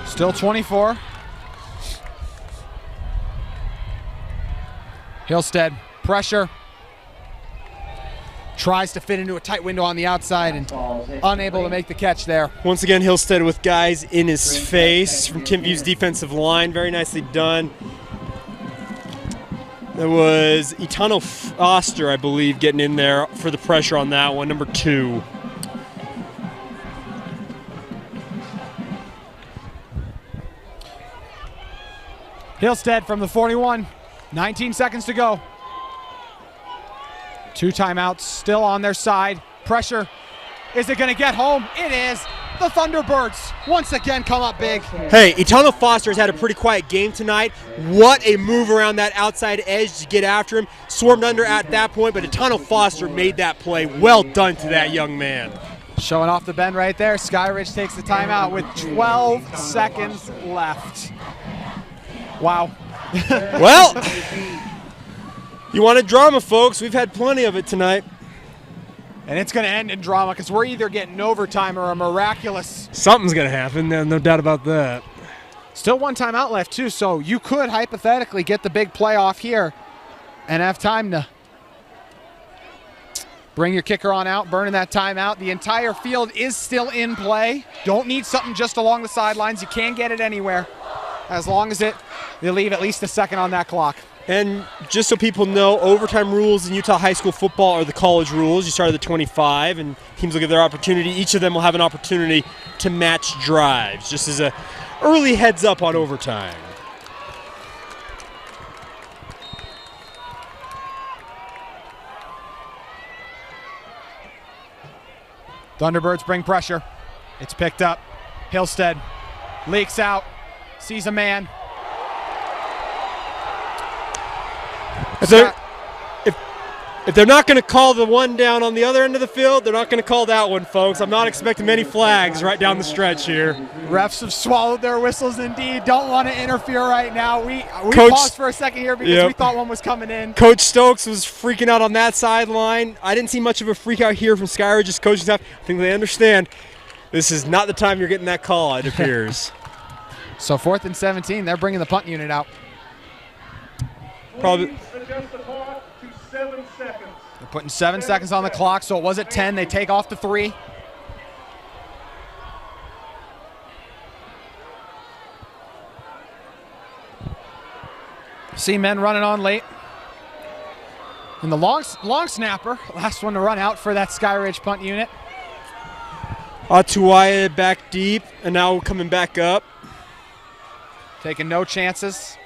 Still 24. Hillstead, pressure. Tries to fit into a tight window on the outside and unable to make the catch there. Once again, Hillstead with guys in his face from Timpview's defensive line. Very nicely done. There was Itano Foster, I believe, getting in there for the pressure on that one, number 2. Hillstead from the 41. 19 seconds to go. 2 timeouts still on their side. Pressure. Is it going to get home? It is. The Thunderbirds once again come up big. Hey, Itano Foster has had a pretty quiet game tonight. What a move around that outside edge to get after him. Swarmed under at that point, but Itano Foster made that play. Well done to that young man. Showing off the bend right there. Skyridge takes the timeout with 12 seconds left. Wow. Well, you wanted drama, folks. We've had plenty of it tonight. And it's going to end in drama because we're either getting overtime or a miraculous. Something's going to happen, no doubt about that. Still 1 timeout left, too, so you could hypothetically get the big playoff here and have time to bring your kicker on out, burning that timeout. The entire field is still in play. Don't need something just along the sidelines. You can get it anywhere as long as they leave at least a second on that clock. And just so people know, overtime rules in Utah high school football are the college rules. You start at the 25, and teams will get their opportunity. Each of them will have an opportunity to match drives, just as a early heads up on overtime. Thunderbirds bring pressure. It's picked up. Hillstead leaks out, sees a man. If they're not going to call the one down on the other end of the field, they're not going to call that one, folks. I'm not expecting many flags right down the stretch here. Refs have swallowed their whistles indeed. Don't want to interfere right now. We paused for a second here because we thought one was coming in. Coach Stokes was freaking out on that sideline. I didn't see much of a freak out here from Skyridge's coaching staff. I think they understand this is not the time you're getting that call, it appears. So 4th and 17, they're bringing the punt unit out. Probably. Please adjust the clock to 7 seconds. They're putting 7 seconds on the clock, so it was at 10. They take off to 3. See men running on late. And the long snapper, last one to run out for that Skyridge punt unit. Atuaya back deep, and now coming back up. Taking no chances.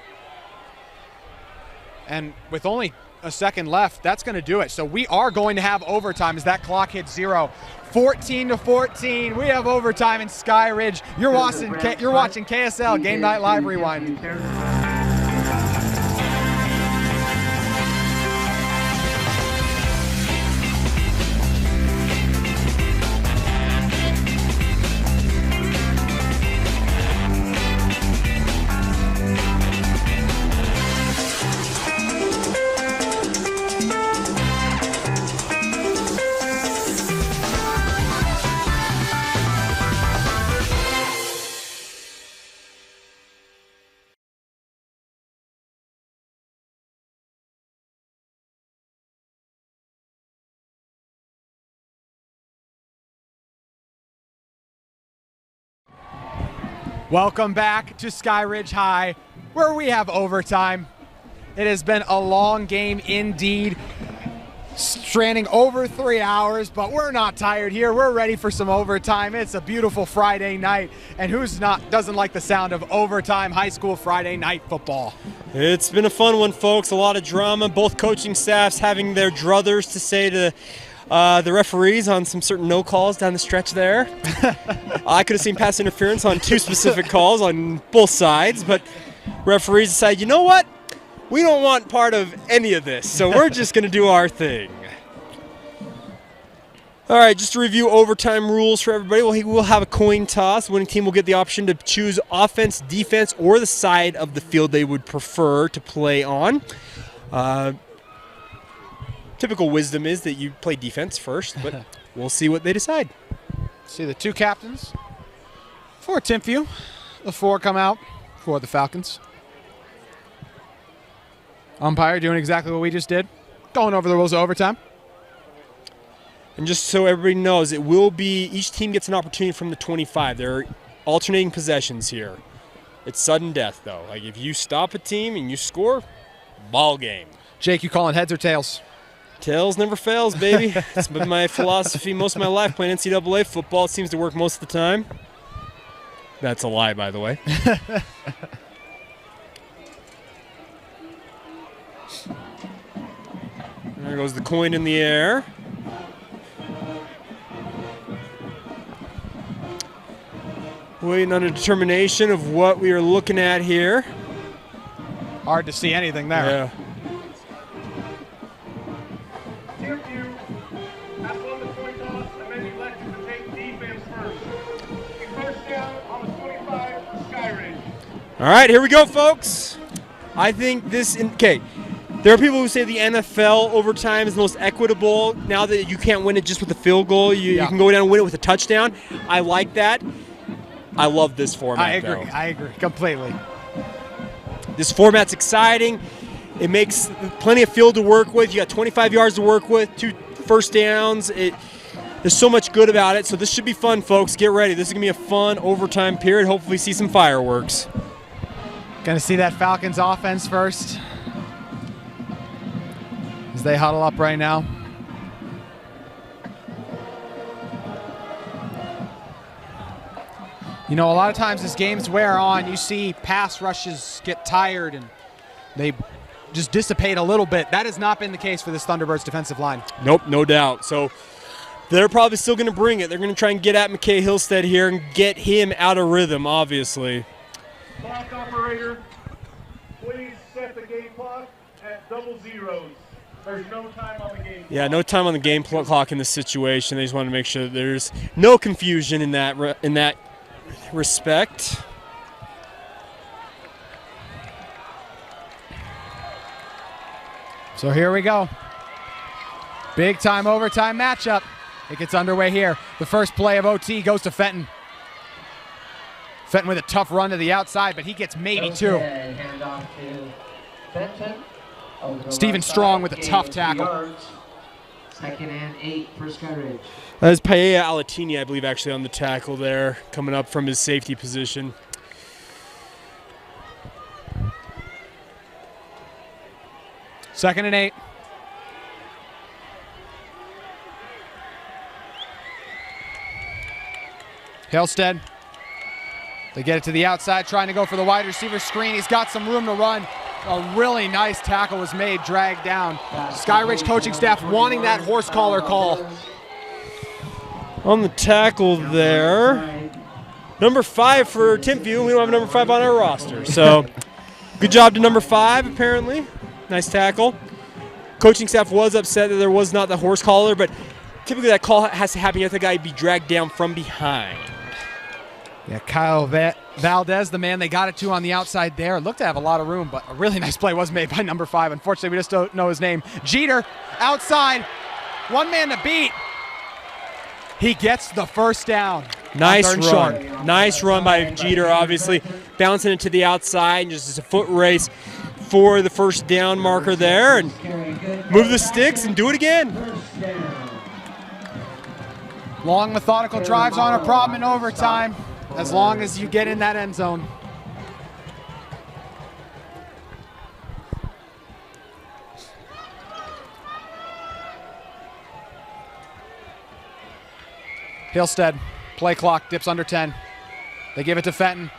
And with only a second left, that's going to do it. So we are going to have overtime as that clock hits 0. 14-14. We have overtime in Skyridge. You're watching KSL Game Night Live Rewind. Welcome back to Skyridge High, where we have overtime. It has been a long game indeed, straining over 3 hours, but we're not tired here. We're ready for some overtime. It's a beautiful Friday night, and doesn't like the sound of overtime high school Friday night football? It's been a fun one, folks. A lot of drama. Both coaching staffs having their druthers to say to the referees on some certain no calls down the stretch there. I could have seen pass interference on 2 specific calls on both sides, but referees decide, you know what? We don't want part of any of this, so we're just going to do our thing. All right, just to review overtime rules for everybody. We'll have a coin toss. The winning team will get the option to choose offense, defense, or the side of the field they would prefer to play on. Typical wisdom is that you play defense first, but we'll see what they decide. See the 2 captains for Timpview. The 4 come out for the Falcons. Umpire doing exactly what we just did, going over the rules of overtime. And just so everybody knows, it will be each team gets an opportunity from the 25. They're alternating possessions here. It's sudden death, though. Like if you stop a team and you score, ball game. Jake, you calling heads or tails? Tails never fails, baby. It's been my philosophy most of my life playing NCAA football. It seems to work most of the time. That's a lie, by the way. There goes the coin in the air. Waiting on a determination of what we are looking at here. Hard to see anything there. Yeah. Timpview has won the coin toss and then elected to take defense first. A first down on the 25 for Skyridge. All right, here we go, folks. I think okay. There are people who say the NFL overtime is the most equitable. Now that you can't win it just with a field goal, you can go down and win it with a touchdown. I like that. I love this format. I agree completely. This format's exciting. It makes plenty of field to work with. You got 25 yards to work with, 2 first downs. There's so much good about it. So this should be fun, folks. Get ready. This is going to be a fun overtime period. Hopefully see some fireworks. Going to see that Falcons offense first as they huddle up right now. You know, a lot of times as games wear on, you see pass rushes get tired and they just dissipate a little bit. That has not been the case for this Thunderbirds defensive line. Nope, no doubt. So they're probably still going to bring it. They're going to try and get at McKay Hillstead here and get him out of rhythm, obviously. Clock operator, please set the game clock at 00. There's no time on the game clock. Yeah, no time on the game clock in this situation. They just want to make sure that there's no confusion in that respect. So here we go. Big time overtime matchup. It gets underway here. The first play of OT goes to Fenton. Fenton with a tough run to the outside, but he gets maybe 2. Hand off to Fenton. Stephen Strong with a tough tackle. Second and 8 for Skyridge. That is Paella Alatini, I believe, actually on the tackle there, coming up from his safety position. Second and 8. Halstead. They get it to the outside, trying to go for the wide receiver screen. He's got some room to run. A really nice tackle was made, dragged down. Skyridge coaching staff wanting that horse collar call. On the tackle there, number 5 for Timpview. We don't have number 5 on our roster. So good job to number 5, apparently. Nice tackle. Coaching staff was upset that there was not the horse collar, but typically that call has to happen. You have the guy be dragged down from behind. Yeah, Kyle Valdez, the man they got it to on the outside there. Looked to have a lot of room, but a really nice play was made by number 5. Unfortunately, we just don't know his name. Jeter, outside. One man to beat. He gets the first down. Nice run. Nice run by Jeter, obviously. Bouncing it to the outside, and just as a foot race for the first down marker there. And move the sticks and do it again. Long, methodical drives aren't a problem in overtime, as long as you get in that end zone. Halstead, play clock, dips under 10. They give it to Fenton.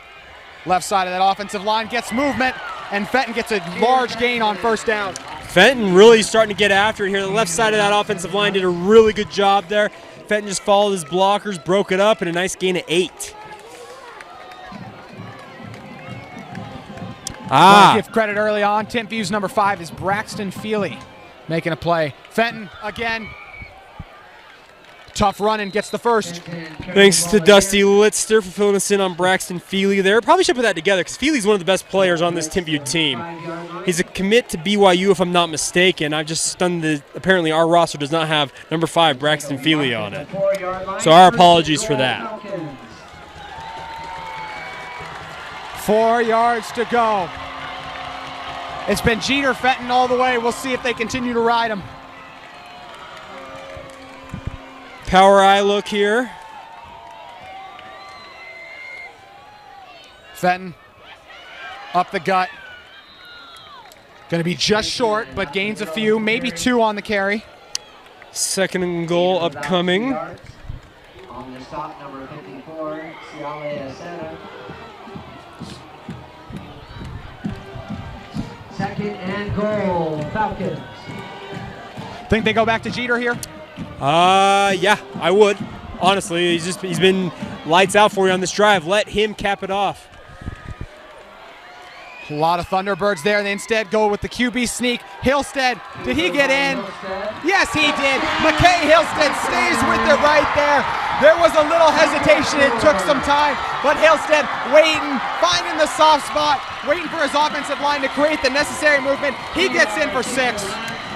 Left side of that offensive line gets movement, and Fenton gets a large gain on first down. Fenton really starting to get after it here. The left side of that offensive line did a really good job there. Fenton just followed his blockers, broke it up, and a nice gain of 8. Want to give credit early on. Timpview's number 5 is Braxton Feely making a play. Fenton again. Tough run and gets the first. Thanks to Dusty Litster for filling us in on Braxton Feely there. Probably should put that together because Feely's one of the best players on this Timpview team. He's a commit to BYU if I'm not mistaken. I'm just stunned that apparently our roster does not have number 5 Braxton Feely on it. So our apologies for that. 4 yards to go. It's been Jeter Fenton all the way. We'll see if they continue to ride him. Power eye look here. Fenton up the gut. Going to be just short, but gains a few, maybe 2 on the carry. Second and goal upcoming. On the stop, number 54, Ciale Asena. Second and goal, Falcons. Think they go back to Jeter here? Yeah, I would. Honestly, he's been lights out for you on this drive. Let him cap it off. A lot of Thunderbirds there. They instead go with the QB sneak. Halstead, did he get in? Yes, he did. McKay Halstead stays with it right there. There was a little hesitation. It took some time, but Halstead waiting, finding the soft spot, waiting for his offensive line to create the necessary movement. He gets in for 6.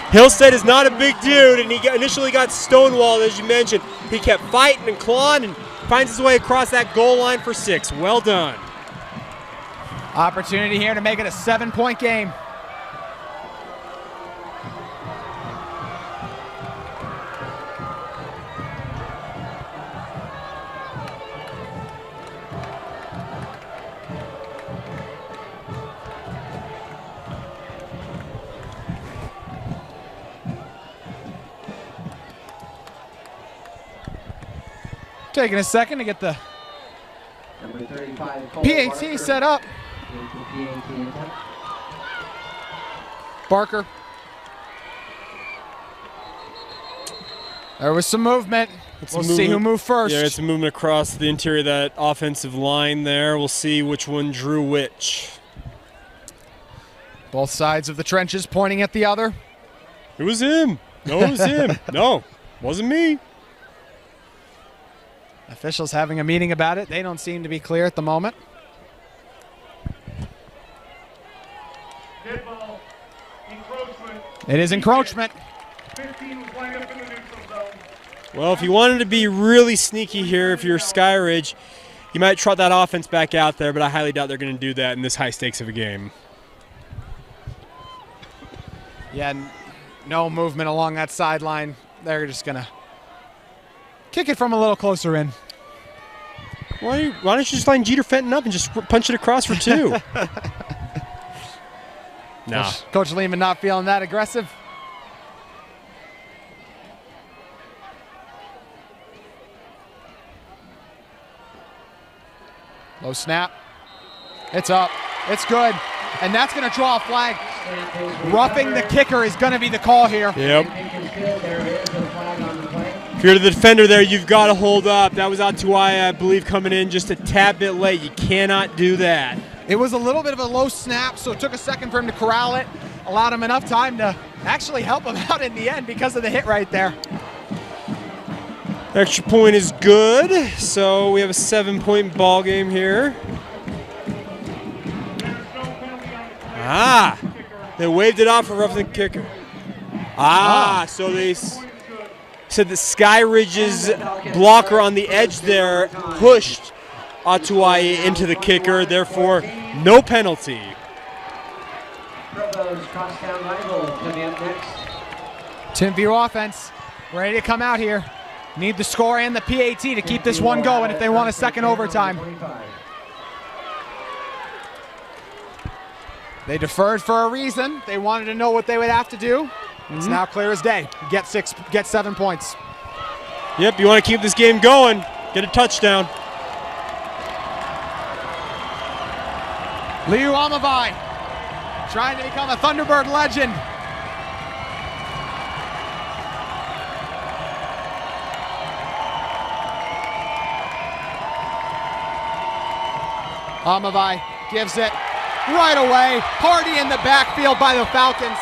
Halstead is not a big dude, and he initially got stonewalled, as you mentioned. He kept fighting and clawing and finds his way across that goal line for 6. Well done. Opportunity here to make it a 7-point game. Taking a second to get the PAT set up. Barker. There was some movement. We'll see who moved first. Yeah, it's a movement across the interior of that offensive line there. We'll see which one drew which. Both sides of the trenches pointing at the other. It was him. No, it was him. No, wasn't me. Officials having a meeting about it. They don't seem to be clear at the moment. Dead ball. Encroachment. It is encroachment. 15 was lined up in the neutral zone. Well, if you wanted to be really sneaky here, if you're Skyridge, you might trot that offense back out there, but I highly doubt they're going to do that in this high stakes of a game. Yeah, no movement along that sideline. They're just going to kick it from a little closer in. Why don't you just line Jeter Fenton up and just punch it across for 2? No. Coach Lehman not feeling that aggressive. Low snap. It's up. It's good. And that's going to draw a flag. Roughing the kicker is going to be the call here. Yep. If you're the defender there, you've got to hold up. That was Atuai, I believe, coming in just a tad bit late. You cannot do that. It was a little bit of a low snap, so it took a second for him to corral it. Allowed him enough time to actually help him out in the end because of the hit right there. Extra point is good, so we have a 7-point ball game here. They waved it off for roughing the kicker. So they said that Skyridge's blocker on the edge there pushed Atuai into the kicker, therefore no penalty. Timpview offense ready to come out here. Need the score and the PAT to keep this one going if they want a second overtime. They deferred for a reason. They wanted to know what they would have to do. It's now clear as day. Get 7 points. Yep, you want to keep this game going. Get a touchdown. Liu Amavai trying to become a Thunderbird legend. Amavai gives it right away. Party in the backfield by the Falcons.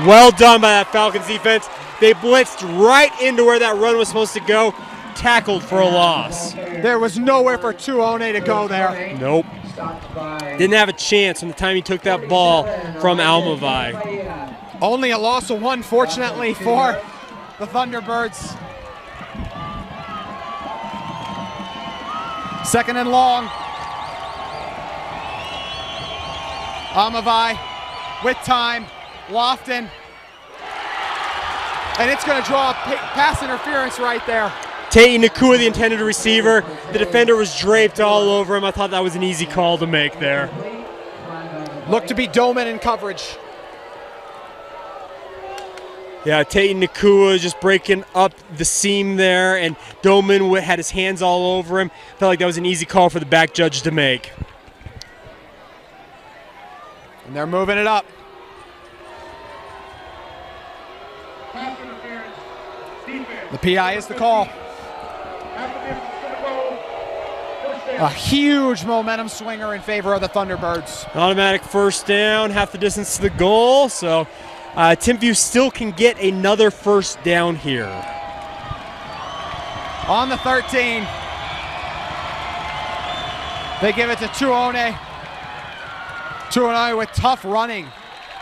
Well done by that Falcons defense. They blitzed right into where that run was supposed to go. Tackled for a loss. There was nowhere for Tuone to go there. Nope. Didn't have a chance from the time he took that ball from Almavai. Only a loss of 1, fortunately, for the Thunderbirds. Second and long. Amavai with time. Lofton. And it's going to draw a pass interference right there. Tate Nakua, the intended receiver. The defender was draped all over him. I thought that was an easy call to make there. Looked to be Doman in coverage. Yeah, Tate Nakua just breaking up the seam there, and Doman had his hands all over him. Felt like that was an easy call for the back judge to make. And they're moving it up. The PI is the call. A huge momentum swinger in favor of the Thunderbirds. Automatic first down, half the distance to the goal. So Timpview still can get another first down here. On the 13. They give it to Tuone. Tuone with tough running.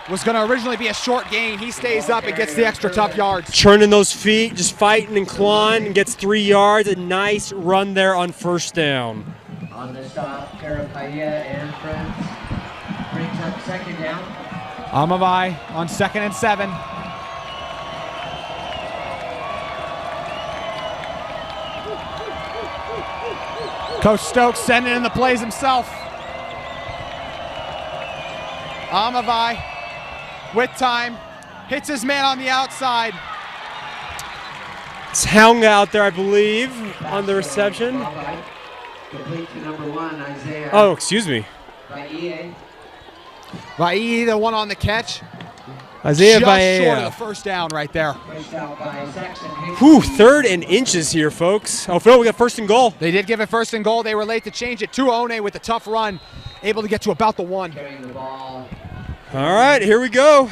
Was going to originally be a short gain. He stays up and gets the extra tough yards. Churning those feet, just fighting and clawing, and gets 3 yards. A nice run there on first down. On the stop, Carapaya and friends brings up second down. Amavai on 2nd and 7. Coach Stokes sending in the plays himself. Amavai with time, hits his man on the outside. It's Helga out there, I believe, on the reception. Complete to number 1, Isaiah. Oh, excuse me. Vai, the one on the catch. Isaiah Just Vaea. short of the first down right there. Whew, 3rd and inches here, folks. Oh, Phil, we got 1st and goal. They did give it 1st and goal. They were late to change it. Tuone with a tough run, able to get to about the 1. All right, here we go.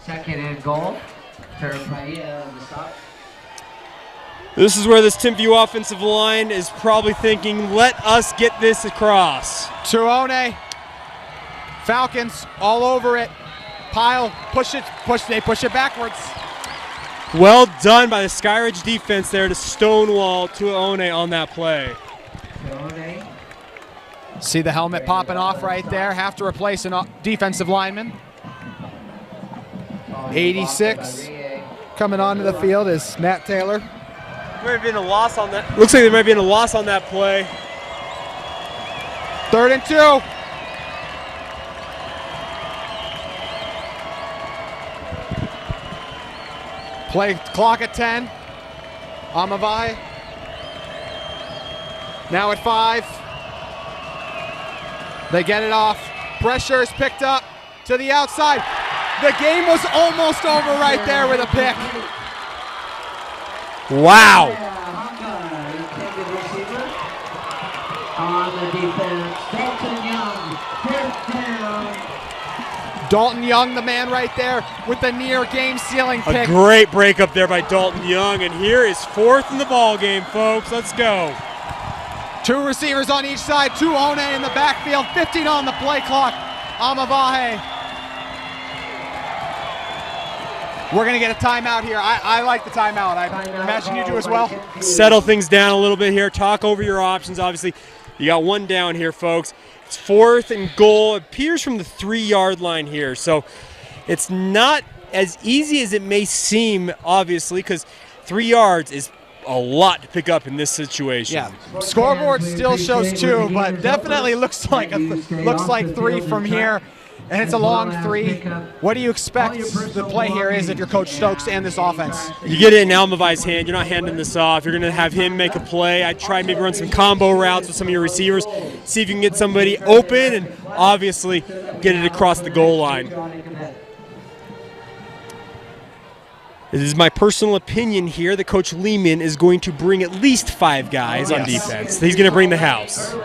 2nd and goal. Carapaya on the stop. This is where this Timpview offensive line is probably thinking, let us get this across. Tuone, Falcons all over it. Pile, they push it backwards. Well done by the Skyridge defense there to stonewall Tuone on that play. Tuone. See the helmet popping off right there. Have to replace a defensive lineman. 86 coming onto the field is Matt Taylor. There might have been a loss on that. Looks like there might have been a loss on that play. 3rd and 2. Play clock at 10. Amavai. Now at 5. They get it off. Pressure is picked up to the outside. The game was almost over right there with a pick. Wow. On the defense, Dalton Young, 5th down. Dalton Young, the man right there with the near game-sealing A pick. great break up there by Dalton Young, and here is 4th in the ball game, folks. Let's go. 2 receivers on each side, 2 One in the backfield, 15 on the play clock. Amavahe. We're going to get a timeout here. I like the timeout. I imagine you do as well. Settle things down a little bit here. Talk over your options. Obviously, you got 1 down here, folks. It's 4th and goal. It appears from the 3-yard line here. So it's not as easy as it may seem, obviously, because 3 yards is a lot to pick up in this situation. Yeah, scoreboard still shows 2, but definitely looks like 3 from here. And it's a long 3. What do you expect the play here is if you're Coach Stokes and this offense? You get it in Almavai's hand. You're not handing this off. You're going to have him make a play. I'd try maybe run some combo routes with some of your receivers, see if you can get somebody open, and obviously get it across the goal line. This is my personal opinion here that Coach Lehman is going to bring at least 5 guys on defense. He's going to bring the house.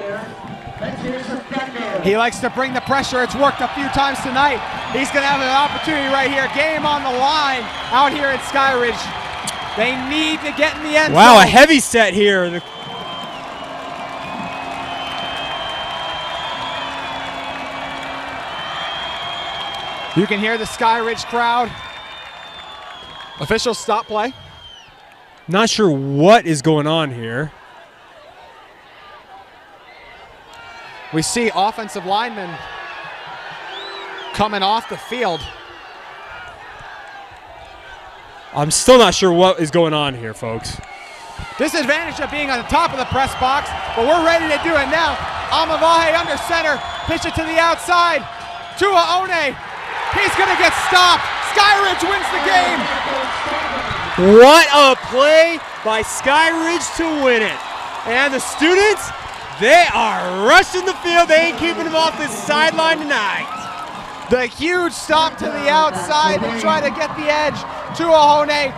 He likes to bring the pressure. It's worked a few times tonight. He's going to have an opportunity right here. Game on the line out here at Skyridge. They need to get in the end zone. Wow, a heavy set here. You can hear the Skyridge crowd. Officials stop play. Not sure what is going on here. We see offensive linemen coming off the field. I'm still not sure what is going on here, folks. Disadvantage of being on the top of the press box, but we're ready to do it now. Amavahe under center, pitch it to the outside. Tua One, he's gonna get stopped. Skyridge wins the game. What a play by Skyridge to win it. And the students, they are rushing the field. They ain't keeping them off this sideline tonight. The huge stop to the outside to try to get the edge. Tua One, a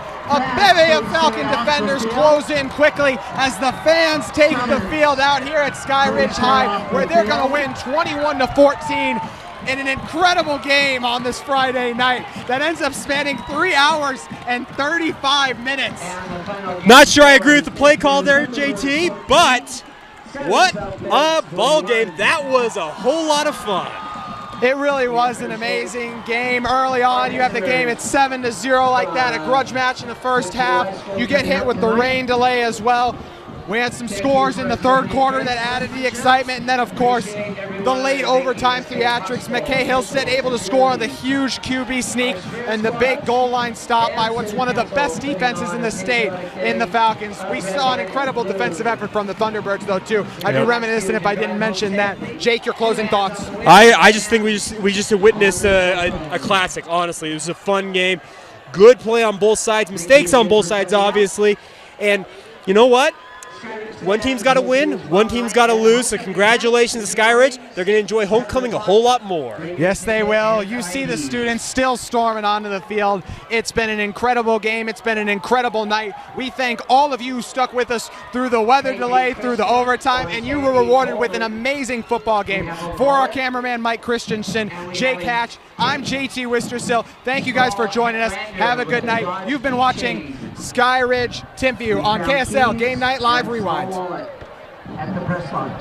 bevy of Falcon defenders close in quickly as the fans take the field out here at Skyridge High, where they're going to win 21-14 in an incredible game on this Friday night that ends up spanning 3 hours and 35 minutes. Not sure I agree with the play call there, JT, but what a ball game. That was a whole lot of fun. It really was an amazing game. Early on, you have the game at 7-0 like that, a grudge match in the first half. You get hit with the rain delay as well. We had some scores in the 3rd quarter that added the excitement, and then, of course, the late overtime theatrics. McKay Hillstead able to score on the huge QB sneak and the big goal line stop by what's one of the best defenses in the state in the Falcons. We saw an incredible defensive effort from the Thunderbirds, though, too. I'd be reminiscent if I didn't mention that. Jake, your closing thoughts? I just think we just witnessed a classic, honestly. It was a fun game. Good play on both sides. Mistakes on both sides, obviously. And you know what? One team's got to win, one team's got to lose, so congratulations to Skyridge. They're going to enjoy homecoming a whole lot more. Yes, they will. You see the students still storming onto the field. It's been an incredible game. It's been an incredible night. We thank all of you who stuck with us through the weather delay, through the overtime, and you were rewarded with an amazing football game. For our cameraman, Mike Christensen, Jake Hatch, I'm JT Wistersill. Thank you guys for joining us. Have a good night. You've been watching Skyridge Timpview on KSL Game Night Live Rewind. At the press box.